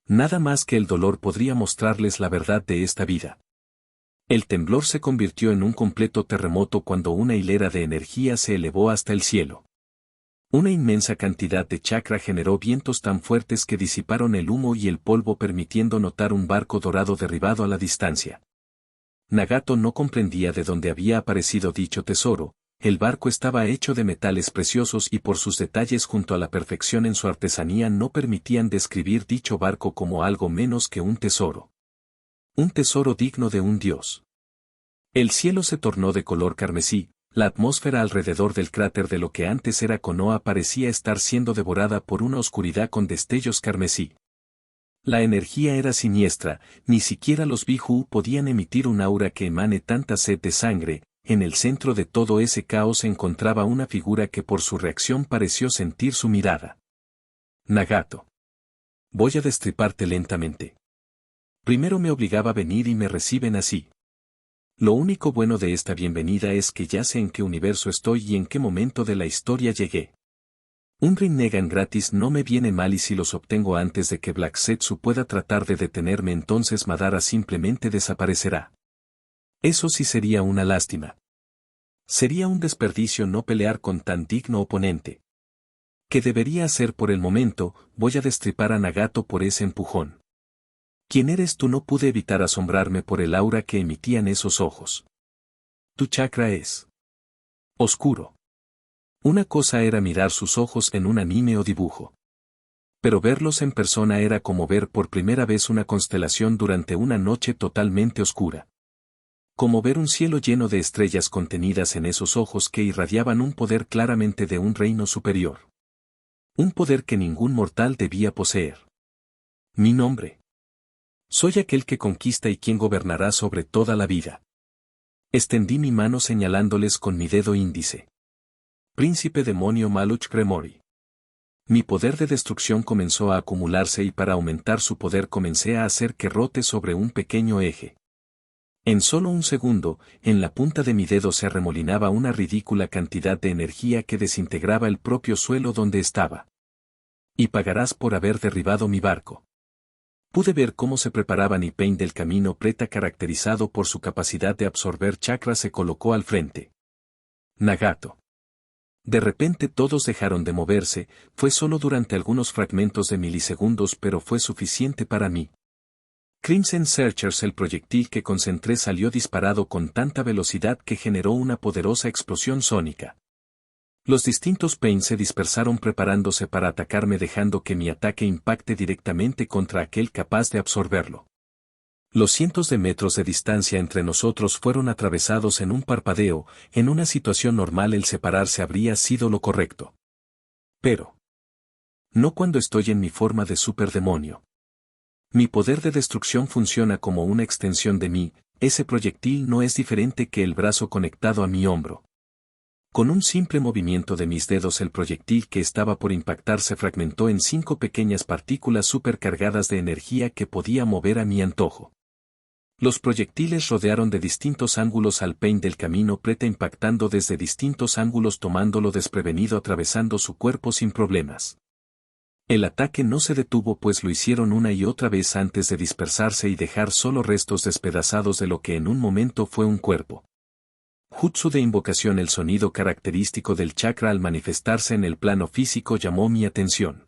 Nada más que el dolor podría mostrarles la verdad de esta vida. El temblor se convirtió en un completo terremoto cuando una hilera de energía se elevó hasta el cielo. Una inmensa cantidad de chakra generó vientos tan fuertes que disiparon el humo y el polvo permitiendo notar un barco dorado derribado a la distancia. Nagato no comprendía de dónde había aparecido dicho tesoro, el barco estaba hecho de metales preciosos y por sus detalles junto a la perfección en su artesanía no permitían describir dicho barco como algo menos que un tesoro. Un tesoro digno de un dios. El cielo se tornó de color carmesí, La atmósfera alrededor del cráter de lo que antes era Konoha parecía estar siendo devorada por una oscuridad con destellos carmesí. La energía era siniestra, ni siquiera los Biju podían emitir un aura que emane tanta sed de sangre. En el centro de todo ese caos se encontraba una figura que por su reacción pareció sentir su mirada. Nagato. Voy a destriparte lentamente. Primero me obligaba a venir y me reciben así. Lo único bueno de esta bienvenida es que ya sé en qué universo estoy y en qué momento de la historia llegué. Un Rinnegan gratis no me viene mal y si los obtengo antes de que Black Zetsu pueda tratar de detenerme entonces Madara simplemente desaparecerá. Eso sí sería una lástima. Sería un desperdicio no pelear con tan digno oponente. ¿Qué debería hacer por el momento? Voy a destripar a Nagato por ese empujón. ¿Quién eres tú? No pude evitar asombrarme por el aura que emitían esos ojos. Tu chakra es oscuro. Una cosa era mirar sus ojos en un anime o dibujo. Pero verlos en persona era como ver por primera vez una constelación durante una noche totalmente oscura. Como ver un cielo lleno de estrellas contenidas en esos ojos que irradiaban un poder claramente de un reino superior. Un poder que ningún mortal debía poseer. Mi nombre. Soy aquel que conquista y quien gobernará sobre toda la vida. Extendí mi mano señalándoles con mi dedo índice. Príncipe demonio Maluch Cremori. Mi poder de destrucción comenzó a acumularse y para aumentar su poder comencé a hacer que rote sobre un pequeño eje. En solo un segundo, en la punta de mi dedo se arremolinaba una ridícula cantidad de energía que desintegraba el propio suelo donde estaba. Y pagarás por haber derribado mi barco. Pude ver cómo se preparaban y Pain del camino preta caracterizado por su capacidad de absorber chakra se colocó al frente. Nagato. De repente todos dejaron de moverse, fue solo durante algunos fragmentos de milisegundos pero fue suficiente para mí. Crimson Searchers, el proyectil que concentré salió disparado con tanta velocidad que generó una poderosa explosión sónica. Los distintos Pain se dispersaron preparándose para atacarme dejando que mi ataque impacte directamente contra aquel capaz de absorberlo. Los cientos de metros de distancia entre nosotros fueron atravesados en un parpadeo, en una situación normal el separarse habría sido lo correcto. Pero no cuando estoy en mi forma de superdemonio. Mi poder de destrucción funciona como una extensión de mí, ese proyectil no es diferente que el brazo conectado a mi hombro. Con un simple movimiento de mis dedos el proyectil que estaba por impactar se fragmentó en 5 pequeñas partículas supercargadas de energía que podía mover a mi antojo. Los proyectiles rodearon de distintos ángulos al Pain del camino preta impactando desde distintos ángulos tomándolo desprevenido atravesando su cuerpo sin problemas. El ataque no se detuvo pues lo hicieron una y otra vez antes de dispersarse y dejar solo restos despedazados de lo que en un momento fue un cuerpo. Jutsu de invocación. El sonido característico del chakra al manifestarse en el plano físico llamó mi atención.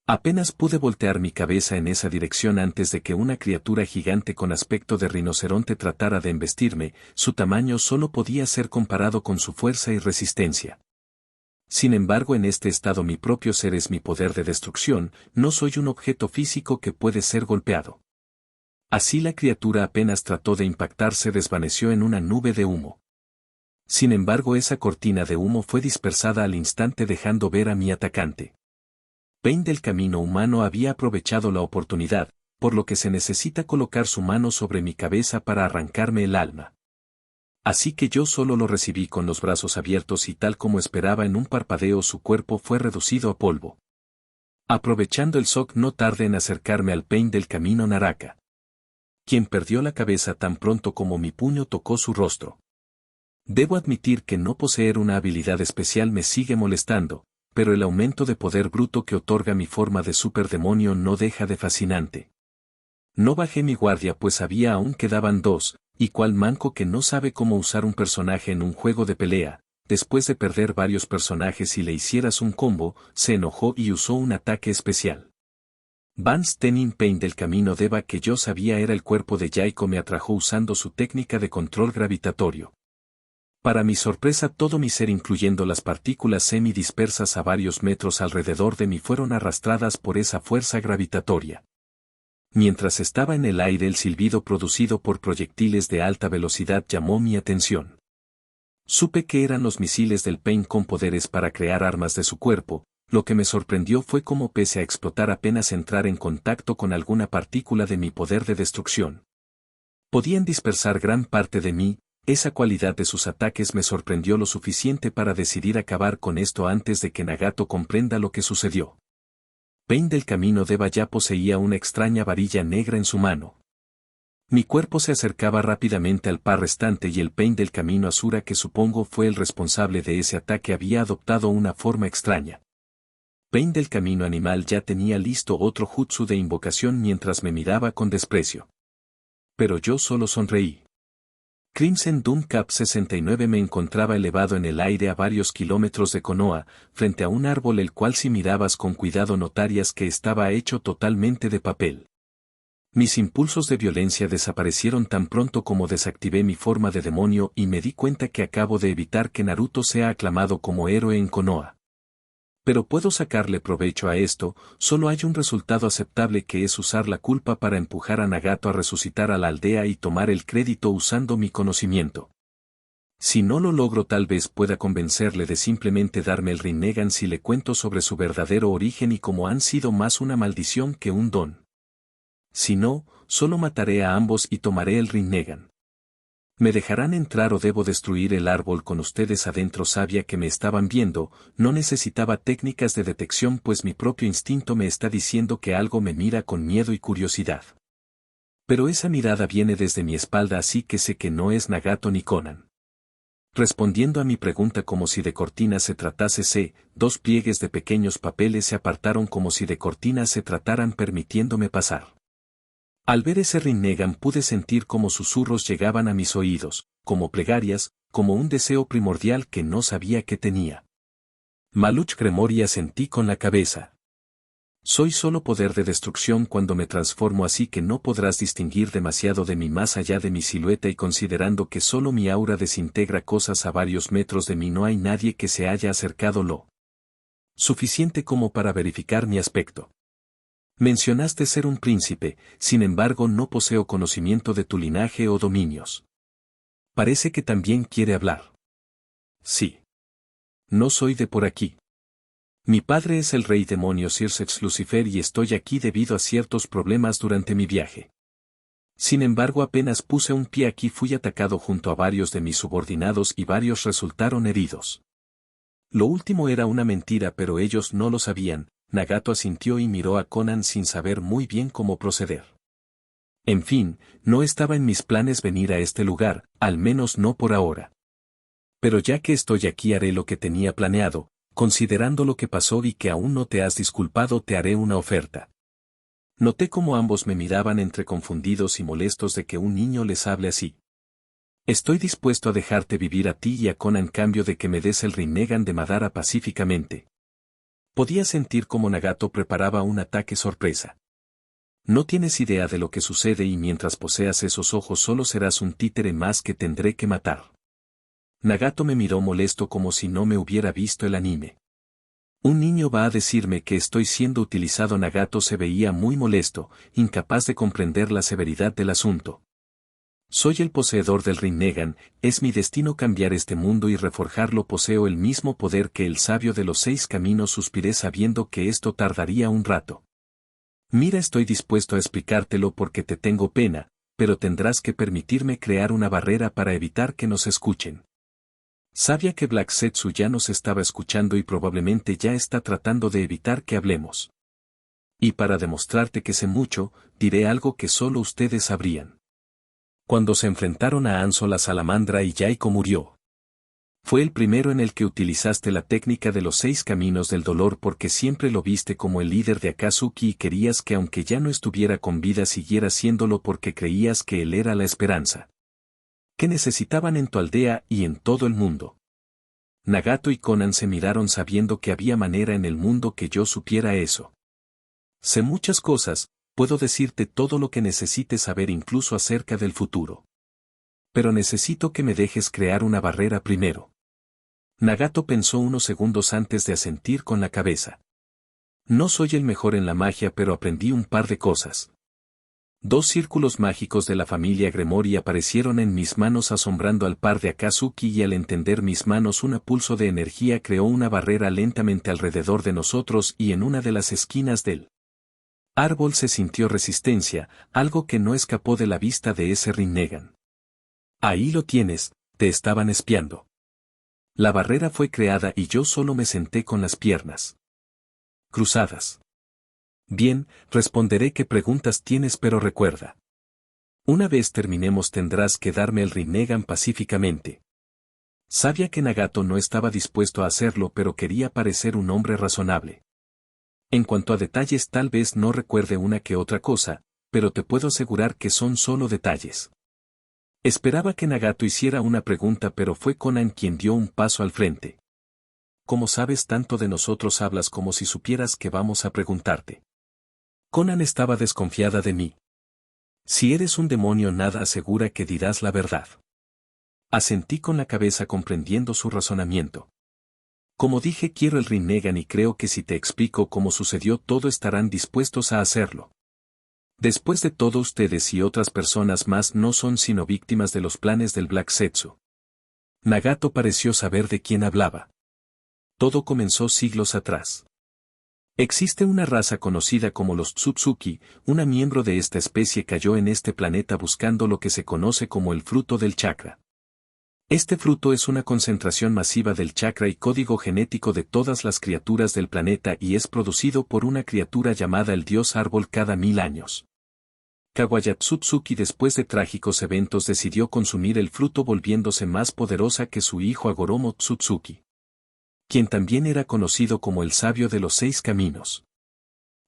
Apenas pude voltear mi cabeza en esa dirección antes de que una criatura gigante con aspecto de rinoceronte tratara de embestirme, su tamaño solo podía ser comparado con su fuerza y resistencia. Sin embargo, en este estado mi propio ser es mi poder de destrucción, no soy un objeto físico que puede ser golpeado. Así la criatura apenas trató de impactar se desvaneció en una nube de humo. Sin embargo, esa cortina de humo fue dispersada al instante dejando ver a mi atacante. Pain del camino humano había aprovechado la oportunidad, por lo que se necesita colocar su mano sobre mi cabeza para arrancarme el alma. Así que yo solo lo recibí con los brazos abiertos y tal como esperaba en un parpadeo su cuerpo fue reducido a polvo. Aprovechando el shock no tardé en acercarme al Pain del camino Naraka, quien perdió la cabeza tan pronto como mi puño tocó su rostro. Debo admitir que no poseer una habilidad especial me sigue molestando, pero el aumento de poder bruto que otorga mi forma de superdemonio no deja de fascinante. No bajé mi guardia pues había aún quedaban 2, y cual manco que no sabe cómo usar un personaje en un juego de pelea, después de perder varios personajes y le hicieras un combo, se enojó y usó un ataque especial. Vance Tenin Pain del camino Deva que yo sabía era el cuerpo de Yaiko me atrajo usando su técnica de control gravitatorio. Para mi sorpresa todo mi ser incluyendo las partículas semidispersas a varios metros alrededor de mí fueron arrastradas por esa fuerza gravitatoria. Mientras estaba en el aire el silbido producido por proyectiles de alta velocidad llamó mi atención. Supe que eran los misiles del Pain con poderes para crear armas de su cuerpo. Lo que me sorprendió fue cómo pese a explotar apenas entrar en contacto con alguna partícula de mi poder de destrucción, podían dispersar gran parte de mí. Esa cualidad de sus ataques me sorprendió lo suficiente para decidir acabar con esto antes de que Nagato comprenda lo que sucedió. Pain del camino Deva ya poseía una extraña varilla negra en su mano. Mi cuerpo se acercaba rápidamente al par restante y el Pain del camino Asura, que supongo fue el responsable de ese ataque, había adoptado una forma extraña. Pain del camino animal ya tenía listo otro jutsu de invocación mientras me miraba con desprecio. Pero yo solo sonreí. Crimson Doom Cap 69 me encontraba elevado en el aire a varios kilómetros de Konoha, frente a un árbol el cual si mirabas con cuidado notarías que estaba hecho totalmente de papel. Mis impulsos de violencia desaparecieron tan pronto como desactivé mi forma de demonio y me di cuenta que acabo de evitar que Naruto sea aclamado como héroe en Konoha. Pero puedo sacarle provecho a esto. Solo hay un resultado aceptable, que es usar la culpa para empujar a Nagato a resucitar a la aldea y tomar el crédito usando mi conocimiento. Si no lo logro, tal vez pueda convencerle de simplemente darme el Rinnegan si le cuento sobre su verdadero origen y cómo han sido más una maldición que un don. Si no, solo mataré a ambos y tomaré el Rinnegan. ¿Me dejarán entrar o debo destruir el árbol con ustedes adentro? Sabía que me estaban viendo. No necesitaba técnicas de detección, pues mi propio instinto me está diciendo que algo me mira con miedo y curiosidad. Pero esa mirada viene desde mi espalda, así que sé que no es Nagato ni Conan. Respondiendo a mi pregunta como si de cortina se tratase, dos pliegues de pequeños papeles se apartaron como si de cortina se trataran, permitiéndome pasar. Al ver ese Rinnegan pude sentir como susurros llegaban a mis oídos, como plegarias, como un deseo primordial que no sabía que tenía. Maluch Gremoria, sentí con la cabeza. Soy solo poder de destrucción cuando me transformo, así que no podrás distinguir demasiado de mí más allá de mi silueta, y considerando que solo mi aura desintegra cosas a varios metros de mí, no hay nadie que se haya acercado lo suficiente como para verificar mi aspecto. Mencionaste ser un príncipe, sin embargo no poseo conocimiento de tu linaje o dominios. Parece que también quiere hablar. Sí. No soy de por aquí. Mi padre es el rey demonio Circex Lucifer y estoy aquí debido a ciertos problemas durante mi viaje. Sin embargo, apenas puse un pie aquí fui atacado junto a varios de mis subordinados y varios resultaron heridos. Lo último era una mentira, pero ellos no lo sabían. Nagato asintió y miró a Conan sin saber muy bien cómo proceder. En fin, no estaba en mis planes venir a este lugar, al menos no por ahora. Pero ya que estoy aquí haré lo que tenía planeado. Considerando lo que pasó y que aún no te has disculpado, te haré una oferta. Noté cómo ambos me miraban entre confundidos y molestos de que un niño les hable así. Estoy dispuesto a dejarte vivir a ti y a Conan en cambio de que me des el Rinnegan de Madara pacíficamente. Podía sentir cómo Nagato preparaba un ataque sorpresa. No tienes idea de lo que sucede y mientras poseas esos ojos solo serás un títere más que tendré que matar. Nagato me miró molesto como si no me hubiera visto el anime. Un niño va a decirme que estoy siendo utilizado. Nagato se veía muy molesto, incapaz de comprender la severidad del asunto. Soy el poseedor del Rinnegan, es mi destino cambiar este mundo y reforjarlo. Poseo el mismo poder que el sabio de los 6 caminos. Suspiré sabiendo que esto tardaría un rato. Mira, estoy dispuesto a explicártelo porque te tengo pena, pero tendrás que permitirme crear una barrera para evitar que nos escuchen. Sabía que Black Zetsu ya nos estaba escuchando y probablemente ya está tratando de evitar que hablemos. Y para demostrarte que sé mucho, diré algo que solo ustedes sabrían. Cuando se enfrentaron a Anzo la salamandra y Yaiko murió. Fue el primero en el que utilizaste la técnica de los 6 caminos del dolor porque siempre lo viste como el líder de Akatsuki y querías que aunque ya no estuviera con vida siguiera siéndolo porque creías que él era la esperanza que necesitaban en tu aldea y en todo el mundo. Nagato y Conan se miraron sabiendo que había manera en el mundo que yo supiera eso. Sé muchas cosas, puedo decirte todo lo que necesites saber incluso acerca del futuro. Pero necesito que me dejes crear una barrera primero. Nagato pensó unos segundos antes de asentir con la cabeza. No soy el mejor en la magia, pero aprendí un par de cosas. Dos círculos mágicos de la familia Gremori aparecieron en mis manos asombrando al par de Akatsuki y al entender mis manos un pulso de energía creó una barrera lentamente alrededor de nosotros y en una de las esquinas del árbol se sintió resistencia, algo que no escapó de la vista de ese Rinnegan. Ahí lo tienes, te estaban espiando. La barrera fue creada y yo solo me senté con las piernas cruzadas. Bien, responderé qué preguntas tienes pero recuerda. Una vez terminemos tendrás que darme el Rinnegan pacíficamente. Sabía que Nagato no estaba dispuesto a hacerlo pero quería parecer un hombre razonable. En cuanto a detalles tal vez no recuerde una que otra cosa, pero te puedo asegurar que son solo detalles. Esperaba que Nagato hiciera una pregunta pero fue Konan quien dio un paso al frente. ¿Cómo sabes tanto de nosotros? Hablas como si supieras que vamos a preguntarte. Konan estaba desconfiada de mí. Si eres un demonio nada asegura que dirás la verdad. Asentí con la cabeza comprendiendo su razonamiento. Como dije quiero el Rinnegan y creo que si te explico cómo sucedió todo estarán dispuestos a hacerlo. Después de todo ustedes y otras personas más no son sino víctimas de los planes del Black Zetsu. Nagato pareció saber de quién hablaba. Todo comenzó siglos atrás. Existe una raza conocida como los Tsutsuki, una miembro de esta especie cayó en este planeta buscando lo que se conoce como el fruto del chakra. Este fruto es una concentración masiva del chakra y código genético de todas las criaturas del planeta y es producido por una criatura llamada el dios árbol cada 1000 años. Kawaya Tsutsuki después de trágicos eventos decidió consumir el fruto volviéndose más poderosa que su hijo Agoromo Tsutsuki, quien también era conocido como el sabio de los 6 caminos.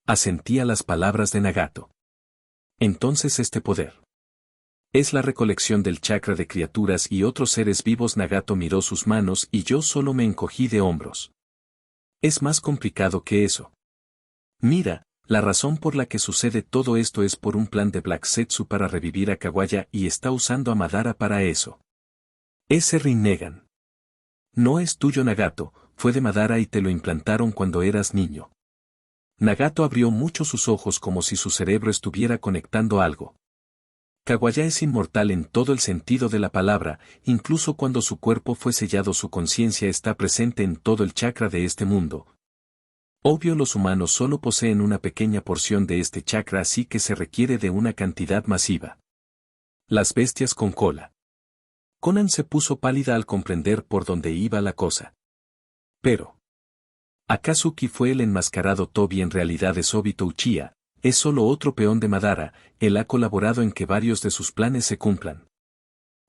Asentí a las palabras de Nagato. Entonces este poder es la recolección del chakra de criaturas y otros seres vivos. Nagato miró sus manos y yo solo me encogí de hombros. Es más complicado que eso. Mira, la razón por la que sucede todo esto es por un plan de Black Zetsu para revivir a Kawaya y está usando a Madara para eso. Ese Rinnegan no es tuyo Nagato, fue de Madara y te lo implantaron cuando eras niño. Nagato abrió mucho sus ojos como si su cerebro estuviera conectando algo. Kawaya es inmortal en todo el sentido de la palabra, incluso cuando su cuerpo fue sellado su conciencia está presente en todo el chakra de este mundo. Obvio los humanos solo poseen una pequeña porción de este chakra así que se requiere de una cantidad masiva. Las bestias con cola. Konan se puso pálida al comprender por dónde iba la cosa. Pero Akatsuki fue el enmascarado Tobi en realidad es Obito Uchiha. Es solo otro peón de Madara, él ha colaborado en que varios de sus planes se cumplan.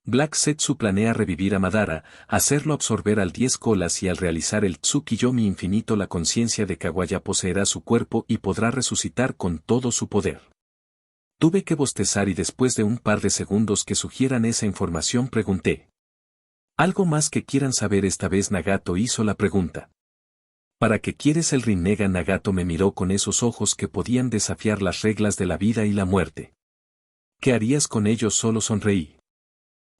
Black Zetsu planea revivir a Madara, hacerlo absorber al 10 colas y al realizar el Tsukiyomi infinito la conciencia de Kawaya poseerá su cuerpo y podrá resucitar con todo su poder. Tuve que bostezar y después de un par de segundos que sugieran esa información pregunté. ¿Algo más que quieran saber? Esta vez Nagato hizo la pregunta. ¿Para qué quieres el Rinnegan? Nagato me miró con esos ojos que podían desafiar las reglas de la vida y la muerte. ¿Qué harías con ellos? Solo sonreí.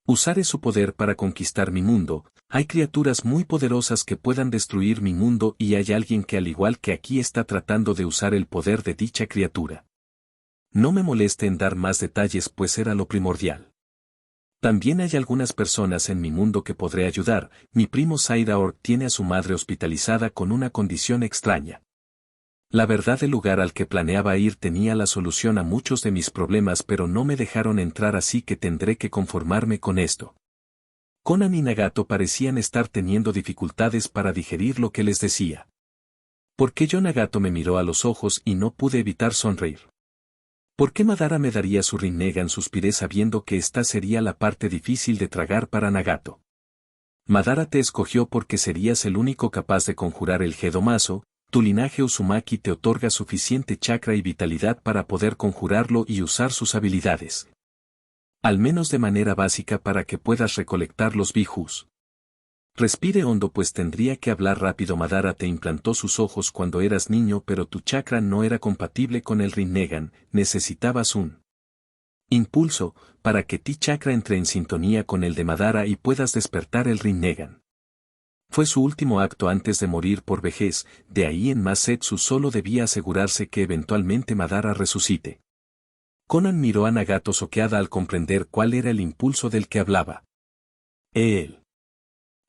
Usaré su poder para conquistar mi mundo. Hay criaturas muy poderosas que puedan destruir mi mundo y hay alguien que al igual que aquí está tratando de usar el poder de dicha criatura. No me moleste en dar más detalles pues era lo primordial. También hay algunas personas en mi mundo que podré ayudar. Mi primo Sairaor tiene a su madre hospitalizada con una condición extraña. La verdad el lugar al que planeaba ir tenía la solución a muchos de mis problemas pero no me dejaron entrar así que tendré que conformarme con esto. Konan y Nagato parecían estar teniendo dificultades para digerir lo que les decía. ¿Por qué yo? Nagato me miró a los ojos y no pude evitar sonreír. ¿Por qué Madara me daría su Rinnegan? Suspiré sabiendo que esta sería la parte difícil de tragar para Nagato. Madara te escogió porque serías el único capaz de conjurar el Gedomazo, tu linaje Uzumaki te otorga suficiente chakra y vitalidad para poder conjurarlo y usar sus habilidades. Al menos de manera básica para que puedas recolectar los bijus. Respire hondo pues tendría que hablar rápido. Madara te implantó sus ojos cuando eras niño pero tu chakra no era compatible con el Rinnegan, necesitabas un impulso, para que ti chakra entre en sintonía con el de Madara y puedas despertar el Rinnegan. Fue su último acto antes de morir por vejez, de ahí en más Zetsu solo debía asegurarse que eventualmente Madara resucite. Conan miró a Nagato soqueada al comprender cuál era el impulso del que hablaba. Él.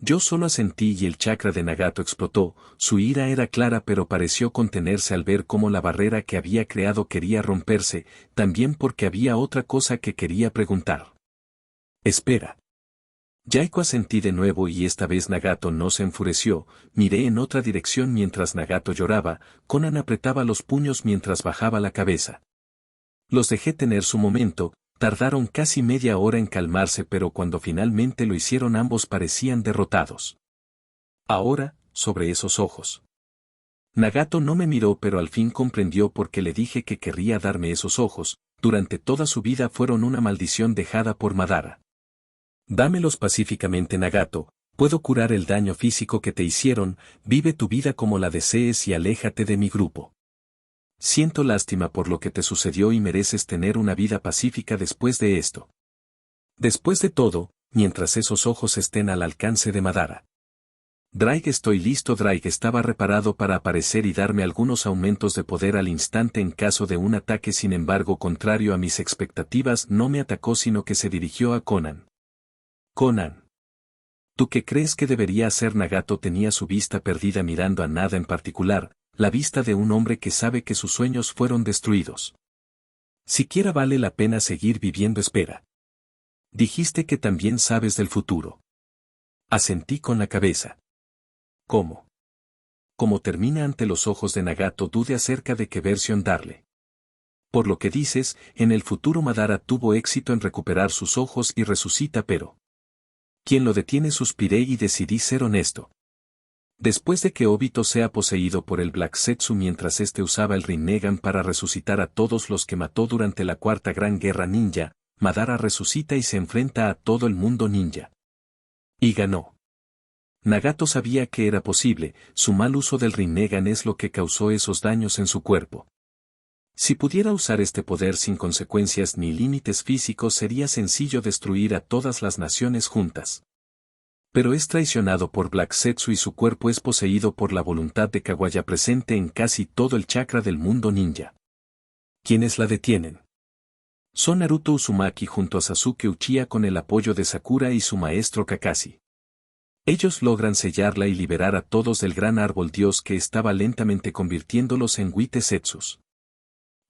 Yo solo asentí y el chakra de Nagato explotó, su ira era clara pero pareció contenerse al ver cómo la barrera que había creado quería romperse, también porque había otra cosa que quería preguntar. Espera. Yaiko asentí de nuevo y esta vez Nagato no se enfureció, miré en otra dirección mientras Nagato lloraba, Conan apretaba los puños mientras bajaba la cabeza. Los dejé tener su momento, tardaron casi media hora en calmarse pero cuando finalmente lo hicieron ambos parecían derrotados. Ahora, sobre esos ojos. Nagato no me miró pero al fin comprendió por qué le dije que querría darme esos ojos, durante toda su vida fueron una maldición dejada por Madara. Dámelos pacíficamente Nagato, puedo curar el daño físico que te hicieron, vive tu vida como la desees y aléjate de mi grupo. Siento lástima por lo que te sucedió y mereces tener una vida pacífica después de esto. Después de todo, mientras esos ojos estén al alcance de Madara. Drake estoy listo. Drake estaba reparado para aparecer y darme algunos aumentos de poder al instante en caso de un ataque sin embargo contrario a mis expectativas no me atacó sino que se dirigió a Conan. Conan. ¿Tú qué crees que debería hacer? Nagato tenía su vista perdida mirando a nada en particular, la vista de un hombre que sabe que sus sueños fueron destruidos. Siquiera vale la pena seguir viviendo. Espera. Dijiste que también sabes del futuro. Asentí con la cabeza. ¿Cómo? Como termina ante los ojos de Nagato dude acerca de qué versión darle. Por lo que dices, en el futuro Madara tuvo éxito en recuperar sus ojos y resucita pero... ¿Quién lo detiene? Suspiré y decidí ser honesto. Después de que Obito sea poseído por el Black Zetsu mientras este usaba el Rinnegan para resucitar a todos los que mató durante la Cuarta Gran Guerra Ninja, Madara resucita y se enfrenta a todo el mundo ninja. Y ganó. Nagato sabía que era posible, su mal uso del Rinnegan es lo que causó esos daños en su cuerpo. Si pudiera usar este poder sin consecuencias ni límites físicos sería sencillo destruir a todas las naciones juntas. Pero es traicionado por Black Zetsu y su cuerpo es poseído por la voluntad de Kawaya presente en casi todo el chakra del mundo ninja. ¿Quiénes la detienen? Son Naruto Uzumaki junto a Sasuke Uchiha con el apoyo de Sakura y su maestro Kakashi. Ellos logran sellarla y liberar a todos del gran árbol dios que estaba lentamente convirtiéndolos en Wite Zetsus.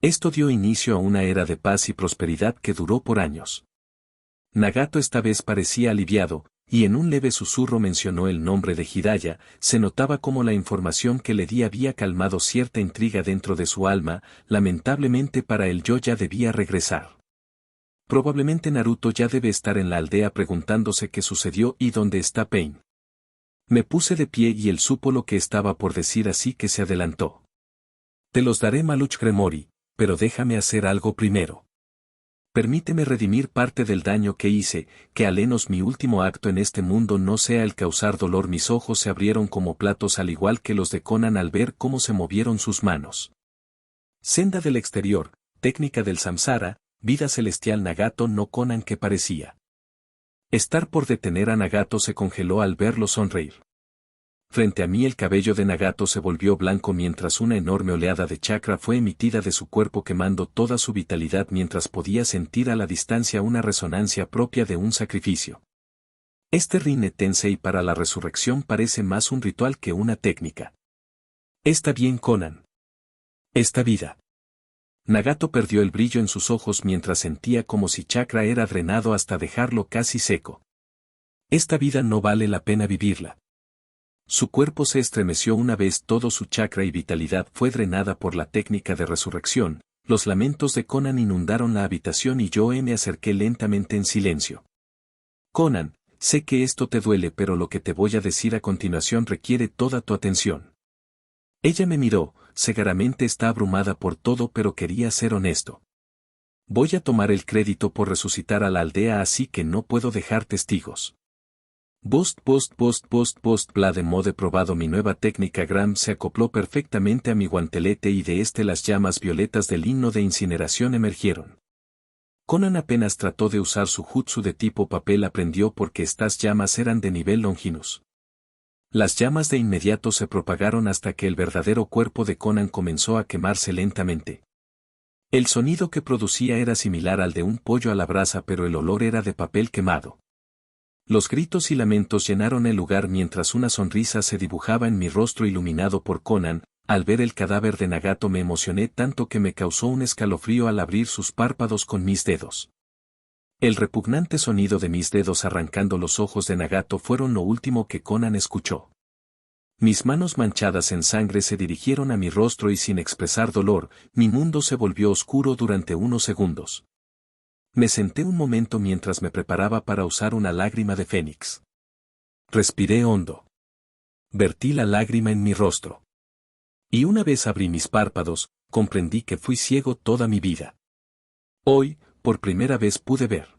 Esto dio inicio a una era de paz y prosperidad que duró por años. Nagato esta vez parecía aliviado, y en un leve susurro mencionó el nombre de Jiraiya, se notaba como la información que le di había calmado cierta intriga dentro de su alma, lamentablemente para él yo ya debía regresar. Probablemente Naruto ya debe estar en la aldea preguntándose qué sucedió y dónde está Pain. Me puse de pie y él supo lo que estaba por decir así que se adelantó. Te los daré Maluch Gremori, pero déjame hacer algo primero. Permíteme redimir parte del daño que hice, que al menos mi último acto en este mundo no sea el causar dolor. Mis ojos se abrieron como platos al igual que los de Conan al ver cómo se movieron sus manos. Senda del exterior, técnica del samsara, vida celestial. Nagato no Conan que parecía estar por detener a Nagato se congeló al verlo sonreír. Frente a mí el cabello de Nagato se volvió blanco mientras una enorme oleada de chakra fue emitida de su cuerpo quemando toda su vitalidad mientras podía sentir a la distancia una resonancia propia de un sacrificio. Este Rinne Tensei para la resurrección parece más un ritual que una técnica. Está bien Conan. Esta vida. Nagato perdió el brillo en sus ojos mientras sentía como si chakra era drenado hasta dejarlo casi seco. Esta vida no vale la pena vivirla. Su cuerpo se estremeció una vez todo su chakra y vitalidad fue drenada por la técnica de resurrección, los lamentos de Conan inundaron la habitación y yo me acerqué lentamente en silencio. Conan, sé que esto te duele pero lo que te voy a decir a continuación requiere toda tu atención. Ella me miró, seguramente está abrumada por todo pero quería ser honesto. Voy a tomar el crédito por resucitar a la aldea así que no puedo dejar testigos. Bla de modo probado mi nueva técnica Gram se acopló perfectamente a mi guantelete y de este las llamas violetas del himno de incineración emergieron. Conan apenas trató de usar su jutsu de tipo papel aprendió porque estas llamas eran de nivel Longinus. Las llamas de inmediato se propagaron hasta que el verdadero cuerpo de Conan comenzó a quemarse lentamente. El sonido que producía era similar al de un pollo a la brasa, pero el olor era de papel quemado. Los gritos y lamentos llenaron el lugar mientras una sonrisa se dibujaba en mi rostro iluminado por Conan. Al ver el cadáver de Nagato me emocioné tanto que me causó un escalofrío al abrir sus párpados con mis dedos. El repugnante sonido de mis dedos arrancando los ojos de Nagato fueron lo último que Conan escuchó. Mis manos manchadas en sangre se dirigieron a mi rostro y sin expresar dolor, mi mundo se volvió oscuro durante unos segundos. Me senté un momento mientras me preparaba para usar una lágrima de fénix. Respiré hondo. Vertí la lágrima en mi rostro. Y una vez abrí mis párpados, comprendí que fui ciego toda mi vida. Hoy, por primera vez pude ver.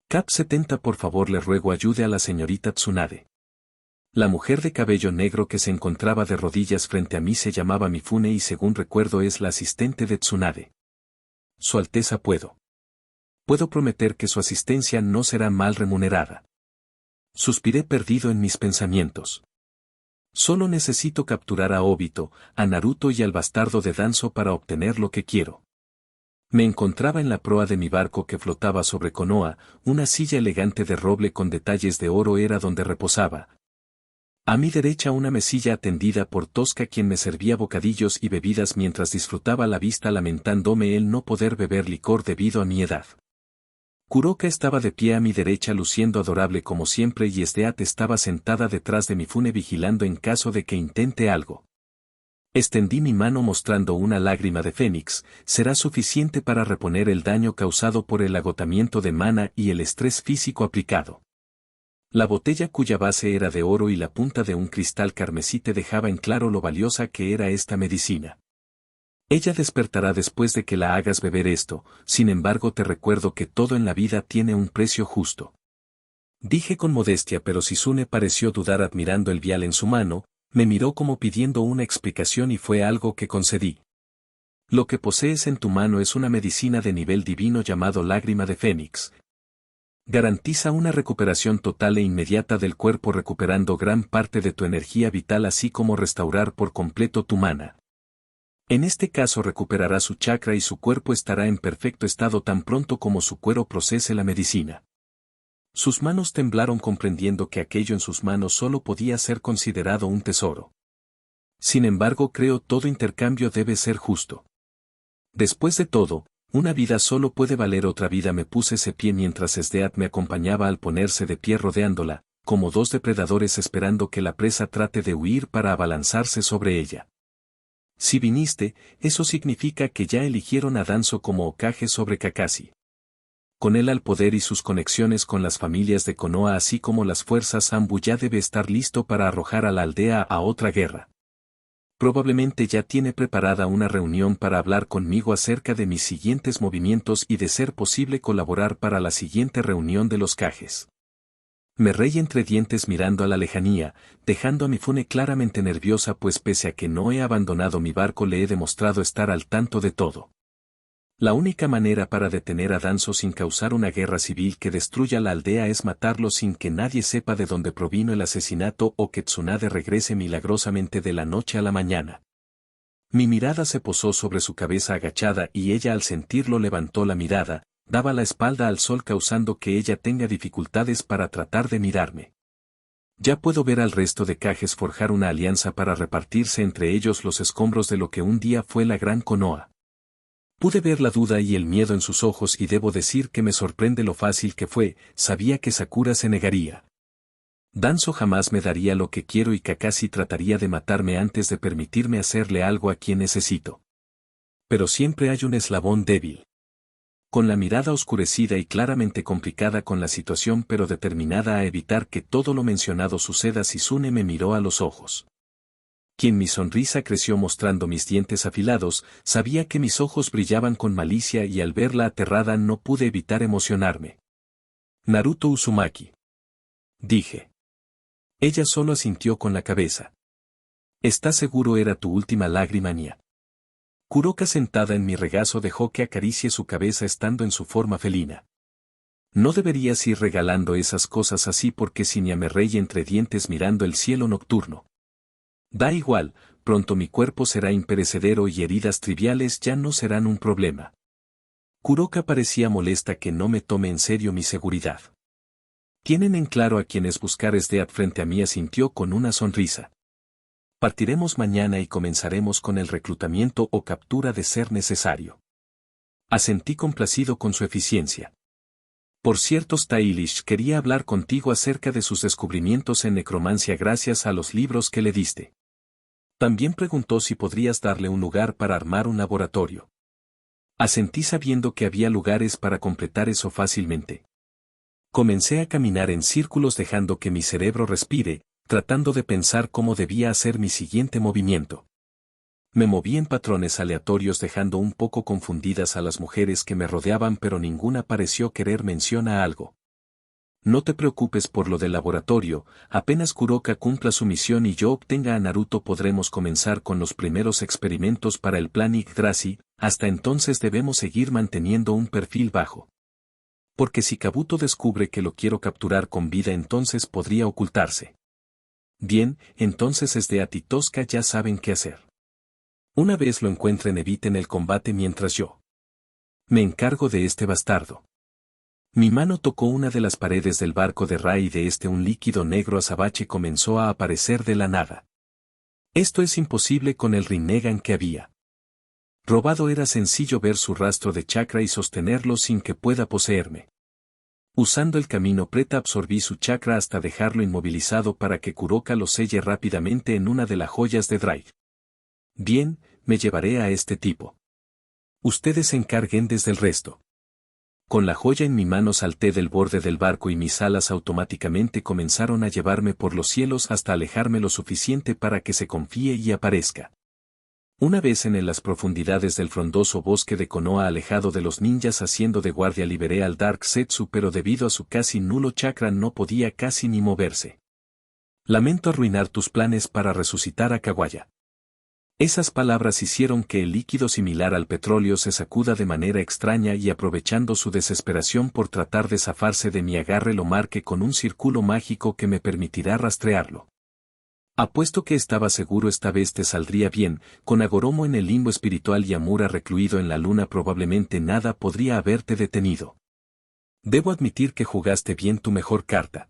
Cap 70, por favor, le ruego ayude a la señorita Tsunade. La mujer de cabello negro que se encontraba de rodillas frente a mí se llamaba Mifune y según recuerdo es la asistente de Tsunade. Su Alteza, puedo prometer que su asistencia no será mal remunerada. Suspiré perdido en mis pensamientos. Solo necesito capturar a Obito, a Naruto y al bastardo de Danzo para obtener lo que quiero. Me encontraba en la proa de mi barco que flotaba sobre Konoha, una silla elegante de roble con detalles de oro era donde reposaba. A mi derecha una mesilla atendida por Tosca quien me servía bocadillos y bebidas mientras disfrutaba la vista lamentándome el no poder beber licor debido a mi edad. Kuroka estaba de pie a mi derecha luciendo adorable como siempre y Steat estaba sentada detrás de Mifune vigilando en caso de que intente algo. Extendí mi mano mostrando una lágrima de fénix, será suficiente para reponer el daño causado por el agotamiento de mana y el estrés físico aplicado. La botella cuya base era de oro y la punta de un cristal carmesí te dejaba en claro lo valiosa que era esta medicina. Ella despertará después de que la hagas beber esto, sin embargo te recuerdo que todo en la vida tiene un precio justo. Dije con modestia, pero Shizune pareció dudar admirando el vial en su mano, me miró como pidiendo una explicación y fue algo que concedí. Lo que posees en tu mano es una medicina de nivel divino llamado lágrima de fénix. Garantiza una recuperación total e inmediata del cuerpo recuperando gran parte de tu energía vital así como restaurar por completo tu mana. En este caso recuperará su chakra y su cuerpo estará en perfecto estado tan pronto como su cuero procese la medicina. Sus manos temblaron comprendiendo que aquello en sus manos solo podía ser considerado un tesoro. Sin embargo, creo todo intercambio debe ser justo. Después de todo, una vida solo puede valer otra vida. Me puse ese pie mientras Steat me acompañaba al ponerse de pie rodeándola, como dos depredadores esperando que la presa trate de huir para abalanzarse sobre ella. Si viniste, eso significa que ya eligieron a Danzo como Hokage sobre Kakashi. Con él al poder y sus conexiones con las familias de Konoha así como las fuerzas Zanbu ya debe estar listo para arrojar a la aldea a otra guerra. Probablemente ya tiene preparada una reunión para hablar conmigo acerca de mis siguientes movimientos y de ser posible colaborar para la siguiente reunión de los Kages. Me reí entre dientes mirando a la lejanía, dejando a Mifune claramente nerviosa pues pese a que no he abandonado mi barco le he demostrado estar al tanto de todo. La única manera para detener a Danzo sin causar una guerra civil que destruya la aldea es matarlo sin que nadie sepa de dónde provino el asesinato o que Tsunade regrese milagrosamente de la noche a la mañana. Mi mirada se posó sobre su cabeza agachada y ella al sentirlo levantó la mirada, daba la espalda al sol causando que ella tenga dificultades para tratar de mirarme. Ya puedo ver al resto de Kages forjar una alianza para repartirse entre ellos los escombros de lo que un día fue la Gran Konoha. Pude ver la duda y el miedo en sus ojos y debo decir que me sorprende lo fácil que fue, sabía que Sakura se negaría. Danzo jamás me daría lo que quiero y Kakashi trataría de matarme antes de permitirme hacerle algo a quien necesito. Pero siempre hay un eslabón débil. Con la mirada oscurecida y claramente complicada con la situación pero determinada a evitar que todo lo mencionado suceda, Shizune me miró a los ojos. Quien mi sonrisa creció mostrando mis dientes afilados, sabía que mis ojos brillaban con malicia y al verla aterrada no pude evitar emocionarme. Naruto Uzumaki. Dije. Ella solo asintió con la cabeza. ¿Estás seguro era tu última lágrima, Nya? Kuroka sentada en mi regazo dejó que acaricie su cabeza estando en su forma felina. No deberías ir regalando esas cosas así porque Nya me reí entre dientes mirando el cielo nocturno. Da igual, pronto mi cuerpo será imperecedero y heridas triviales ya no serán un problema. Kuroka parecía molesta que no me tome en serio mi seguridad. Tienen en claro a quienes buscar Death frente a mí, asintió con una sonrisa. Partiremos mañana y comenzaremos con el reclutamiento o captura de ser necesario. Asentí complacido con su eficiencia. Por cierto, Stylish quería hablar contigo acerca de sus descubrimientos en necromancia gracias a los libros que le diste. También preguntó si podrías darle un lugar para armar un laboratorio. Asentí sabiendo que había lugares para completar eso fácilmente. Comencé a caminar en círculos dejando que mi cerebro respire, tratando de pensar cómo debía hacer mi siguiente movimiento. Me moví en patrones aleatorios dejando un poco confundidas a las mujeres que me rodeaban, pero ninguna pareció querer mencionar algo. No te preocupes por lo del laboratorio, apenas Kuroka cumpla su misión y yo obtenga a Naruto podremos comenzar con los primeros experimentos para el plan Yggdrasil, hasta entonces debemos seguir manteniendo un perfil bajo. Porque si Kabuto descubre que lo quiero capturar con vida entonces podría ocultarse. Bien, entonces Death y Tosca ya saben qué hacer. Una vez lo encuentren eviten el combate mientras yo me encargo de este bastardo. Mi mano tocó una de las paredes del barco de Rai y de un líquido negro azabache comenzó a aparecer de la nada. Esto es imposible con el Rinnegan que había robado, era sencillo ver su rastro de chakra y sostenerlo sin que pueda poseerme. Usando el camino preta absorbí su chakra hasta dejarlo inmovilizado para que Kuroka lo selle rápidamente en una de las joyas de Drive. Bien, me llevaré a este tipo. Ustedes se encarguen desde el resto. Con la joya en mi mano salté del borde del barco y mis alas automáticamente comenzaron a llevarme por los cielos hasta alejarme lo suficiente para que se confíe y aparezca. Una vez en las profundidades del frondoso bosque de Konoha alejado de los ninjas haciendo de guardia liberé al Dark Zetsu, pero debido a su casi nulo chakra no podía casi ni moverse. Lamento arruinar tus planes para resucitar a Kawaya. Esas palabras hicieron que el líquido similar al petróleo se sacuda de manera extraña y aprovechando su desesperación por tratar de zafarse de mi agarre lo marqué con un círculo mágico que me permitirá rastrearlo. Apuesto que estaba seguro esta vez te saldría bien, con Agoromo en el limbo espiritual y Amura recluido en la luna probablemente nada podría haberte detenido. Debo admitir que jugaste bien tu mejor carta.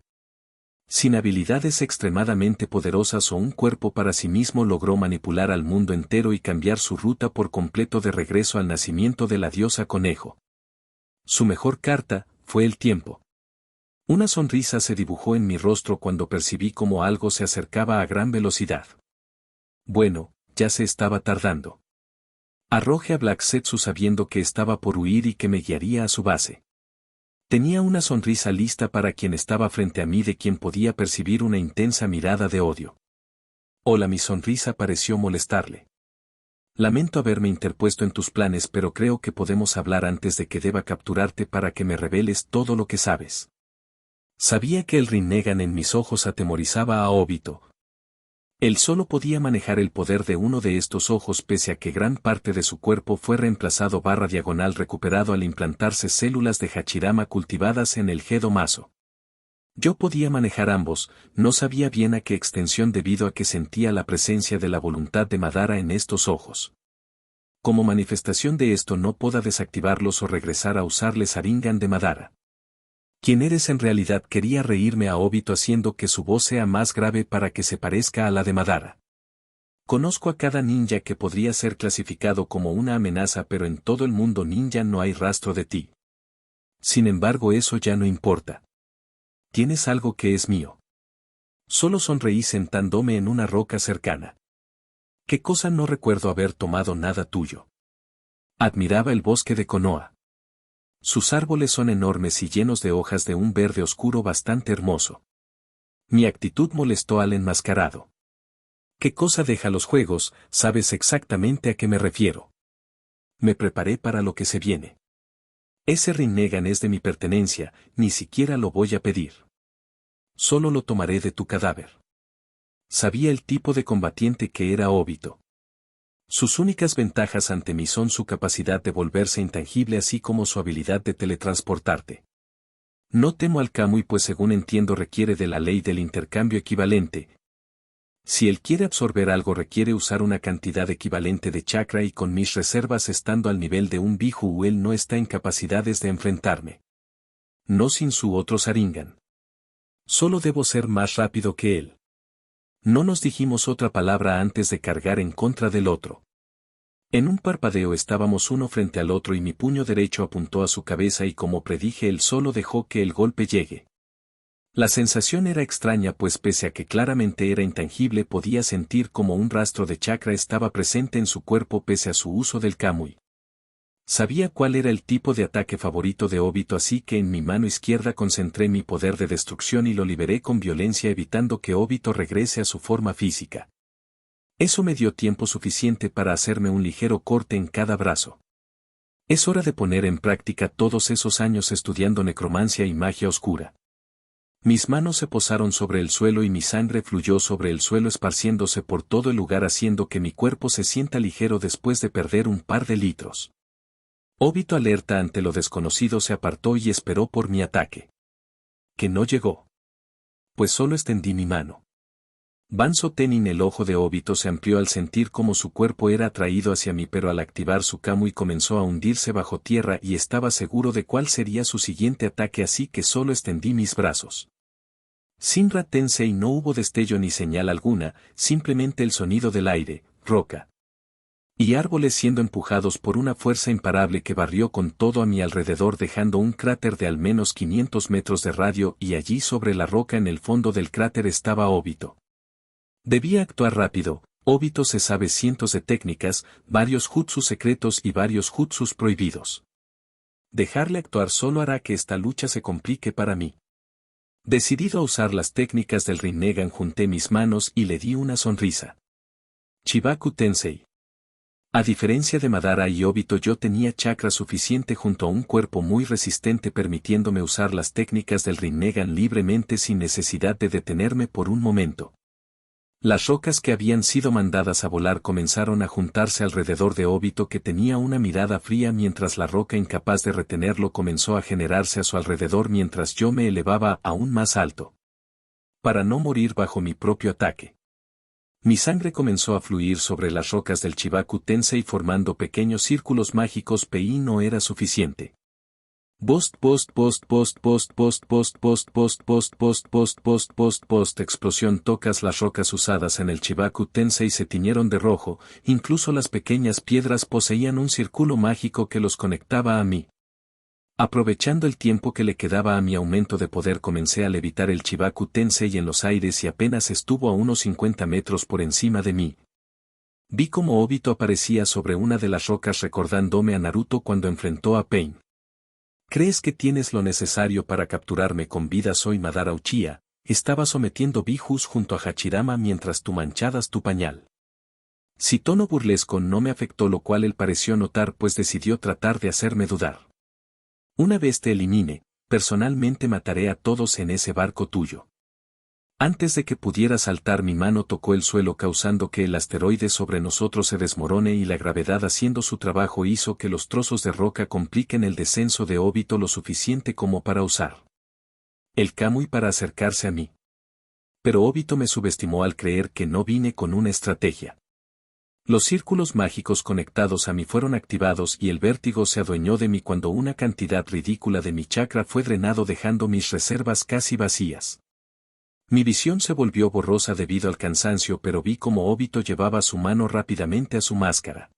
Sin habilidades extremadamente poderosas o un cuerpo para sí mismo logró manipular al mundo entero y cambiar su ruta por completo de regreso al nacimiento de la diosa conejo. Su mejor carta fue el tiempo. Una sonrisa se dibujó en mi rostro cuando percibí cómo algo se acercaba a gran velocidad. Bueno, ya se estaba tardando. Arrojé a Black Zetsu sabiendo que estaba por huir y que me guiaría a su base. Tenía una sonrisa lista para quien estaba frente a mí, de quien podía percibir una intensa mirada de odio. Hola, mi sonrisa pareció molestarle. Lamento haberme interpuesto en tus planes, pero creo que podemos hablar antes de que deba capturarte para que me reveles todo lo que sabes. Sabía que el Rinnegan en mis ojos atemorizaba a Obito. Él solo podía manejar el poder de uno de estos ojos pese a que gran parte de su cuerpo fue reemplazado / recuperado al implantarse células de Hachirama cultivadas en el Gedo Maso. Yo podía manejar ambos, no sabía bien a qué extensión debido a que sentía la presencia de la voluntad de Madara en estos ojos. Como manifestación de esto no puedo desactivarlos o regresar a usarles Sharingan de Madara. ¿Quién eres en realidad? Quería reírme a Obito haciendo que su voz sea más grave para que se parezca a la de Madara. Conozco a cada ninja que podría ser clasificado como una amenaza, pero en todo el mundo ninja no hay rastro de ti. Sin embargo, eso ya no importa. Tienes algo que es mío. Solo sonreí sentándome en una roca cercana. ¿Qué cosa? No recuerdo haber tomado nada tuyo. Admiraba el bosque de Konoha. Sus árboles son enormes y llenos de hojas de un verde oscuro bastante hermoso. Mi actitud molestó al enmascarado. ¿Qué cosa? Deja los juegos, sabes exactamente a qué me refiero. Me preparé para lo que se viene. Ese Rinnegan es de mi pertenencia, ni siquiera lo voy a pedir. Solo lo tomaré de tu cadáver. Sabía el tipo de combatiente que era Obito. Sus únicas ventajas ante mí son su capacidad de volverse intangible así como su habilidad de teletransportarte. No temo al Kamui, pues según entiendo requiere de la ley del intercambio equivalente. Si él quiere absorber algo requiere usar una cantidad equivalente de chakra y con mis reservas estando al nivel de un Biju él no está en capacidades de enfrentarme. No sin su otro Sharingan. Solo debo ser más rápido que él. No nos dijimos otra palabra antes de cargar en contra del otro. En un parpadeo estábamos uno frente al otro y mi puño derecho apuntó a su cabeza y como predije él solo dejó que el golpe llegue. La sensación era extraña pues pese a que claramente era intangible podía sentir como un rastro de chakra estaba presente en su cuerpo pese a su uso del Kamui. Sabía cuál era el tipo de ataque favorito de Obito así que en mi mano izquierda concentré mi poder de destrucción y lo liberé con violencia evitando que Obito regrese a su forma física. Eso me dio tiempo suficiente para hacerme un ligero corte en cada brazo. Es hora de poner en práctica todos esos años estudiando necromancia y magia oscura. Mis manos se posaron sobre el suelo y mi sangre fluyó sobre el suelo esparciéndose por todo el lugar haciendo que mi cuerpo se sienta ligero después de perder un par de litros. Obito alerta ante lo desconocido se apartó y esperó por mi ataque. Que no llegó. Pues solo extendí mi mano. Banzo Tenin el ojo de Obito se amplió al sentir cómo su cuerpo era atraído hacia mí pero al activar su Kamui comenzó a hundirse bajo tierra y estaba seguro de cuál sería su siguiente ataque así que solo extendí mis brazos. Shinra Tensei no hubo destello ni señal alguna, simplemente el sonido del aire, roca y árboles siendo empujados por una fuerza imparable que barrió con todo a mi alrededor dejando un cráter de al menos 500 metros de radio y allí sobre la roca en el fondo del cráter estaba Obito. Debía actuar rápido, Obito se sabe cientos de técnicas, varios jutsus secretos y varios jutsus prohibidos. Dejarle actuar solo hará que esta lucha se complique para mí. Decidido a usar las técnicas del Rinnegan junté mis manos y le di una sonrisa. Chibaku Tensei. A diferencia de Madara y Obito yo tenía chakra suficiente junto a un cuerpo muy resistente permitiéndome usar las técnicas del Rinnegan libremente sin necesidad de detenerme por un momento. Las rocas que habían sido mandadas a volar comenzaron a juntarse alrededor de Obito que tenía una mirada fría mientras la roca incapaz de retenerlo comenzó a generarse a su alrededor mientras yo me elevaba aún más alto. Para no morir bajo mi propio ataque. Mi sangre comenzó a fluir sobre las rocas del Chibaku Tensei formando pequeños círculos mágicos pero no era suficiente. Explosión tocas las rocas usadas en el Chibaku Tensei se tiñeron de rojo, incluso las pequeñas piedras poseían un círculo mágico que los conectaba a mí. Aprovechando el tiempo que le quedaba a mi aumento de poder comencé a levitar el Chibaku Tensei en los aires y apenas estuvo a unos 50 metros por encima de mí. Vi como Obito aparecía sobre una de las rocas recordándome a Naruto cuando enfrentó a Pain. ¿Crees que tienes lo necesario para capturarme con vida? Soy Madara Uchiha, estaba sometiendo bijus junto a Hachirama mientras tú manchabas tu pañal. Si tono burlesco no me afectó lo cual él pareció notar pues decidió tratar de hacerme dudar. Una vez te elimine, personalmente mataré a todos en ese barco tuyo. Antes de que pudiera saltar mi mano tocó el suelo causando que el asteroide sobre nosotros se desmorone y la gravedad haciendo su trabajo hizo que los trozos de roca compliquen el descenso de Obito lo suficiente como para usar el Kamui para acercarse a mí. Pero Obito me subestimó al creer que no vine con una estrategia. Los círculos mágicos conectados a mí fueron activados y el vértigo se adueñó de mí cuando una cantidad ridícula de mi chakra fue drenado dejando mis reservas casi vacías. Mi visión se volvió borrosa debido al cansancio pero vi como Obito llevaba su mano rápidamente a su máscara.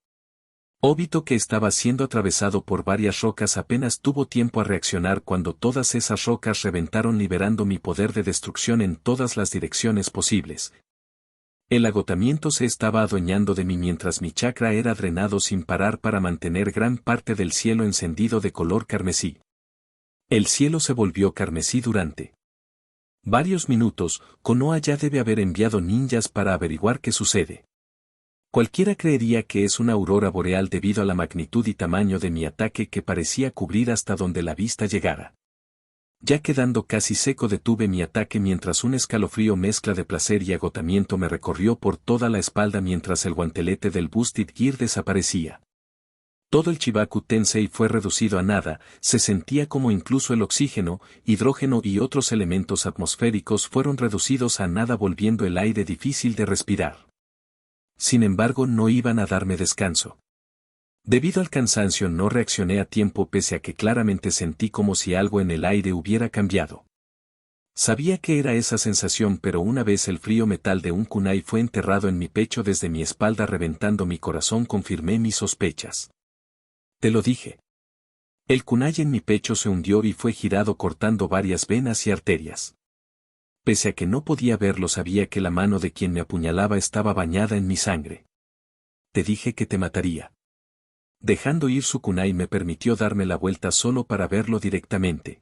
Obito que estaba siendo atravesado por varias rocas apenas tuvo tiempo a reaccionar cuando todas esas rocas reventaron liberando mi poder de destrucción en todas las direcciones posibles. El agotamiento se estaba adueñando de mí mientras mi chakra era drenado sin parar para mantener gran parte del cielo encendido de color carmesí. El cielo se volvió carmesí durante varios minutos. Konoha ya debe haber enviado ninjas para averiguar qué sucede. Cualquiera creería que es una aurora boreal debido a la magnitud y tamaño de mi ataque que parecía cubrir hasta donde la vista llegara. Ya quedando casi seco detuve mi ataque mientras un escalofrío mezcla de placer y agotamiento me recorrió por toda la espalda mientras el guantelete del Boosted Gear desaparecía. Todo el Chibaku Tensei fue reducido a nada, se sentía como incluso el oxígeno, hidrógeno y otros elementos atmosféricos fueron reducidos a nada volviendo el aire difícil de respirar. Sin embargo no iban a darme descanso. Debido al cansancio no reaccioné a tiempo pese a que claramente sentí como si algo en el aire hubiera cambiado. Sabía que era esa sensación pero una vez el frío metal de un kunai fue enterrado en mi pecho desde mi espalda reventando mi corazón confirmé mis sospechas. Te lo dije. El kunai en mi pecho se hundió y fue girado cortando varias venas y arterias. Pese a que no podía verlo sabía que la mano de quien me apuñalaba estaba bañada en mi sangre. Te dije que te mataría. Dejando ir su kunai me permitió darme la vuelta solo para verlo directamente.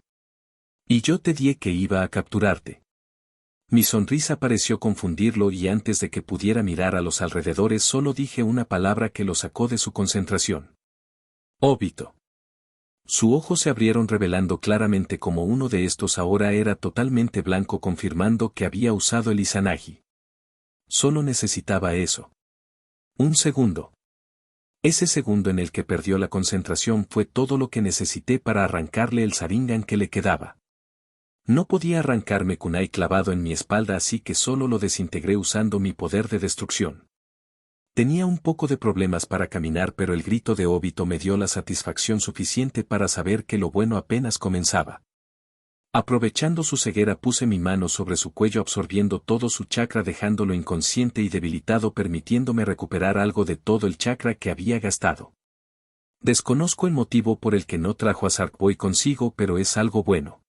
Y yo te dije que iba a capturarte. Mi sonrisa pareció confundirlo y antes de que pudiera mirar a los alrededores solo dije una palabra que lo sacó de su concentración. Obito. Su ojo se abrieron revelando claramente como uno de estos ahora era totalmente blanco confirmando que había usado el Izanagi. Solo necesitaba eso. Un segundo. Ese segundo en el que perdió la concentración fue todo lo que necesité para arrancarle el Sharingan que le quedaba. No podía arrancarme kunai clavado en mi espalda así que solo lo desintegré usando mi poder de destrucción. Tenía un poco de problemas para caminar pero el grito de Obito me dio la satisfacción suficiente para saber que lo bueno apenas comenzaba. Aprovechando su ceguera puse mi mano sobre su cuello absorbiendo todo su chakra dejándolo inconsciente y debilitado permitiéndome recuperar algo de todo el chakra que había gastado. Desconozco el motivo por el que no trajo a Shark Boy consigo pero es algo bueno.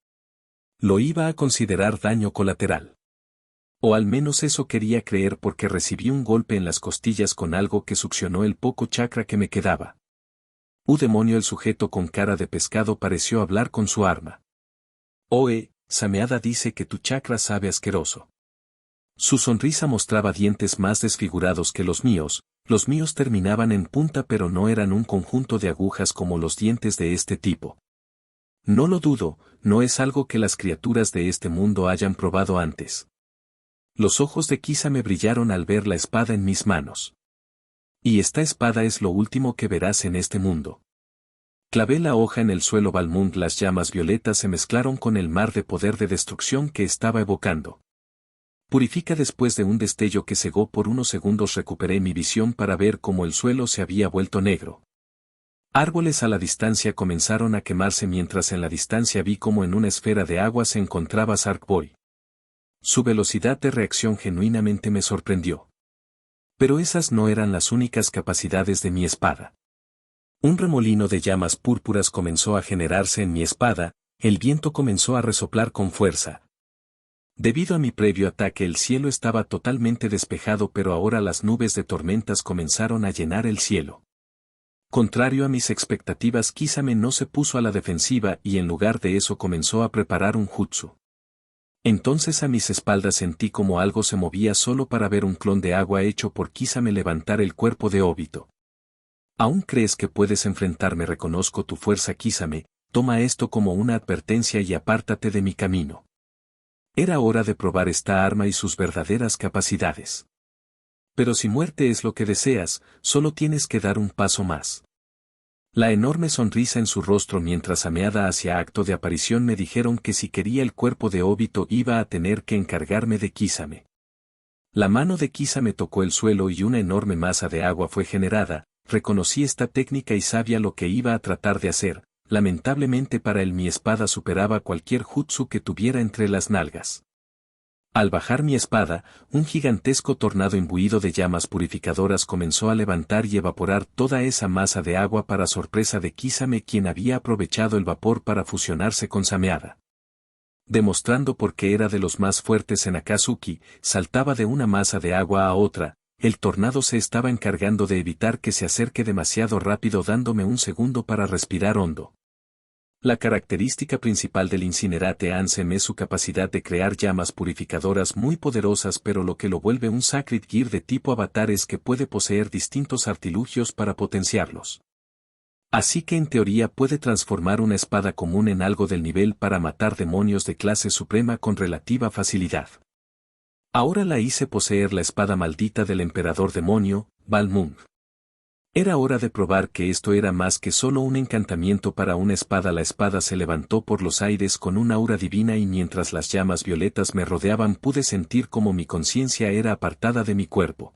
Lo iba a considerar daño colateral. O al menos eso quería creer porque recibí un golpe en las costillas con algo que succionó el poco chakra que me quedaba. Demonio! El sujeto con cara de pescado pareció hablar con su arma. Oe, Sameada dice que tu chakra sabe asqueroso. Su sonrisa mostraba dientes más desfigurados que los míos terminaban en punta pero no eran un conjunto de agujas como los dientes de este tipo. No lo dudo, no es algo que las criaturas de este mundo hayan probado antes. Los ojos de Kisame brillaron al ver la espada en mis manos. Y esta espada es lo último que verás en este mundo. Clavé la hoja en el suelo Balmung, las llamas violetas se mezclaron con el mar de poder de destrucción que estaba evocando. Purifica después de un destello que cegó por unos segundos recuperé mi visión para ver cómo el suelo se había vuelto negro. Árboles a la distancia comenzaron a quemarse mientras en la distancia vi cómo en una esfera de agua se encontraba Shark Boy. Su velocidad de reacción genuinamente me sorprendió. Pero esas no eran las únicas capacidades de mi espada. Un remolino de llamas púrpuras comenzó a generarse en mi espada, el viento comenzó a resoplar con fuerza. Debido a mi previo ataque el cielo estaba totalmente despejado pero ahora las nubes de tormentas comenzaron a llenar el cielo. Contrario a mis expectativas Kisame no se puso a la defensiva y en lugar de eso comenzó a preparar un jutsu. Entonces a mis espaldas sentí como algo se movía solo para ver un clon de agua hecho por Kisame levantar el cuerpo de Obito. ¿Aún crees que puedes enfrentarme? Reconozco tu fuerza Kisame, toma esto como una advertencia y apártate de mi camino. Era hora de probar esta arma y sus verdaderas capacidades. Pero si muerte es lo que deseas, solo tienes que dar un paso más. La enorme sonrisa en su rostro mientras Sameada hacía acto de aparición me dijeron que si quería el cuerpo de Obito iba a tener que encargarme de Kisame. La mano de Kisame tocó el suelo y una enorme masa de agua fue generada, reconocí esta técnica y sabía lo que iba a tratar de hacer, lamentablemente para él mi espada superaba cualquier jutsu que tuviera entre las nalgas. Al bajar mi espada, un gigantesco tornado imbuido de llamas purificadoras comenzó a levantar y evaporar toda esa masa de agua para sorpresa de Kisame quien había aprovechado el vapor para fusionarse con Sameada. Demostrando por qué era de los más fuertes en Akatsuki, saltaba de una masa de agua a otra, el tornado se estaba encargando de evitar que se acerque demasiado rápido dándome un segundo para respirar hondo. La característica principal del Incinerate Ansem es su capacidad de crear llamas purificadoras muy poderosas pero lo que lo vuelve un Sacred Gear de tipo avatar es que puede poseer distintos artilugios para potenciarlos. Así que en teoría puede transformar una espada común en algo del nivel para matar demonios de clase suprema con relativa facilidad. Ahora la hice poseer la espada maldita del emperador demonio, Balmung. Era hora de probar que esto era más que solo un encantamiento para una espada. La espada se levantó por los aires con un aura divina y mientras las llamas violetas me rodeaban pude sentir como mi conciencia era apartada de mi cuerpo.